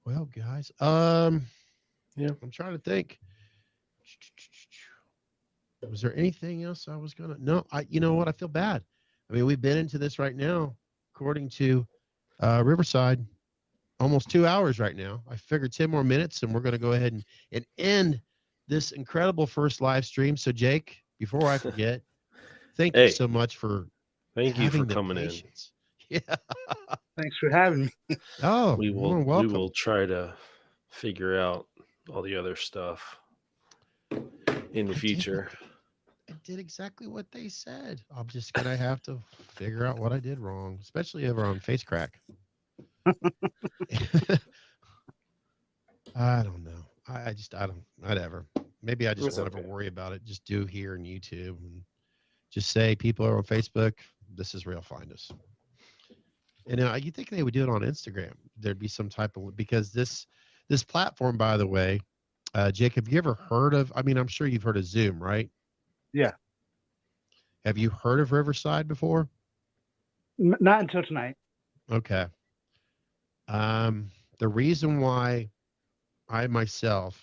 Well, guys, Yeah. I'm trying to think. Was there anything else I was gonna? No, you know what? I feel bad. I mean, we've been into this right now, according to Riverside, almost 2 hours right now. I figured 10 more minutes, and we're going to go ahead and end this incredible first live stream. So, Jake, before I forget, thank you so much for coming patience. Yeah. Thanks for having me. Oh, We you're will welcome. we will try to figure out all the other stuff in the future. I did exactly what they said. I'm just going to have to figure out what I did wrong, especially over on Face Crack. I don't know. I don't, whatever. Maybe I just won't ever worry about it. Just do here and YouTube and just say people are on Facebook. This is real. Find us. And you think they would do it on Instagram? There'd be some type of, because this platform, by the way, Jake, have you ever heard of, I mean, I'm sure you've heard of Zoom, right? Yeah. Have you heard of Riverside before? Not until tonight. Okay. The reason why I myself,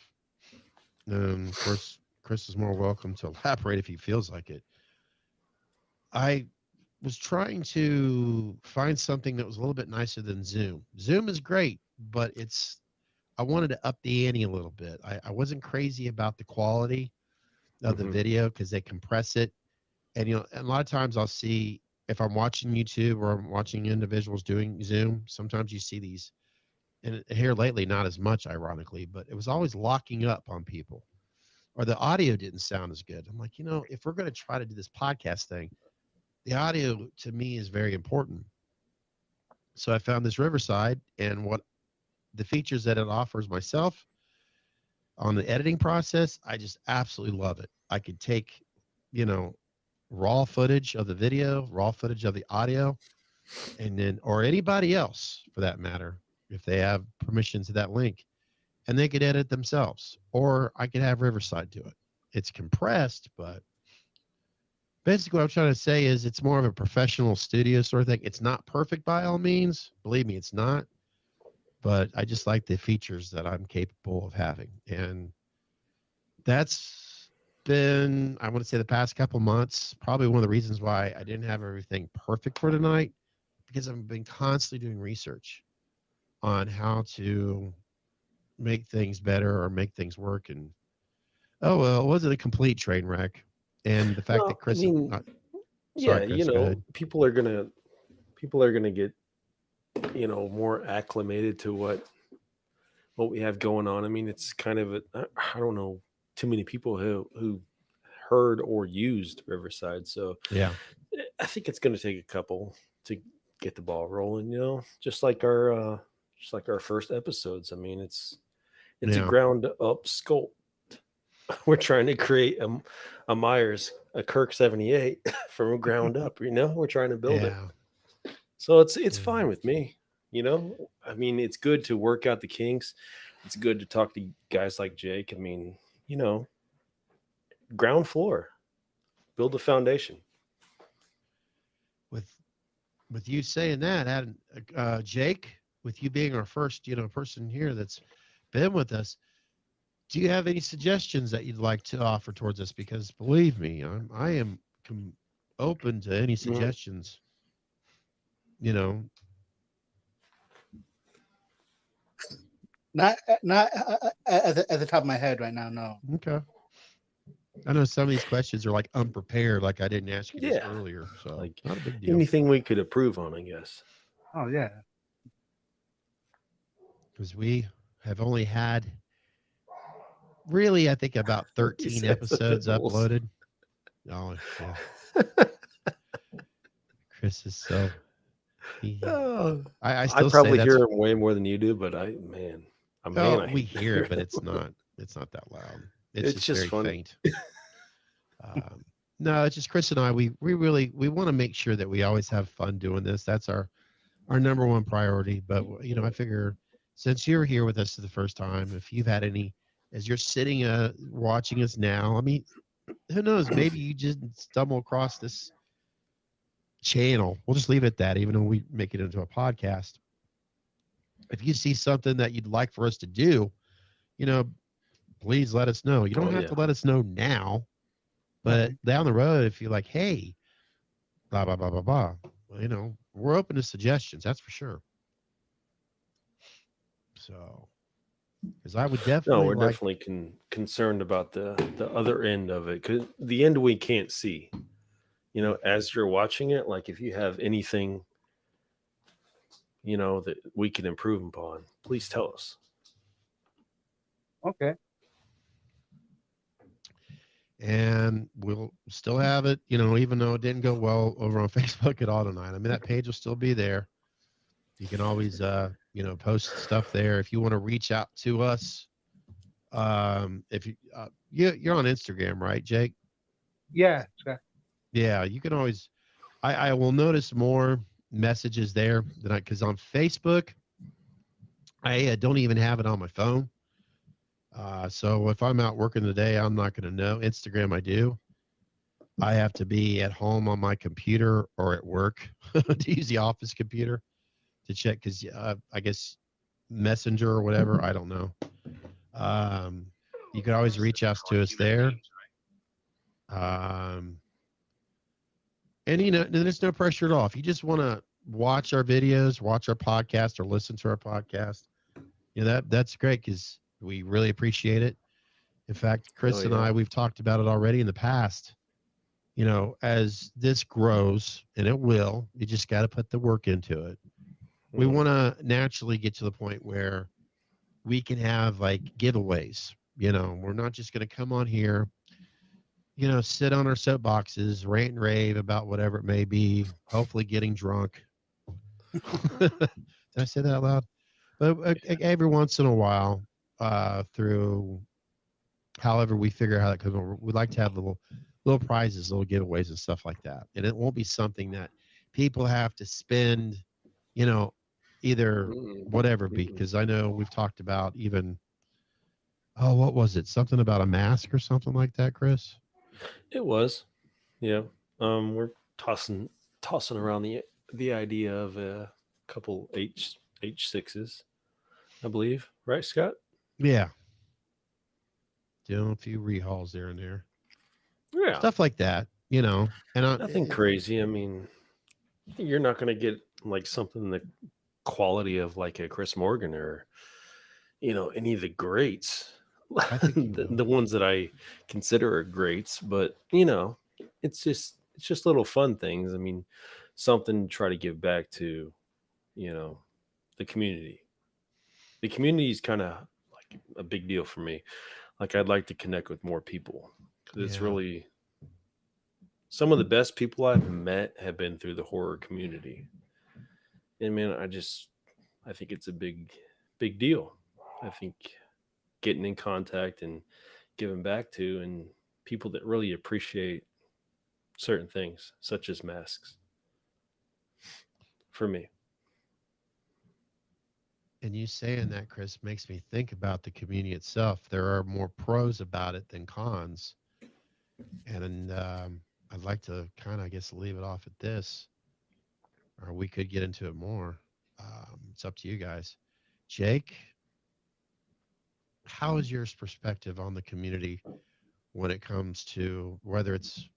of course, Chris is more welcome to elaborate if he feels like it. I was trying to find something that was a little bit nicer than Zoom. Zoom is great, but I wanted to up the ante a little bit. I wasn't crazy about the quality of the video because they compress it. And, and a lot of times I'll see, if I'm watching YouTube or I'm watching individuals doing Zoom, sometimes you see these, and here lately, not as much, ironically, but it was always locking up on people, or the audio didn't sound as good. I'm like, if we're going to try to do this podcast thing, the audio to me is very important. So I found this Riverside, and what the features that it offers myself on the editing process, I just absolutely love it. I could take, raw footage of the video, raw footage of the audio, and then, or anybody else for that matter, if they have permission to that link, and they could edit themselves, or I could have Riverside do it. It's compressed, but basically what I'm trying to say is it's more of a professional studio sort of thing. It's not perfect by all means. Believe me, it's not. But I just like the features that I'm capable of having. And that's been, I want to say, the past couple months, probably one of the reasons why I didn't have everything perfect for tonight, because I've been constantly doing research on how to make things better or make things work. And, oh, well, it wasn't a complete train wreck. And the fact that Chris, yeah, Chris, go ahead. people are gonna get, more acclimated to what we have going on. I mean, it's kind of I don't know too many people who heard or used Riverside, so Yeah, I think it's going to take a couple to get the ball rolling. Just like our first episodes. I mean, it's a ground up sculpt. We're trying to create a Myers, a Kirk 78 from ground up. We're trying to build it. So it's fine with me. I mean, it's good to work out the kinks. It's good to talk to guys like Jake. I mean, ground floor, build the foundation. With you saying that, Adam, Jake, with you being our first, person here that's been with us, do you have any suggestions that you'd like to offer towards us? Because believe me, I am open to any suggestions. Not at the top of my head right now. No. Okay. I know some of these questions are like unprepared, like I didn't ask you this earlier. So like not a big deal. Anything we could improve on, I guess. Oh yeah. Because we have only had really, I think, about 13 episodes uploaded. Oh yeah. Chris is so. I still probably say hear him way more than you do, but we hear it, but it's not that loud. It's just very funny. faint. No, it's just Chris and I. We want to make sure that we always have fun doing this. That's our number one priority. But I figure since you're here with us for the first time, if you've had any, as you're sitting watching us now, I mean, who knows? Maybe you just stumble across this channel. We'll just leave it at that, even though we make it into a podcast. If you see something that you'd like for us to do, please let us know. You don't have to let us know now, but down the road, if you're like, hey, blah, blah, blah, blah, blah, well, we're open to suggestions. That's for sure. So, because I would definitely. No, we're definitely concerned about the other end of it, because the end we can't see. As you're watching it, like if you have anything, that we can improve upon, please tell us. Okay. And we'll still have it, even though it didn't go well over on Facebook at all tonight. I mean, that page will still be there. You can always, post stuff there. If you want to reach out to us, if you're on Instagram, right, Jake? Yeah. Sure. Yeah, you can always. I will notice more messages there than because on Facebook, I don't even have it on my phone. So if I'm out working today, I'm not going to know. Instagram, I do. I have to be at home on my computer or at work to use the office computer to check because I guess Messenger or whatever. I don't know. You can always reach out to us there. And there's no pressure at all. If you just want to watch our videos, watch our podcast, or listen to our podcast, that's great because we really appreciate it. In fact, Chris and I, we've talked about it already in the past. As this grows, and it will, you just got to put the work into it. We want to naturally get to the point where we can have like giveaways. We're not just going to come on here, sit on our soapboxes, rant and rave about whatever it may be, hopefully getting drunk. Did I say that out loud? But every once in a while, through however we figure out how that comes over, we'd like to have little prizes, little giveaways and stuff like that. And it won't be something that people have to spend, either whatever, because I know we've talked about even, what was it? Something about a mask or something like that, Chris? It was. Yeah. We're tossing around the idea of a couple H6s, I believe. Right, Scott? Yeah. Doing a few rehauls there and there. Yeah. Stuff like that, and nothing crazy. I mean, you're not going to get like something the quality of like a Chris Morgan or, any of the greats, the ones that I consider are greats, but it's just little fun things. I mean, something to try to give back to, the community. The community is kind of like a big deal for me. Like I'd like to connect with more people because it's really some of the best people I've met have been through the horror community. And man, I think it's a big deal. I think getting in contact and giving back to and people that really appreciate certain things, such as masks, for me. And you saying that, Chris, makes me think about the community itself. There are more pros about it than cons. And I'd like to kind of, I guess, leave it off at this, or we could get into it more. It's up to you guys. Jake, how is your perspective on the community when it comes to whether it's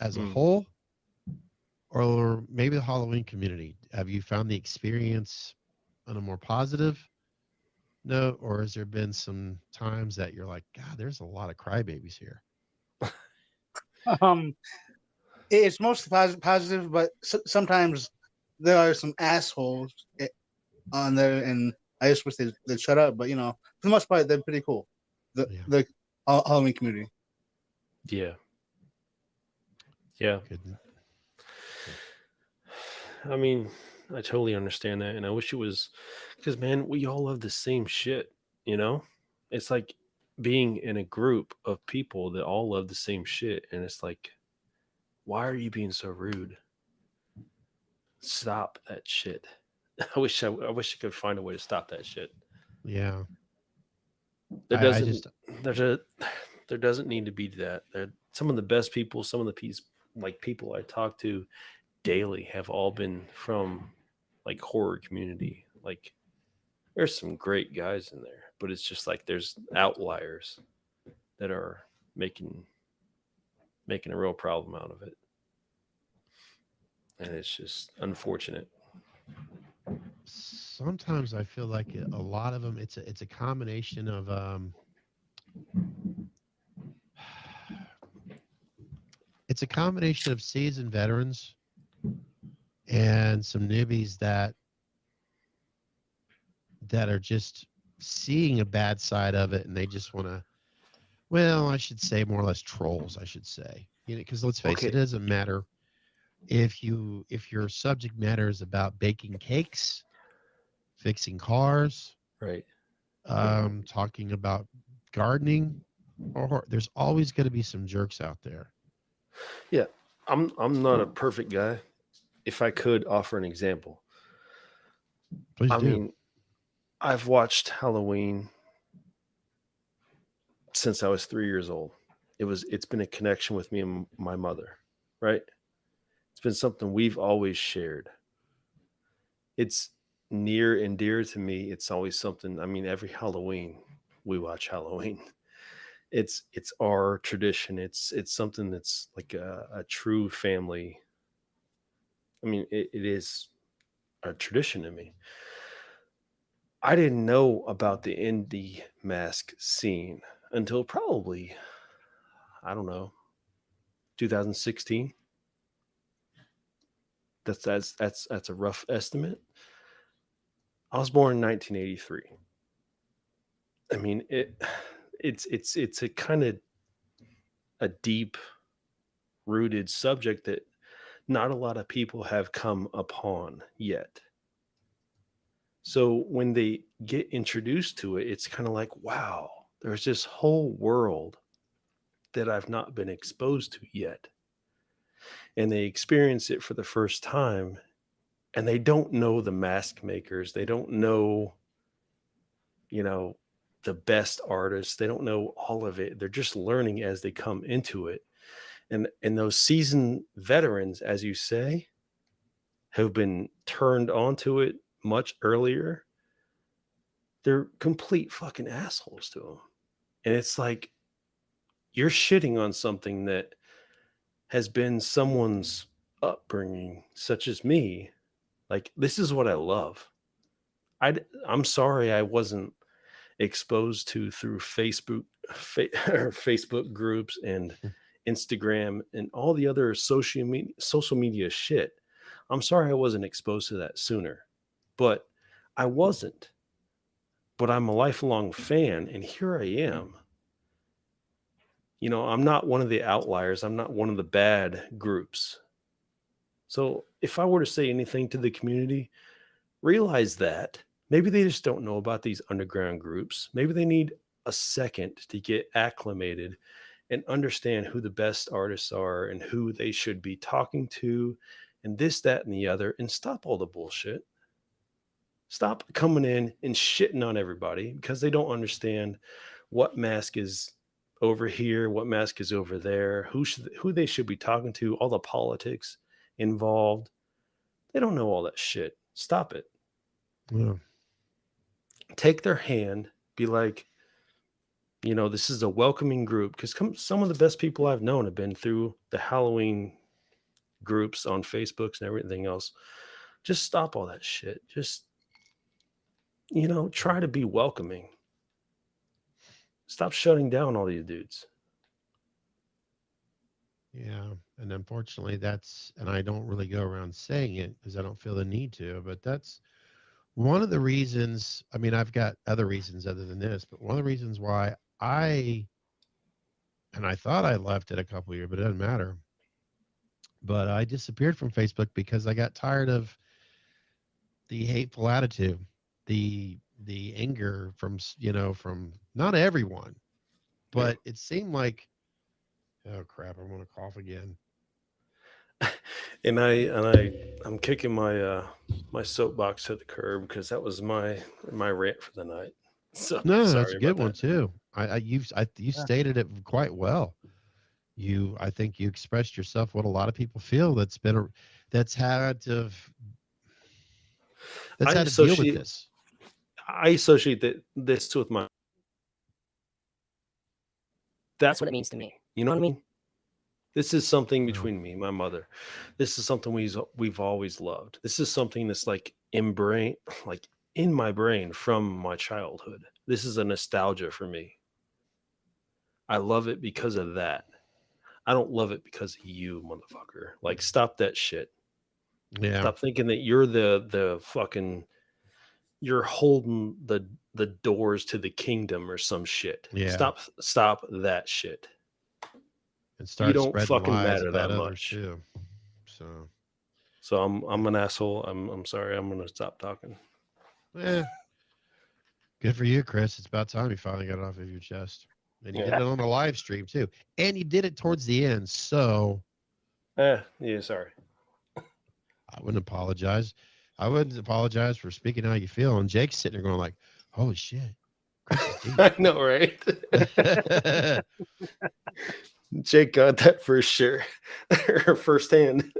as a whole or maybe the Halloween community? Have you found the experience on a more positive note, or has there been some times that you're like, God, there's a lot of crybabies here? It's mostly positive, but sometimes there are some assholes on there, and I just wish they'd shut up. But for the most part, they're pretty cool. The Halloween community. Yeah. Good. I mean, I totally understand that, and I wish it was because, man, we all love the same shit. It's like being in a group of people that all love the same shit, and it's like, why are you being so rude? Stop that shit. I wish I could find a way to stop that shit. Yeah. There doesn't need to be that. Some of the best people, some of the people I talk to daily have all been from like horror community. Like there's some great guys in there, but it's just like there's outliers that are making a real problem out of it. And it's just unfortunate. Sometimes I feel like a lot of them, it's a combination of it's a combination of seasoned veterans and some newbies that are just seeing a bad side of it, and they just want to, well, I should say more or less trolls, I should say, because let's face it, it doesn't matter if your subject matter is about baking cakes, fixing cars, right, talking about gardening, or there's always going to be some jerks out there. Yeah, I'm not a perfect guy. If I could offer an example, Please do. I mean, I've watched Halloween since I was 3 years old. It's been a connection with me and my mother, right? It's been something we've always shared. It's near and dear to me. It's always something. I mean, every Halloween we watch Halloween. It's our tradition. It's something that's like a true family I mean, it is a tradition to me. I didn't know about the indie mask scene until probably, I don't know, 2016. That's a rough estimate. I was born in 1983. I mean, it's a kind of a deep rooted subject that not a lot of people have come upon yet. So when they get introduced to it, it's kind of like, wow, there's this whole world that I've not been exposed to yet. And they experience it for the first time, and they don't know the mask makers. They don't know, you know, the best artists. They don't know all of it. They're just learning as they come into it. And those seasoned veterans, as you say, have been turned onto it much earlier. They're complete fucking assholes to them. And it's like you're shitting on something that has been someone's upbringing, such as me. Like, this is what I love. I'm sorry I wasn't exposed to through Facebook, or Facebook groups and Instagram and all the other social media shit. I'm sorry I wasn't exposed to that sooner, but I wasn't. But I'm a lifelong fan, and here I am. You know, I'm not one of the outliers. I'm not one of the bad groups. So if I were to say anything to the community, realize that maybe they just don't know about these underground groups. Maybe they need a second to get acclimated and understand who the best artists are and who they should be talking to and this, that, and the other, and stop all the bullshit. Stop coming in and shitting on everybody because they don't understand what mask is over here, what mask is over there, who they should be talking to, all the politics involved. They don't know all that shit. Stop it. Yeah. Take their hand, be like, you know, this is a welcoming group, because some of the best people I've known have been through the Halloween groups on Facebooks and everything else. Just stop all that shit. Just, you know, try to be welcoming. Stop shutting down all these dudes. Yeah. And unfortunately, and I don't really go around saying it because I don't feel the need to, but that's one of the reasons. I mean, I've got other reasons other than this, but one of the reasons why I thought I left it a couple of years, but it doesn't matter. But I disappeared from Facebook because I got tired of the hateful attitude, the anger from not everyone, but it seemed like, oh crap, I'm gonna cough again. And I'm kicking my my soapbox to the curb because that was my rant for the night. So No, sorry that's a good about one that. too. You stated it quite well. I think you expressed yourself what a lot of people feel that's had to deal with this. I associate this with my. That's what it means to me. You know what I mean? This is something between me and my mother. This is something we've always loved. This is something that's like in my brain from my childhood. This is a nostalgia for me. I love it because of that. I don't love it because of you, motherfucker. Like, stop that shit. Yeah. Stop thinking that you're the fucking, you're holding the doors to the kingdom or some shit. Yeah. Stop that shit. And start You don't spreading fucking lies matter about that others much. too. So I'm an asshole. I'm sorry. I'm gonna stop talking. Yeah. Good for you, Chris. It's about time you finally got it off of your chest. And you did it on the live stream too. And you did it towards the end. So yeah, sorry. I wouldn't apologize. I wouldn't apologize for speaking how you feel. And Jake's sitting there going like, holy shit. Chris is deep. I know, right? Jake got that for sure. Firsthand.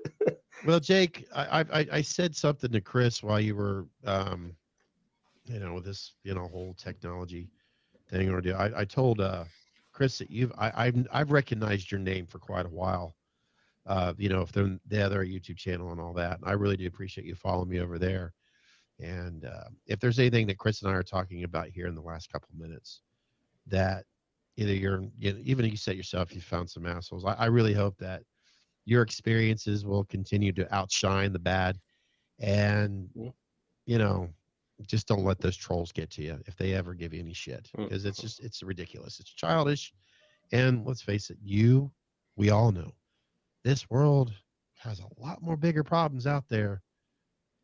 Well, Jake, I said something to Chris while you were this whole technology thing or I told Chris that I've recognized your name for quite a while. if they're the other YouTube channel and all that. I really do appreciate you following me over there. And if there's anything that Chris and I are talking about here in the last couple of minutes, that either even you said yourself, you found some assholes. I really hope that your experiences will continue to outshine the bad, and just don't let those trolls get to you if they ever give you any shit, because it's ridiculous. It's childish. And let's face it, we all know this world has a lot more bigger problems out there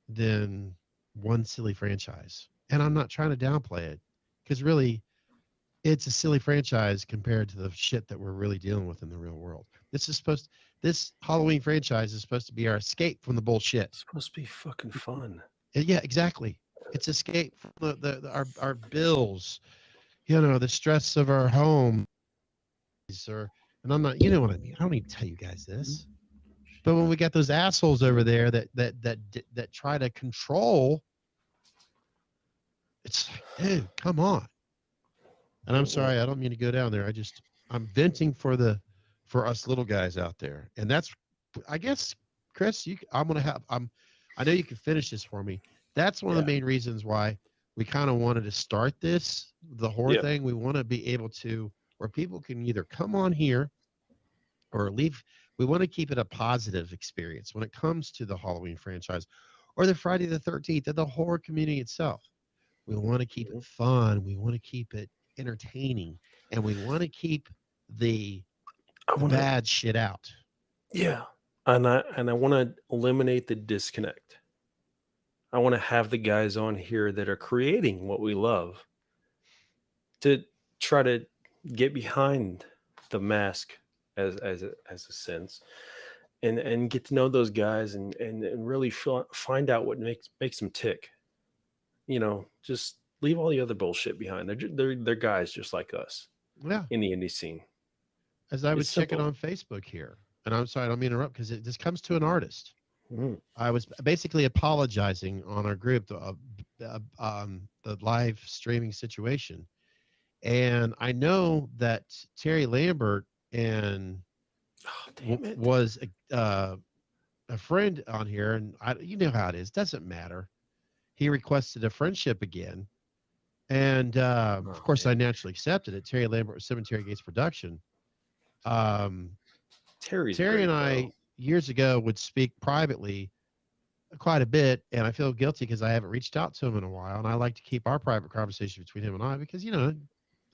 than one silly franchise. And I'm not trying to downplay it, because really it's a silly franchise compared to the shit that we're really dealing with in the real world. This Halloween franchise is supposed to be our escape from the bullshit. It's supposed to be fucking fun. Yeah, exactly. It's escape from our bills, the stress of our home. And I'm not, you know what I mean? I don't need to tell you guys this. But when we got those assholes over there that try to control, it's like, dude, come on. And I'm sorry, I don't mean to go down there. I'm venting for us little guys out there. And that's, I guess, Chris, I know you can finish this for me. That's one of the main reasons why we kind of wanted to start the horror thing. We want to be able to, where people can either come on here or leave. We want to keep it a positive experience when it comes to the Halloween franchise or the Friday the 13th and the horror community itself. We want to keep it fun. We want to keep it entertaining, and we want to keep the bad shit out. Yeah. And I want to eliminate the disconnect. I want to have the guys on here that are creating what we love to try to get behind the mask as a sense, and get to know those guys and really find out what makes them tick. Just leave all the other bullshit behind. They're guys just like us. Yeah. In the indie scene. As I was checking on Facebook here, and I'm sorry, I don't mean to interrupt, because this comes to an artist. I was basically apologizing on our group, the live streaming situation. And I know that Terry Lambert was a friend on here, and you know how it is. Doesn't matter. He requested a friendship again, and of course, I naturally accepted it. Terry Lambert with Cemetery Gates Production. Terry and I years ago would speak privately quite a bit, and I feel guilty because I haven't reached out to him in a while, and I like to keep our private conversation between him and I, because no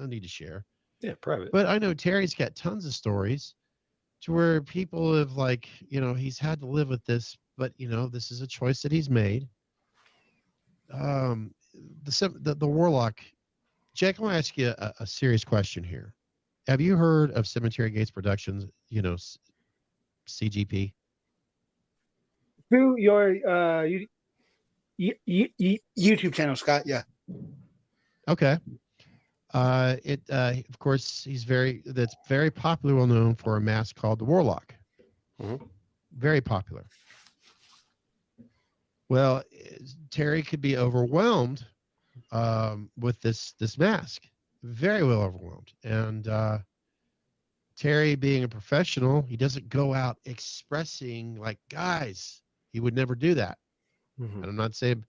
need to share. Yeah, private. But I know Terry's got tons of stories to where people have he's had to live with this, but this is a choice that he's made. The Warlock. Jake, I want to ask you a serious question here. Have you heard of Cemetery Gates Productions, CGP? Through your YouTube channel, Scott. Yeah. Okay. Of course, that's very popular, well known for a mask called the Warlock. Mm-hmm. Very popular. Well, Terry could be overwhelmed with this mask, very well overwhelmed. And Terry, being a professional, he doesn't go out expressing like, guys, he would never do that. Mm-hmm. And I'm not saying,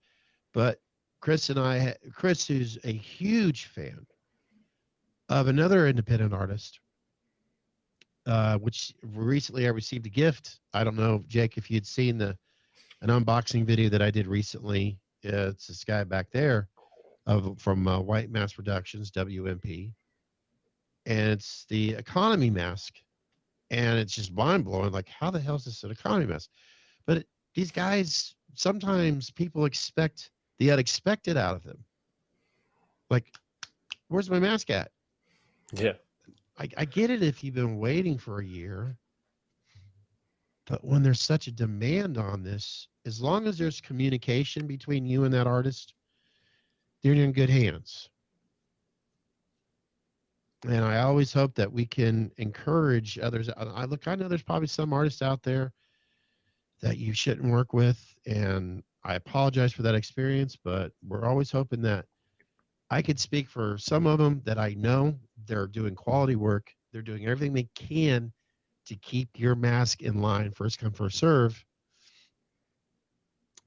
but Chris, who's a huge fan of another independent artist, which recently I received a gift. I don't know, Jake, if you'd seen an unboxing video that I did recently. It's this guy back there from White Mask Productions, WMP. And it's the economy mask. And it's just mind-blowing. Like, how the hell is this an economy mask? But these guys, sometimes people expect the unexpected out of them. Like, where's my mask at? Yeah. I get it if you've been waiting for a year. But when there's such a demand on this, as long as there's communication between you and that artist, they're in good hands. And I always hope that we can encourage others. I know there's probably some artists out there that you shouldn't work with, and I apologize for that experience, but we're always hoping that I could speak for some of them that I know they're doing quality work. They're doing everything they can to keep your mask in line, first come, first serve.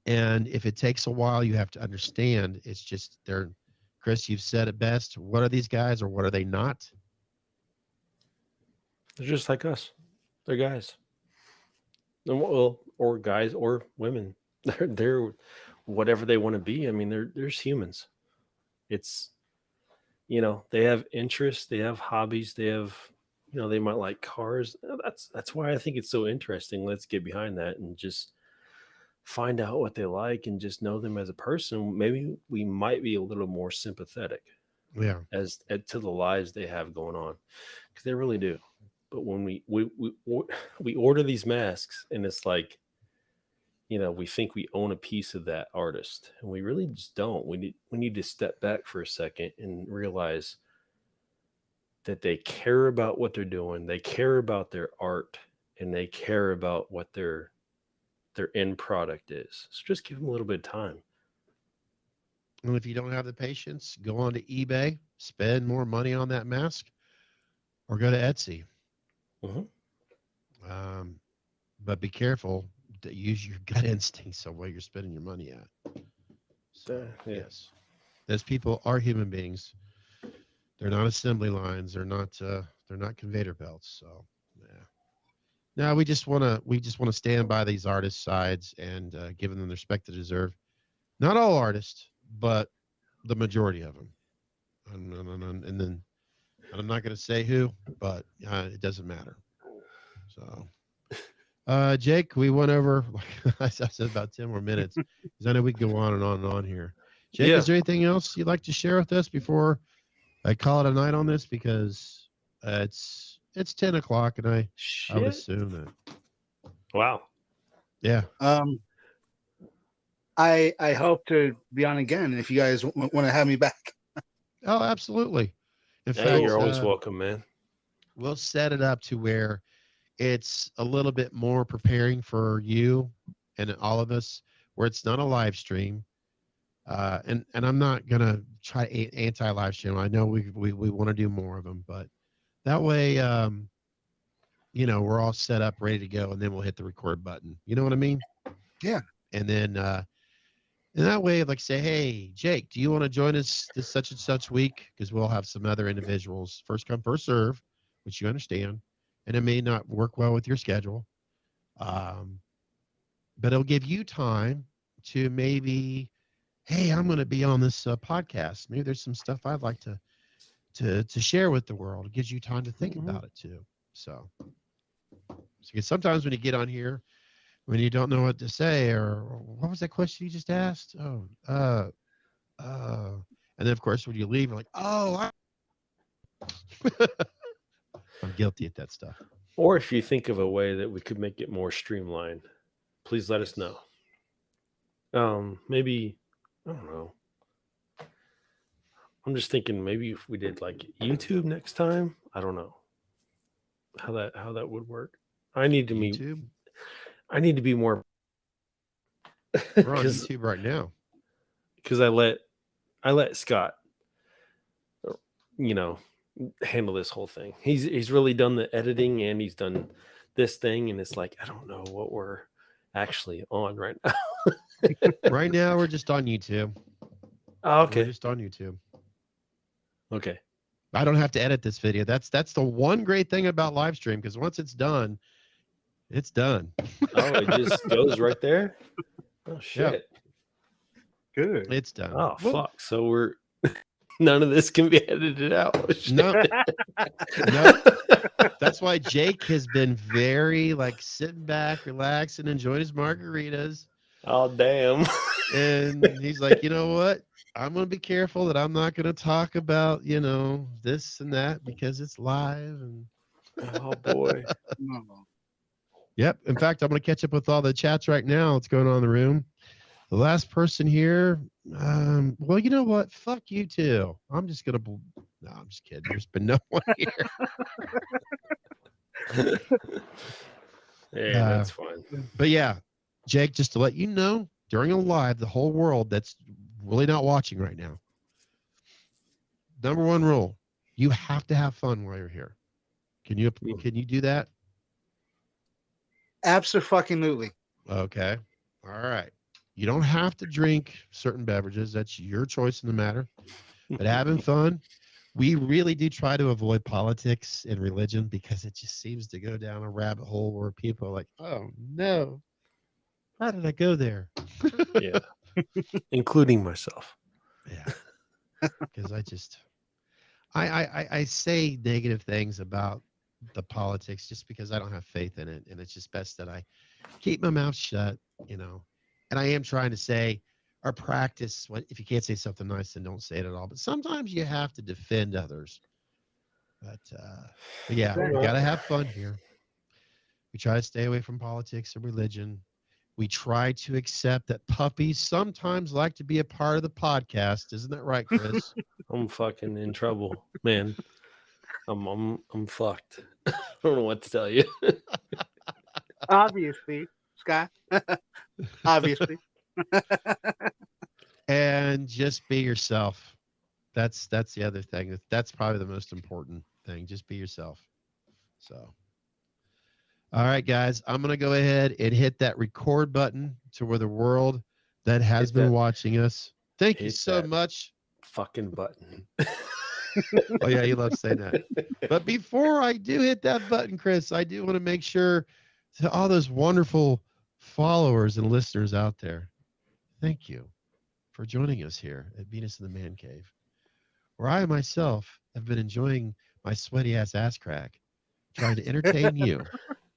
And if it takes a while, you have to understand it's just they're, Chris, you've said it best. What are these guys or what are they not? They're just like us. They're guys. Well, or guys or women. They're whatever they want to be. I mean, there's humans. It's, they have interests, they have hobbies, they have, they might like cars. That's why I think it's so interesting. Let's get behind that and just find out what they like and just know them as a person. Maybe we might be a little more sympathetic Yeah. as to the lives they have going on, because they really do. But when we order these masks, and it's like, we think we own a piece of that artist, and we really just don't. We need to step back for a second and realize that they care about what they're doing, they care about their art, and they care about what their end product is. So just give them a little bit of time. And if you don't have the patience, go on to eBay, spend more money on that mask, or go to Etsy. But be careful to use your gut instincts on where you're spending your money at. So, yes, those people are human beings. They're not assembly lines. They're not conveyor belts. So, yeah. No, we just want to stand by these artists' sides and give them the respect they deserve. Not all artists, but the majority of them. And then I'm not going to say who, but it doesn't matter. So, Jake, we went over, I said, about 10 more minutes, because I know we can go on and on and on here. Jake, is there anything else you'd like to share with us before I call it a night on this? Because it's 10 o'clock, and I would assume that. Wow. Yeah. I hope to be on again if you guys want to have me back. Oh, absolutely. In Hey, fact, you're always welcome, man. We'll set it up to where it's a little bit more preparing for you and all of us, where it's not a live stream. And I'm not going to try anti-live stream. I know we want to do more of them, but that way, we're all set up, ready to go, and then we'll hit the record button. You know what I mean? Yeah. And then, and that way, like, say, hey, Jake, do you want to join us this such and such week? Because we'll have some other individuals, first come, first serve, which you understand. And it may not work well with your schedule. But it'll give you time to maybe, hey, I'm going to be on this podcast. Maybe there's some stuff I'd like to share with the world. It gives you time to think about it too. So because sometimes when you get on here, when you don't know what to say, or what was that question you just asked? And then of course when you leave, you're like, I'm guilty at that stuff. Or if you think of a way that we could make it more streamlined, please let us know. Maybe, I don't know. I'm just thinking maybe if we did like YouTube next time. I don't know how that would work. I need to be more. We're on YouTube right now. Because I let Scott, handle this whole thing. He's really done the editing and he's done this thing, and it's like I don't know what we're actually on right now. Right now we're just on YouTube. Oh, okay. We're just on YouTube. Okay. I don't have to edit this video. That's the one great thing about live stream, because once it's done, it's done. Oh, it just goes right there. Oh shit. Yeah. Good. It's done. Oh fuck. So we're none of this can be edited out. No. That's why Jake has been very sitting back, relaxing, enjoying his margaritas. Oh damn. And he's like, you know what? I'm going to be careful that I'm not going to talk about, this and that, because it's live. And oh boy. Yep. In fact, I'm going to catch up with all the chats right now. What's going on in the room? The last person here. Well, you know what? Fuck you too. I'm just going to. No, I'm just kidding. There's been no one here. Yeah, that's fine. But yeah, Jake, just to let you know, during a live, the whole world that's really not watching right now. #1 rule: you have to have fun while you're here. Can you do that? Abso-fucking-lutely. Okay. All right. You don't have to drink certain beverages. That's your choice in the matter. But having fun, we really do try to avoid politics and religion because it just seems to go down a rabbit hole where people are like, oh no, how did I go there? Yeah. Including myself. Yeah. Because I say negative things about the politics just because I don't have faith in it. And it's just best that I keep my mouth shut, And I am trying to say or practice if you can't say something nice, then don't say it at all. But sometimes you have to defend others. But yeah, we got to have fun here. We try to stay away from politics and religion. We try to accept that puppies sometimes like to be a part of the podcast. Isn't that right, Chris? I'm fucking in trouble, man. I'm fucked. I don't know what to tell you. Obviously, Scott. Obviously. And just be yourself. That's the other thing. That's probably the most important thing. Just be yourself. So, all right, guys, I'm going to go ahead and hit that record button to where the world that has been watching us. Thank you so much. Fucking button. Oh, yeah, you love saying that. But before I do hit that button, Chris, I do want to make sure to all those wonderful followers and listeners out there, thank you for joining us here at Venus in the Man Cave, where I myself have been enjoying my sweaty ass crack, trying to entertain you.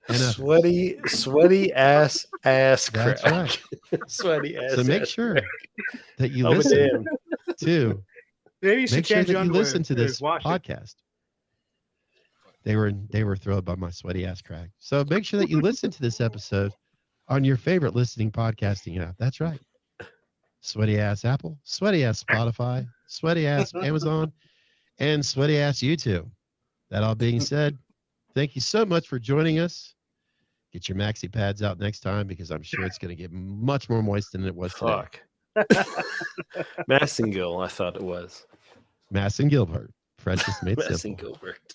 And Sweaty ass crack. That's right. Sweaty ass. So make ass sure crack. that you Oh, listen damn. to. Maybe you should Make sure change that your you underwear listen to and this wash it. podcast. They were thrilled by my sweaty ass crack. So make sure that you listen to this episode on your favorite listening podcasting app. That's right. Sweaty ass Apple, sweaty ass Spotify, sweaty ass Amazon, and sweaty ass YouTube. That all being said, thank you so much for joining us. Get your maxi pads out next time because I'm sure it's going to get much more moist than it was today. Fuck. Massengill, I thought it was. Mass and Gilbert. French is made Mass simple. and Gilbert.